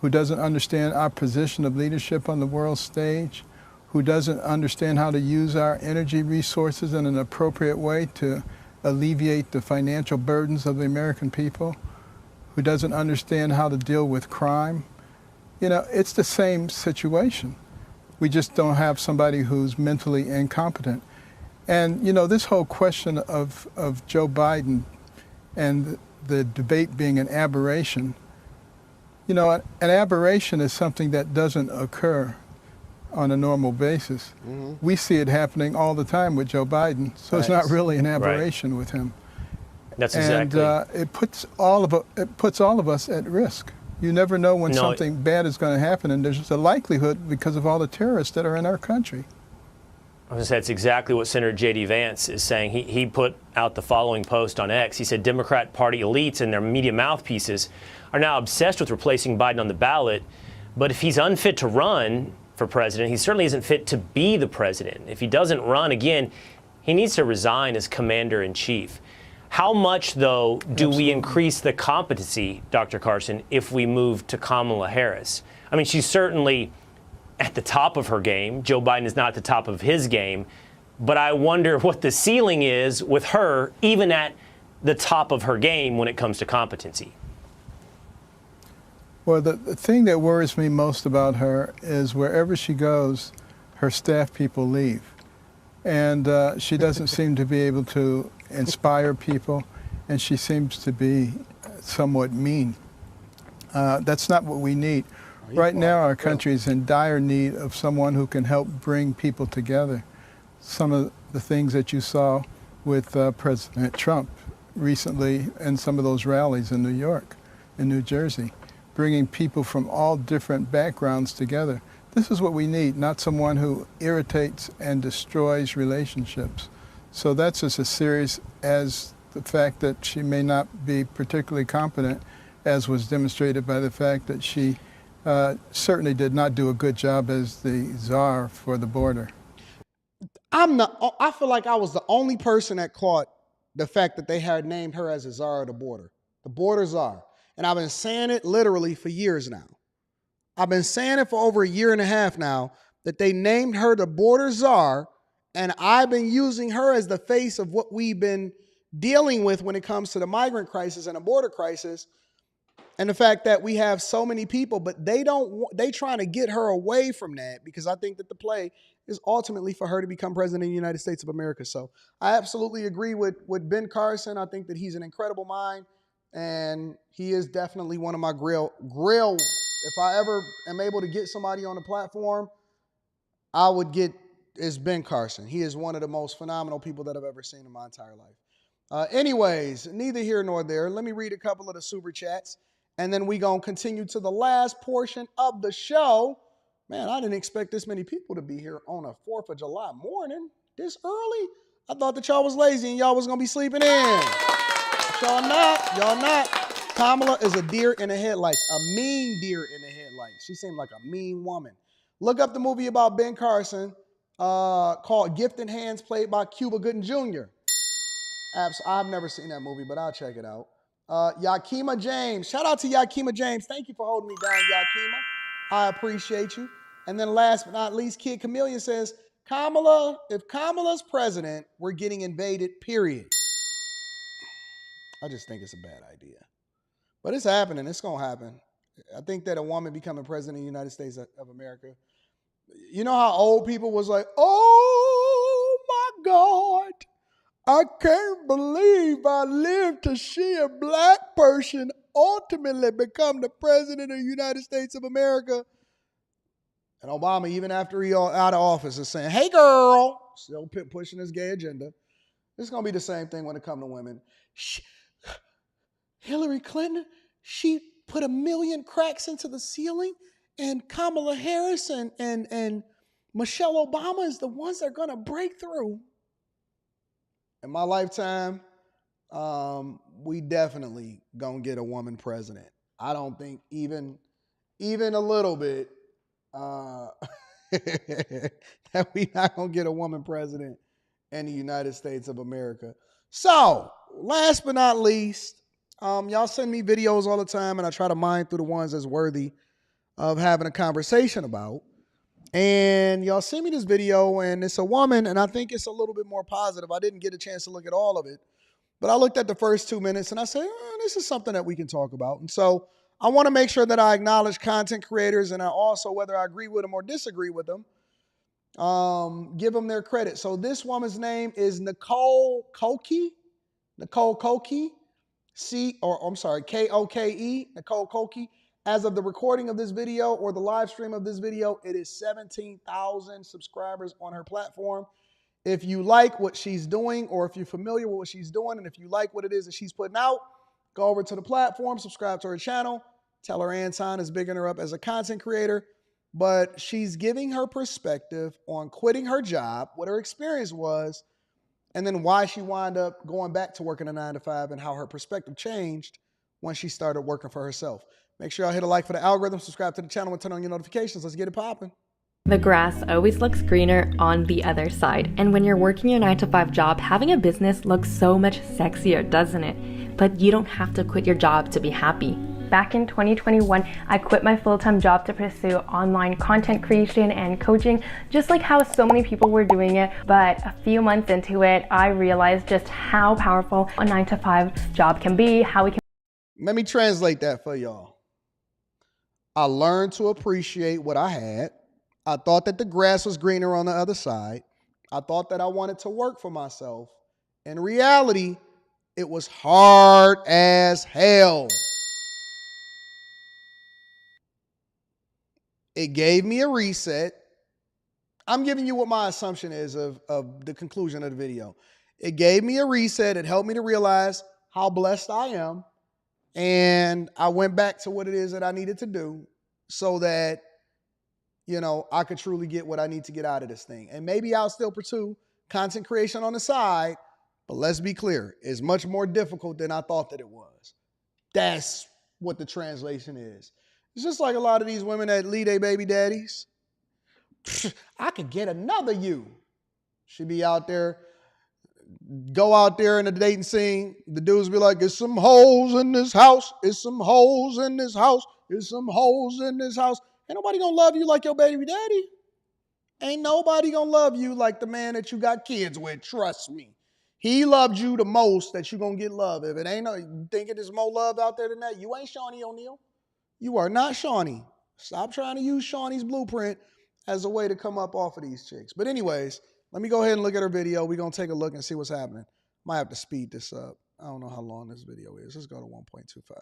Speaker 3: who doesn't understand our position of leadership on the world stage, who doesn't understand how to use our energy resources in an appropriate way to alleviate the financial burdens of the American people, who doesn't understand how to deal with crime, it's the same situation. We just don't have somebody who's mentally incompetent. And, this whole question of Joe Biden and the debate being an aberration, an aberration is something that doesn't occur on a normal basis. Mm-hmm. We see it happening all the time with Joe Biden, so It's not really an aberration with him.
Speaker 21: That's exactly.
Speaker 3: And it puts all of us at risk. You never know when something bad is going to happen, and there's a likelihood because of all the terrorists that are in our country.
Speaker 21: I was going to say, that's exactly what Senator J.D. Vance is saying. He put out the following post on X. He said, Democrat Party elites and their media mouthpieces are now obsessed with replacing Biden on the ballot. But if he's unfit to run for president, he certainly isn't fit to be the president. If he doesn't run again, he needs to resign as commander-in-chief. How much, though, do we increase the competency, Dr. Carson, if we move to Kamala Harris? I mean, she's certainly at the top of her game. Joe Biden is not at the top of his game. But I wonder what the ceiling is with her, even at the top of her game when it comes to competency.
Speaker 3: Well, the thing that worries me most about her is wherever she goes, her staff people leave. And she doesn't seem to be able to inspire people, and she seems to be somewhat mean. That's not what we need. Right now, our country is in dire need of someone who can help bring people together. Some of the things that you saw with President Trump recently in some of those rallies in New York, in New Jersey, bringing people from all different backgrounds together. This is what we need, not someone who irritates and destroys relationships. So that's just as serious as the fact that she may not be particularly competent, as was demonstrated by the fact that she certainly did not do a good job as the czar for the border.
Speaker 1: I feel like I was the only person that caught the fact that they had named her as a czar of the border czar. And I've been saying it literally for years now. I've been saying it for over a year and a half now, that they named her the border czar, and I've been using her as the face of what we've been dealing with when it comes to the migrant crisis and the border crisis, and the fact that we have so many people, but they trying to get her away from that, because I think that the play is ultimately for her to become president of the United States of America. So I absolutely agree with Ben Carson. I think that he's an incredible mind, and he is definitely one of my grill. If I ever am able to get somebody on the platform, I would get is Ben Carson. He is one of the most phenomenal people that I've ever seen in my entire life. Anyways, neither here nor there. Let me read a couple of the super chats, and then we gonna continue to the last portion of the show. Man, I didn't expect this many people to be here on a 4th of July morning this early. I thought that y'all was lazy and y'all was gonna be sleeping in. But y'all not. Kamala is a deer in the headlights, a mean deer in the headlights. She seemed like a mean woman. Look up the movie about Ben Carson called Gifted Hands, played by Cuba Gooding Jr. I've never seen that movie, but I'll check it out. Yakima James. Shout out to Yakima James. Thank you for holding me down, Yakima. I appreciate you. And then last but not least, Kid Chameleon says, if Kamala's president, we're getting invaded, period. I just think it's a bad idea. But it's happening. It's going to happen. I think that a woman becoming president of the United States of America, you know how old people was like, oh my God, I can't believe I lived to see a black person ultimately become the president of the United States of America. And Obama, even after he out of office, is saying, hey girl, still pushing his gay agenda. It's going to be the same thing when it comes to women. Hillary Clinton, she put 1 million cracks into the ceiling, and Kamala Harris and Michelle Obama is the ones that are going to break through. In my lifetime, we definitely going to get a woman president. I don't think even a little bit that we not going to get a woman president in the United States of America. So, last but not least, y'all send me videos all the time, and I try to mine through the ones that's worthy of having a conversation about. And y'all send me this video, and it's a woman, and I think it's a little bit more positive. I didn't get a chance to look at all of it, but I looked at the first 2 minutes, and I said, this is something that we can talk about. And so I want to make sure that I acknowledge content creators, and I also, whether I agree with them or disagree with them, give them their credit. So this woman's name is Nicole Koke. Nicole Koke. Koke, Nicole Koke. As of the recording of this video or the live stream of this video, it is 17,000 subscribers on her platform. If you like what she's doing, or if you're familiar with what she's doing, and if you like what it is that she's putting out, go over to the platform, subscribe to her channel, tell her Anton is bigging her up as a content creator. But she's giving her perspective on quitting her job, what her experience was, and then why she wound up going back to working a 9-to-5, and how her perspective changed when she started working for herself. Make sure y'all hit a like for the algorithm, subscribe to the channel, and turn on your notifications. Let's get it popping.
Speaker 6: The grass always looks greener on the other side. And when you're working your 9-to-5 job, having a business looks so much sexier, doesn't it? But you don't have to quit your job to be happy. Back in 2021, I quit my full-time job to pursue online content creation and coaching, just like how so many people were doing it. But a few months into it, I realized just how powerful a 9-to-5 job can be, how we can...
Speaker 1: Let me translate that for y'all. I learned to appreciate what I had. I thought that the grass was greener on the other side. I thought that I wanted to work for myself. In reality, it was hard as hell. It gave me a reset. I'm giving you what my assumption is of the conclusion of the video. It gave me a reset. It helped me to realize how blessed I am. And I went back to what it is that I needed to do so that, I could truly get what I need to get out of this thing. And maybe I'll still pursue content creation on the side, but let's be clear, it's much more difficult than I thought that it was. That's what the translation is. It's just like a lot of these women that lead their baby daddies. I could get another you. She be out there, go out there in the dating scene. The dudes be like, "It's some holes in this house. It's some holes in this house. It's some holes in this house." Ain't nobody gonna love you like your baby daddy. Ain't nobody gonna love you like the man that you got kids with. Trust me. He loved you the most that you gonna get love. If it ain't you thinking there's more love out there than that, you ain't Shawnee O'Neal. You are not Shawnee. Stop trying to use Shawnee's blueprint as a way to come up off of these chicks. But anyways, let me go ahead and look at her video. We're going to take a look and see what's happening. Might have to speed this up. I don't know how long this video is. Let's go to 1.25.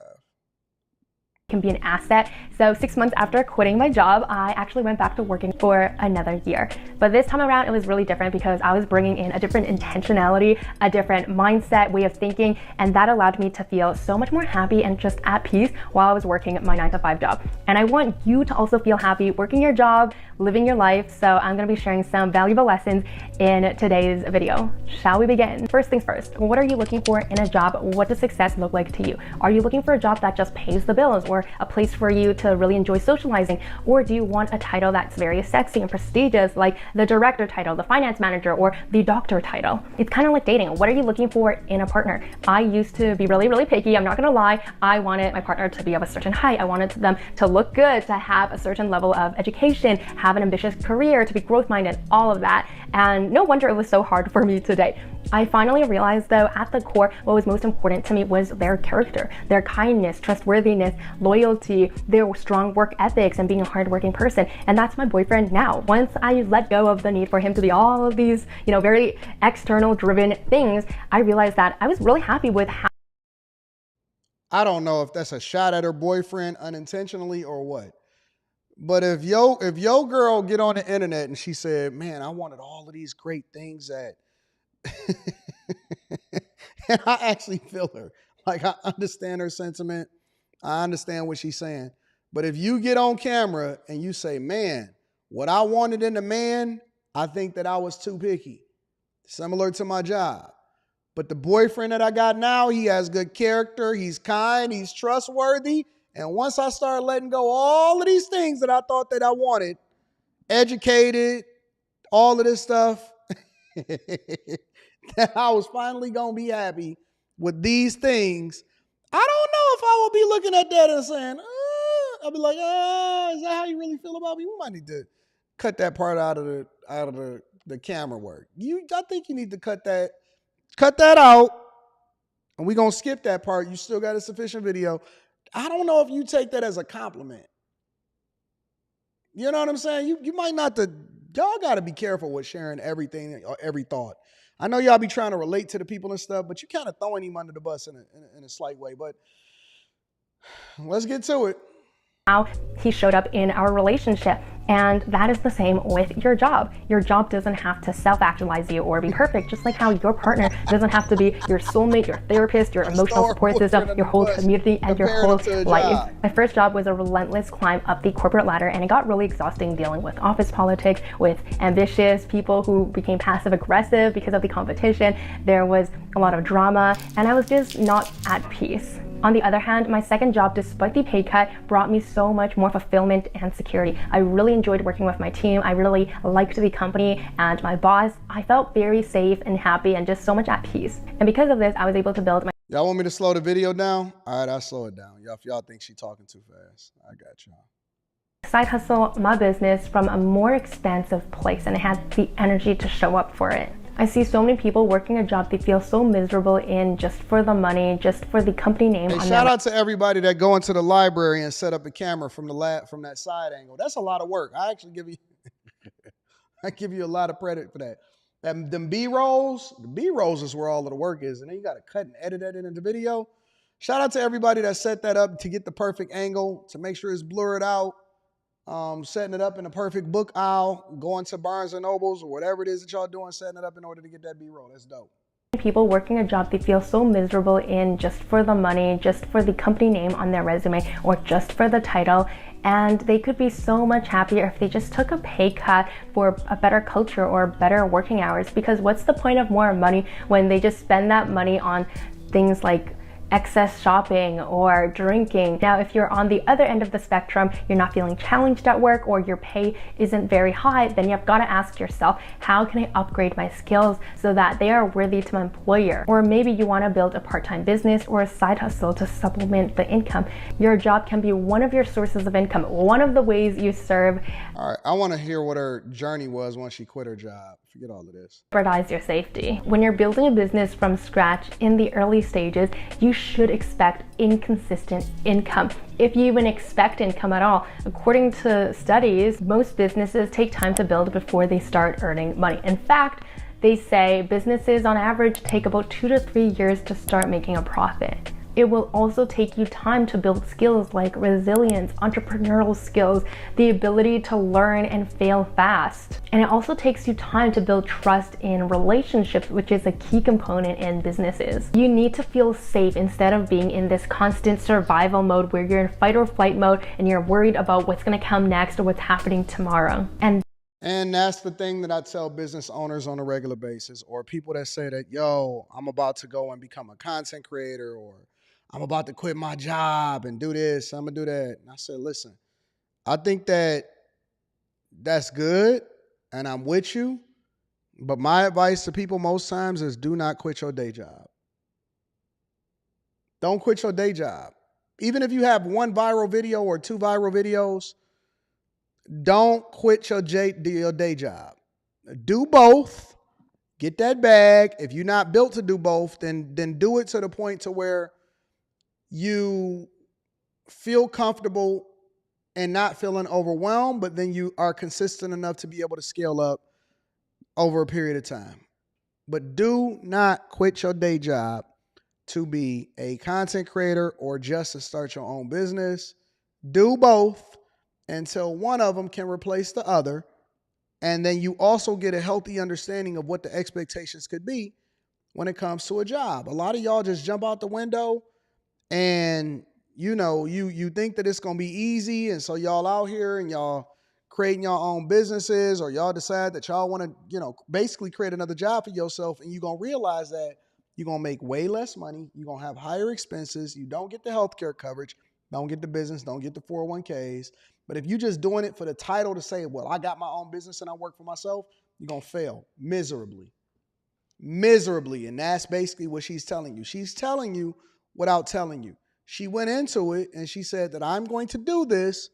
Speaker 6: Can be an asset. So 6 months after quitting my job, I actually went back to working for another year. But this time around, it was really different because I was bringing in a different intentionality, a different mindset, way of thinking, and that allowed me to feel so much more happy and just at peace while I was working my 9-to-5 job. And I want you to also feel happy working your job, living your life. So I'm going to be sharing some valuable lessons in today's video. Shall we begin? First things first, what are you looking for in a job? What does success look like to you? Are you looking for a job that just pays the bills, or a place for you to really enjoy socializing? Or do you want a title that's very sexy and prestigious, like the director title, the finance manager, or the doctor title? It's kind of like dating. What are you looking for in a partner? I used to be really, really picky. I'm not gonna lie. I wanted my partner to be of a certain height. I wanted them to look good, to have a certain level of education, have an ambitious career, to be growth-minded, all of that. And no wonder it was so hard for me today. I finally realized, though, at the core, what was most important to me was their character, their kindness, trustworthiness, loyalty, their strong work ethics, and being a hardworking person. And that's my boyfriend now. Once I let go of the need for him to be all of these, very external driven things, I realized that I was really happy with how.
Speaker 1: I don't know if that's a shot at her boyfriend unintentionally or what. But if yo girl get on the internet and she said, "Man, I wanted all of these great things that," and I actually feel her. Like, I understand her sentiment. I understand what she's saying. But if you get on camera and you say, "Man, what I wanted in a man, I think that I was too picky," similar to my job. But the boyfriend that I got now, he has good character, he's kind, he's trustworthy. And once I started letting go all of these things that I thought that I wanted, educated, all of this stuff, that I was finally going to be happy with these things. I don't know if I will be looking at that and saying, I'll be like, is that how you really feel about me? We might need to cut that part out of the camera work. I think you need to cut that out. And we're going to skip that part. You still got a sufficient video. I don't know if you take that as a compliment. You know what I'm saying? You might not. Y'all got to be careful with sharing everything or every thought. I know y'all be trying to relate to the people and stuff, but you kind of throwing him under the bus in a slight way. But let's get to it.
Speaker 6: How he showed up in our relationship. And that is the same with your job. Your job doesn't have to self-actualize you or be perfect, just like how your partner doesn't have to be your soulmate, your therapist, your emotional support system, your whole community, and your whole life. My first job was a relentless climb up the corporate ladder, and it got really exhausting dealing with office politics, with ambitious people who became passive-aggressive because of the competition. There was a lot of drama, and I was just not at peace. On the other hand, my second job, despite the pay cut, brought me so much more fulfillment and security. I really enjoyed working with my team. I really liked the company and my boss. I felt very safe and happy and just so much at peace. And because of this, I was able to build my...
Speaker 1: Y'all want me to slow the video down? All right, I'll slow it down. If y'all think she's talking too fast, I got y'all.
Speaker 6: Side hustle, my business from a more expansive place, and I had the energy to show up for it. I see so many people working a job they feel so miserable in just for the money, just for the company name.
Speaker 1: Hey, shout out to everybody that go into the library and set up a camera from that side angle. That's a lot of work. I actually give you a lot of credit for that. Them B-rolls, the B-rolls is where all of the work is, and then you got to cut and edit that into the video. Shout out to everybody that set that up to get the perfect angle, to make sure it's blurred out. Setting it up in a perfect book aisle, going to Barnes & Nobles or whatever it is that y'all doing, setting it up in order to get that B-roll. That's dope.
Speaker 6: People working a job they feel so miserable in just for the money, just for the company name on their resume, or just for the title. And they could be so much happier if they just took a pay cut for a better culture or better working hours. Because what's the point of more money when they just spend that money on things like excess shopping or drinking? Now, if you're on the other end of the spectrum, you're not feeling challenged at work or your pay isn't very high, then you've got to ask yourself, how can I upgrade my skills so that they are worthy to my employer? Or maybe you want to build a part-time business or a side hustle to supplement the income. Your job can be one of your sources of income, one of the ways you serve.
Speaker 1: All right, I want to hear what her journey was once she quit her job. Forget all of this.
Speaker 6: Jeopardize your safety. When you're building a business from scratch in the early stages, you should expect inconsistent income. If you even expect income at all. According to studies, most businesses take time to build before they start earning money. In fact, they say businesses on average take about 2 to 3 years to start making a profit. It will also take you time to build skills like resilience, entrepreneurial skills, the ability to learn and fail fast. And it also takes you time to build trust in relationships, which is a key component in businesses. You need to feel safe instead of being in this constant survival mode where you're in fight or flight mode and you're worried about what's gonna come next or what's happening tomorrow.
Speaker 1: And that's the thing that I tell business owners on a regular basis, or people that say that, yo, I'm about to go and become a content creator, or I'm about to quit my job and do this, I'm gonna do that. And I said, listen, I think that that's good and I'm with you, but my advice to people most times is do not quit your day job. Don't quit your day job. Even if you have 1 viral video or 2 viral videos, don't quit your day job. Do both. Get that bag. If you're not built to do both, then do it to the point to where you feel comfortable and not feeling overwhelmed, but then you are consistent enough to be able to scale up over a period of time. But do not quit your day job to be a content creator or just to start your own business. Do both until one of them can replace the other. And then you also get a healthy understanding of what the expectations could be when it comes to a job. A lot of y'all just jump out the window and you think that it's going to be easy. And so y'all out here and y'all creating your own businesses, or y'all decide that y'all want to, basically create another job for yourself. And you're going to realize that you're going to make way less money. You're going to have higher expenses. You don't get the healthcare coverage. Don't get the business. Don't get the 401ks. But if you're just doing it for the title to say, well, I got my own business and I work for myself, you're going to fail miserably. Miserably. And that's basically what she's telling you. She's telling you without telling you. She went into it and she said that I'm going to do this,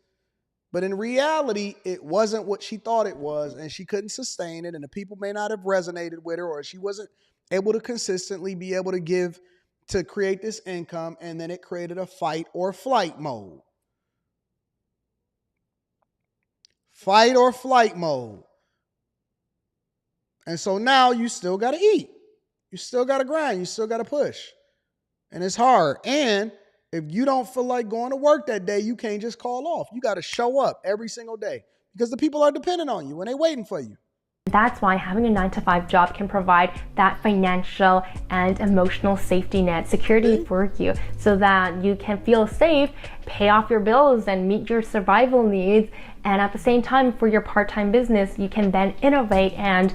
Speaker 1: but in reality, it wasn't what she thought it was, and she couldn't sustain it, and the people may not have resonated with her, or she wasn't able to consistently be able to create this income, and then it created a fight or flight mode. Fight or flight mode. And so now you still got to eat. You still got to grind. You still got to push. And it's hard. And if you don't feel like going to work that day, you can't just call off. You got to show up every single day because the people are dependent on you and they're waiting for you.
Speaker 6: That's why having a 9-to-5 job can provide that financial and emotional safety net, security for you, so that you can feel safe, pay off your bills, and meet your survival needs. And at the same time, for your part-time business, you can then innovate and,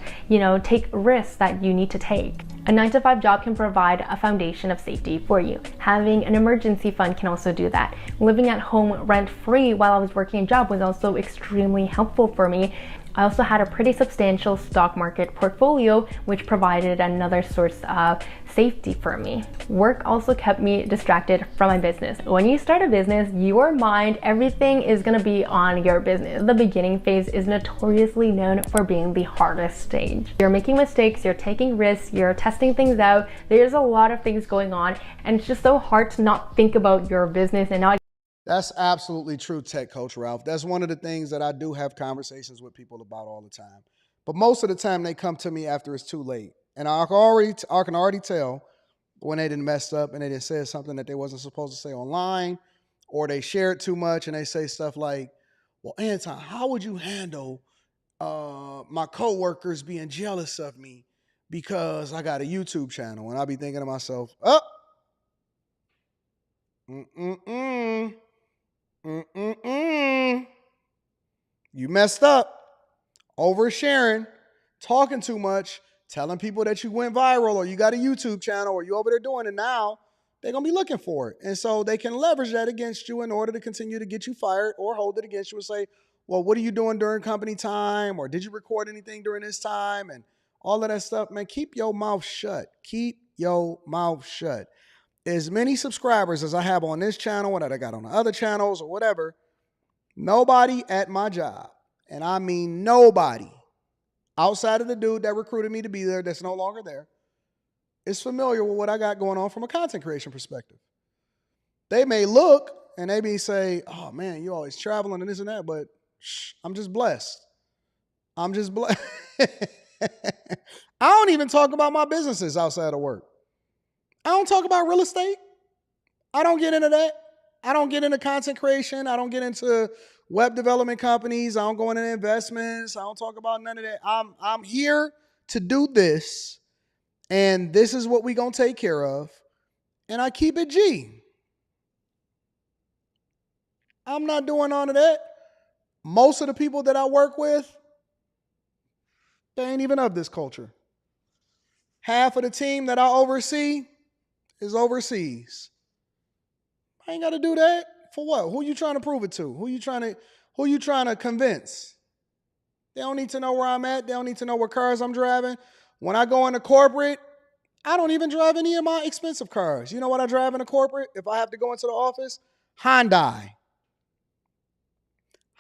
Speaker 6: take risks that you need to take. A 9-to-5 job can provide a foundation of safety for you. Having an emergency fund can also do that. Living at home rent-free while I was working a job was also extremely helpful for me. I also had a pretty substantial stock market portfolio, which provided another source of safety for me. Work also kept me distracted from my business. When you start a business, your mind, everything is gonna be on your business. The beginning phase is notoriously known for being the hardest stage. You're making mistakes, you're taking risks, you're testing things out. There's a lot of things going on, and it's just so hard to not think about your business and not.
Speaker 1: That's absolutely true, Tech Coach Ralph. That's one of the things that I do have conversations with people about all the time. But most of the time they come to me after it's too late. And I can already tell when they done messed up and they done said something that they wasn't supposed to say online, or they shared too much and they say stuff like, well, Anton, how would you handle my coworkers being jealous of me because I got a YouTube channel, and I'll be thinking to myself, oh, you messed up, oversharing, talking too much, telling people that you went viral or you got a YouTube channel or you over there doing it now. They're going to be looking for it. And so they can leverage that against you in order to continue to get you fired or hold it against you and say, well, what are you doing during company time? Or did you record anything during this time? And all of that stuff. Man, keep your mouth shut. Keep your mouth shut. As many subscribers as I have on this channel and that I got on the other channels or whatever, nobody at my job, and I mean nobody, outside of the dude that recruited me to be there that's no longer there, is familiar with what I got going on from a content creation perspective. They may look and they may say, oh man, you always traveling and this and that, but I'm just blessed. I'm just blessed. I don't even talk about my businesses outside of work. I don't talk about real estate. I don't get into that. I don't get into content creation. I don't get into web development companies. I don't go into investments. I don't talk about none of that. I'm here to do this, and this is what we're going to take care of, and I keep it G. I'm not doing none of that. Most of the people that I work with, they ain't even of this culture. Half of the team that I oversee is overseas. I ain't got to do that. For what? Who you trying to prove it to? Who you trying to convince? They don't need to know where I'm at. They don't need to know what cars I'm driving. When I go into corporate, I don't even drive any of my expensive cars. You know what I drive in a corporate? If I have to go into the office, Hyundai.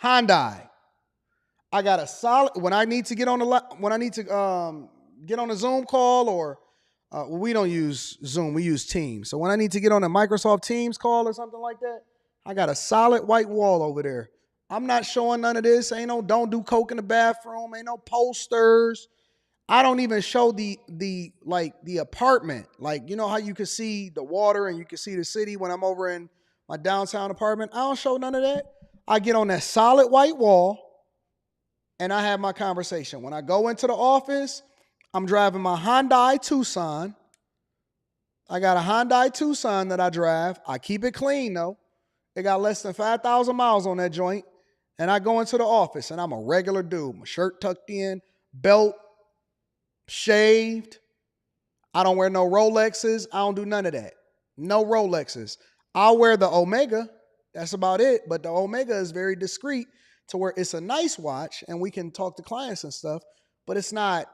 Speaker 1: I got a solid, when I need to get on a Zoom call, or we don't use Zoom, we use Teams. So when I need to get on a Microsoft Teams call or something like that, I got a solid white wall over there. I'm not showing none of this. Ain't no don't do coke in the bathroom. Ain't no posters. I don't even show the apartment. Like, you know how you can see the water and you can see the city when I'm over in my downtown apartment? I don't show none of that. I get on that solid white wall and I have my conversation. When I go into the office, I'm driving my Hyundai Tucson. I got a Hyundai Tucson that I drive. I keep it clean though. It got less than 5,000 miles on that joint. And I go into the office and I'm a regular dude. My shirt tucked in, belt shaved. I don't wear no Rolexes. I don't do none of that. No Rolexes. I'll wear the Omega. That's about it. But the Omega is very discreet to where it's a nice watch and we can talk to clients and stuff, but it's not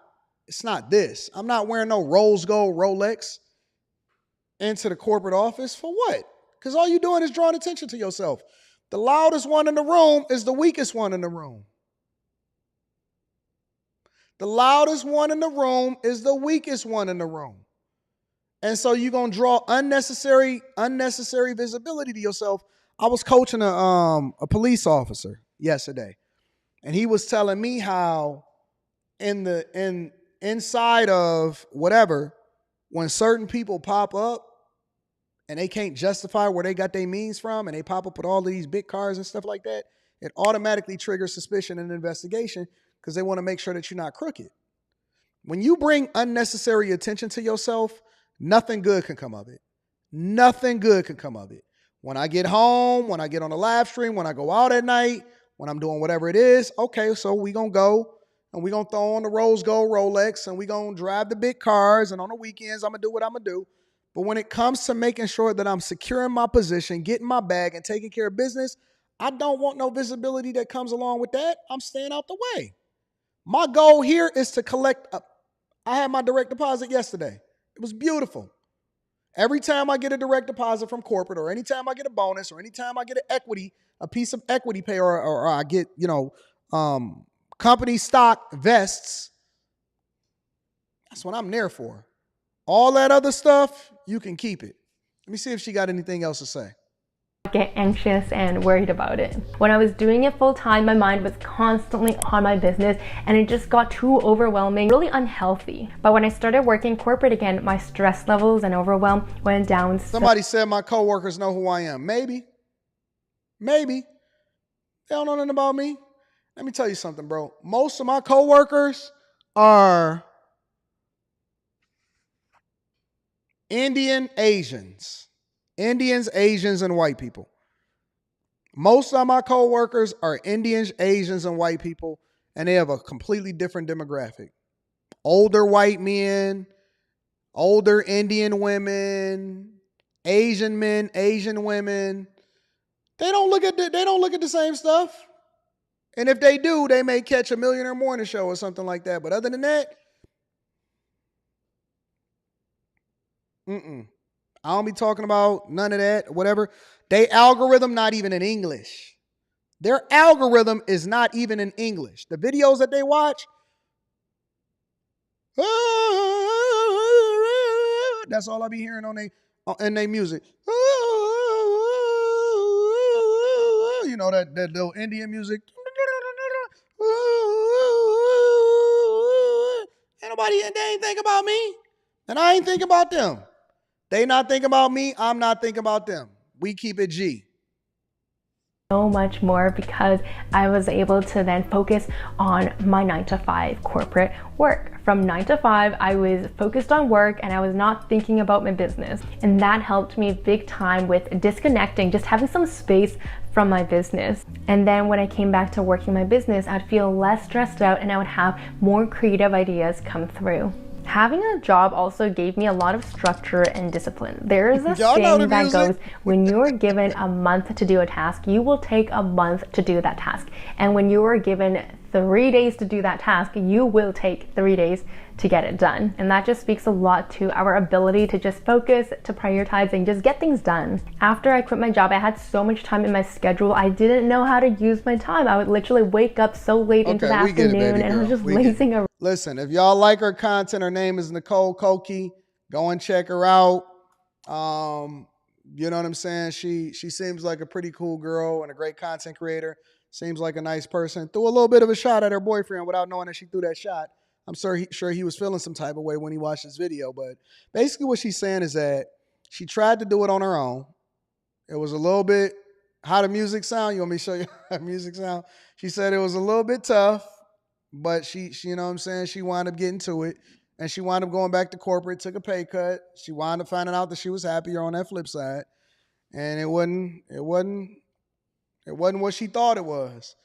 Speaker 1: this. I'm not wearing no rose gold Rolex into the corporate office. For what? Because all you're doing is drawing attention to yourself. The loudest one in the room is the weakest one in the room. The loudest one in the room is the weakest one in the room. And so you're going to draw unnecessary visibility to yourself. I was coaching a police officer yesterday, and he was telling me how inside of whatever, when certain people pop up and they can't justify where they got their means from, and they pop up with all of these big cars and stuff like that, it automatically triggers suspicion and investigation because they want to make sure that you're not crooked. When you bring unnecessary attention to yourself, nothing good can come of it. Nothing good can come of it. When I get home, when I get on a live stream, when I go out at night, when I'm doing whatever it is, okay, so we going to go and we going to throw on the rose gold Rolex and we going to drive the big cars, and on the weekends, I'm going to do what I'm going to do. But when it comes to making sure that I'm securing my position, getting my bag, and taking care of business, I don't want no visibility that comes along with that. I'm staying out the way. My goal here is to collect up. I had my direct deposit yesterday. It was beautiful. Every time I get a direct deposit from corporate, or anytime I get a bonus, or anytime I get a piece of equity pay, or I get, company stock vests, that's what I'm there for. All that other stuff, you can keep it. Let me see if she got anything else to say.
Speaker 6: Get anxious and worried about it. When I was doing it full time, my mind was constantly on my business and it just got too overwhelming, really unhealthy. But when I started working corporate again, my stress levels and overwhelm went down.
Speaker 1: Somebody said my coworkers know who I am. Maybe. They don't know nothing about me. Let me tell you something, bro. Most of my coworkers are Indians, Asians, and white people. Most of my coworkers are Indians, Asians, and white people, and they have a completely different demographic. Older white men, older Indian women, Asian men, Asian women. They don't look at the same stuff. And if they do, they may catch a Millionaire Morning Show or something like that. But other than that, I don't be talking about none of that, whatever. They algorithm not even in English. Their algorithm is not even in English. The videos that they watch, that's all I be hearing in their music. You know, that little Indian music. They ain't think about me. And I ain't thinking about them. They not thinking about me. I'm not thinking about them. We keep it G.
Speaker 6: So much more because I was able to then focus on my 9-to-5 corporate work. From 9 to 5, I was focused on work and I was not thinking about my business. And that helped me big time with disconnecting, just having some space from my business. And then when I came back to working my business, I'd feel less stressed out and I would have more creative ideas come through. Having a job also gave me a lot of structure and discipline. There is a saying that goes, when you're given a month to do a task, you will take a month to do that task. And when you are given 3 days to do that task, you will take 3 days to get it done. And that just speaks a lot to our ability to just focus, to prioritize, and just get things done. After I quit my job, I had so much time in my schedule, I didn't know how to use my time. I would literally wake up so late into the afternoon and I was just lazing around.
Speaker 1: Listen, if y'all like her content, her name is Nicole Koki. Go and check her out. You know what I'm saying? She seems like a pretty cool girl and a great content creator. Seems like a nice person. Threw a little bit of a shot at her boyfriend without knowing that she threw that shot. I'm sure he was feeling some type of way when he watched this video. But basically what she's saying is that she tried to do it on her own. It was a little bit, how the music sound? You want me to show you how the music sound? She said it was a little bit tough, but she you know what I'm saying? She wound up getting to it. And she wound up going back to corporate, took a pay cut. She wound up finding out that she was happier on that flip side. And it wasn't what she thought it was.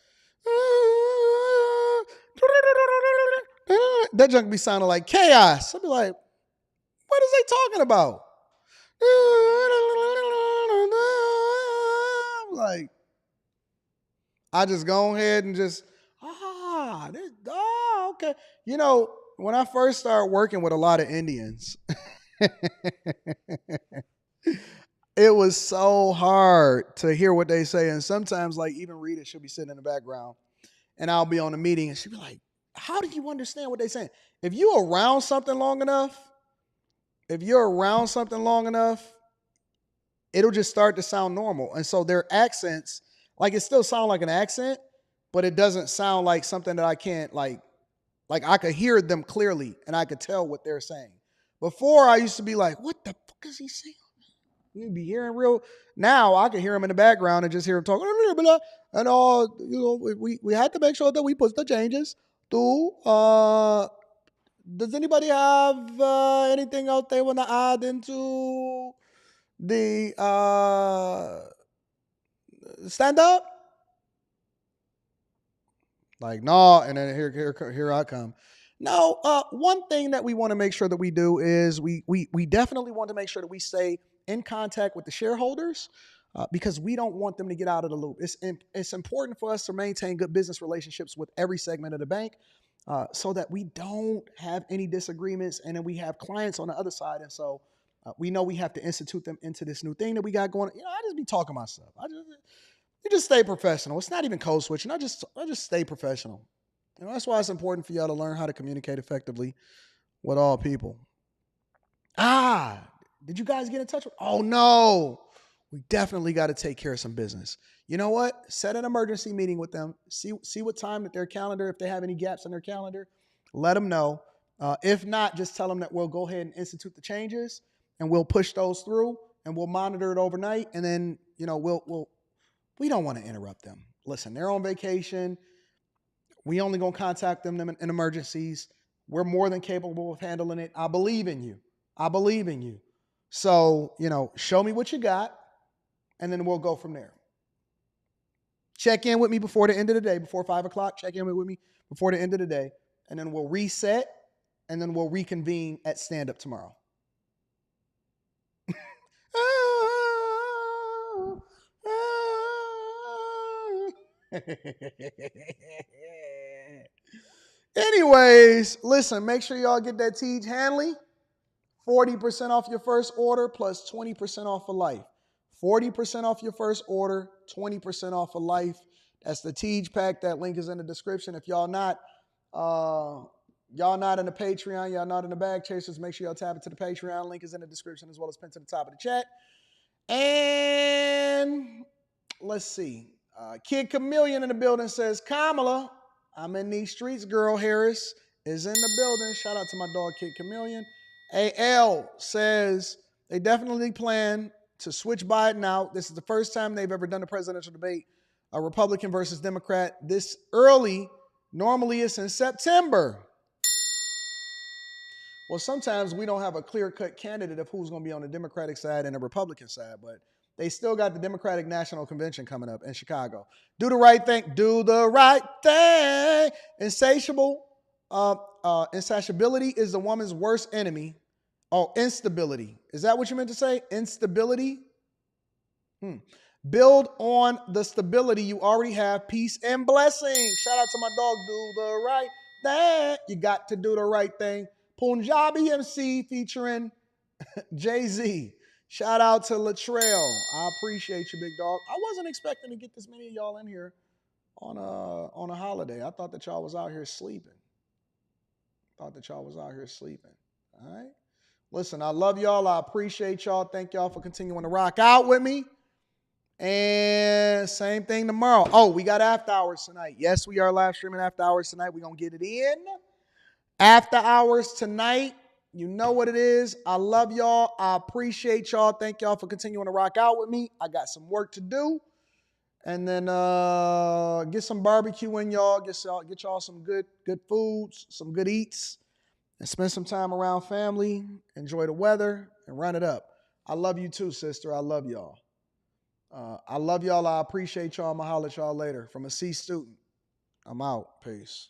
Speaker 1: That junk be sounding like chaos. I'd be like, what is they talking about? Like, I just go ahead and just, okay. You know, when I first started working with a lot of Indians, it was so hard to hear what they say. And sometimes, like, even Rita, she'll be sitting in the background and I'll be on a meeting and she'll be like, how do you understand what they're saying? If you're around something long enough, it'll just start to sound normal. And so their accents, like, it still sounds like an accent, but it doesn't sound like something that I can't, like I could hear them clearly and I could tell what they're saying. Before, I used to be like, what the fuck is he saying? You'd be hearing real. Now I can hear him in the background and just hear him talking. And all, you know, we had to make sure that we put the changes to. Does anybody have anything else they want to add into the stand up? Like, no, and then here I come. No, one thing that we want to make sure that we do is we definitely want to make sure that we stay in contact with the shareholders because we don't want them to get out of the loop. It's important for us to maintain good business relationships with every segment of the bank so that we don't have any disagreements, and then we have clients on the other side, and so we know we have to institute them into this new thing that we got going. You know, I just be talking myself. You just stay professional. It's not even code switching. I just stay professional. You know, that's why it's important for y'all to learn how to communicate effectively with all people. Did you guys get in touch with? Oh no, we definitely got to take care of some business. You know what? Set an emergency meeting with them. See what time that their calendar, if they have any gaps in their calendar, let them know. If not, just tell them that we'll go ahead and institute the changes and we'll push those through and we'll monitor it overnight. And then, you know, we don't want to interrupt them. Listen, they're on vacation. We only going to contact them in emergencies. We're more than capable of handling it. I believe in you. So, show me what you got, and then we'll go from there. Check in with me before the end of the day, before 5 o'clock. Check in with me before the end of the day, and then we'll reset, and then we'll reconvene at stand-up tomorrow. Anyways, listen, make sure y'all get that Tiege Hanley. 40% off your first order plus 20% off for life. 40% off your first order, 20% off for life. That's the Tiege pack. That link is in the description. If y'all not in the Patreon, y'all not in the Bag Chasers, make sure y'all tap into the Patreon. Link is in the description as well as pinned to the top of the chat. And let's see. Kid Chameleon in the building says, Kamala, I'm in these streets, girl. Harris is in the building. Shout out to my dog, Kid Chameleon. AL says they definitely plan to switch Biden out. This is the first time they've ever done a presidential debate, a Republican versus Democrat, this early. Normally it's in September. Well, sometimes we don't have a clear-cut candidate of who's going to be on the Democratic side and the Republican side, but they still got the Democratic National Convention coming up in Chicago. Do the right thing. Do the right thing. Insatiability is the woman's worst enemy. Oh, instability. Is that what you meant to say? Instability? Build on the stability you already have. Peace and blessings. Shout out to my dog. Do the right thing. You got to do the right thing. Punjabi MC featuring Jay-Z. Shout out to Latrell. I appreciate you, big dog. I wasn't expecting to get this many of y'all in here on a holiday. I thought that y'all was out here sleeping. All right. Listen, I love y'all. I appreciate y'all. Thank y'all for continuing to rock out with me. And same thing tomorrow. Oh, we got after hours tonight. Yes, we are live streaming after hours tonight. We're going to get it in. After hours tonight. You know what it is. I love y'all. I appreciate y'all. Thank y'all for continuing to rock out with me. I got some work to do. And then get some barbecue in y'all. Get y'all some good foods, some good eats. And spend some time around family. Enjoy the weather and run it up. I love you too, sister. I love y'all. I love y'all. I appreciate y'all. I'm going to holler at y'all later. From a C student, I'm out. Peace.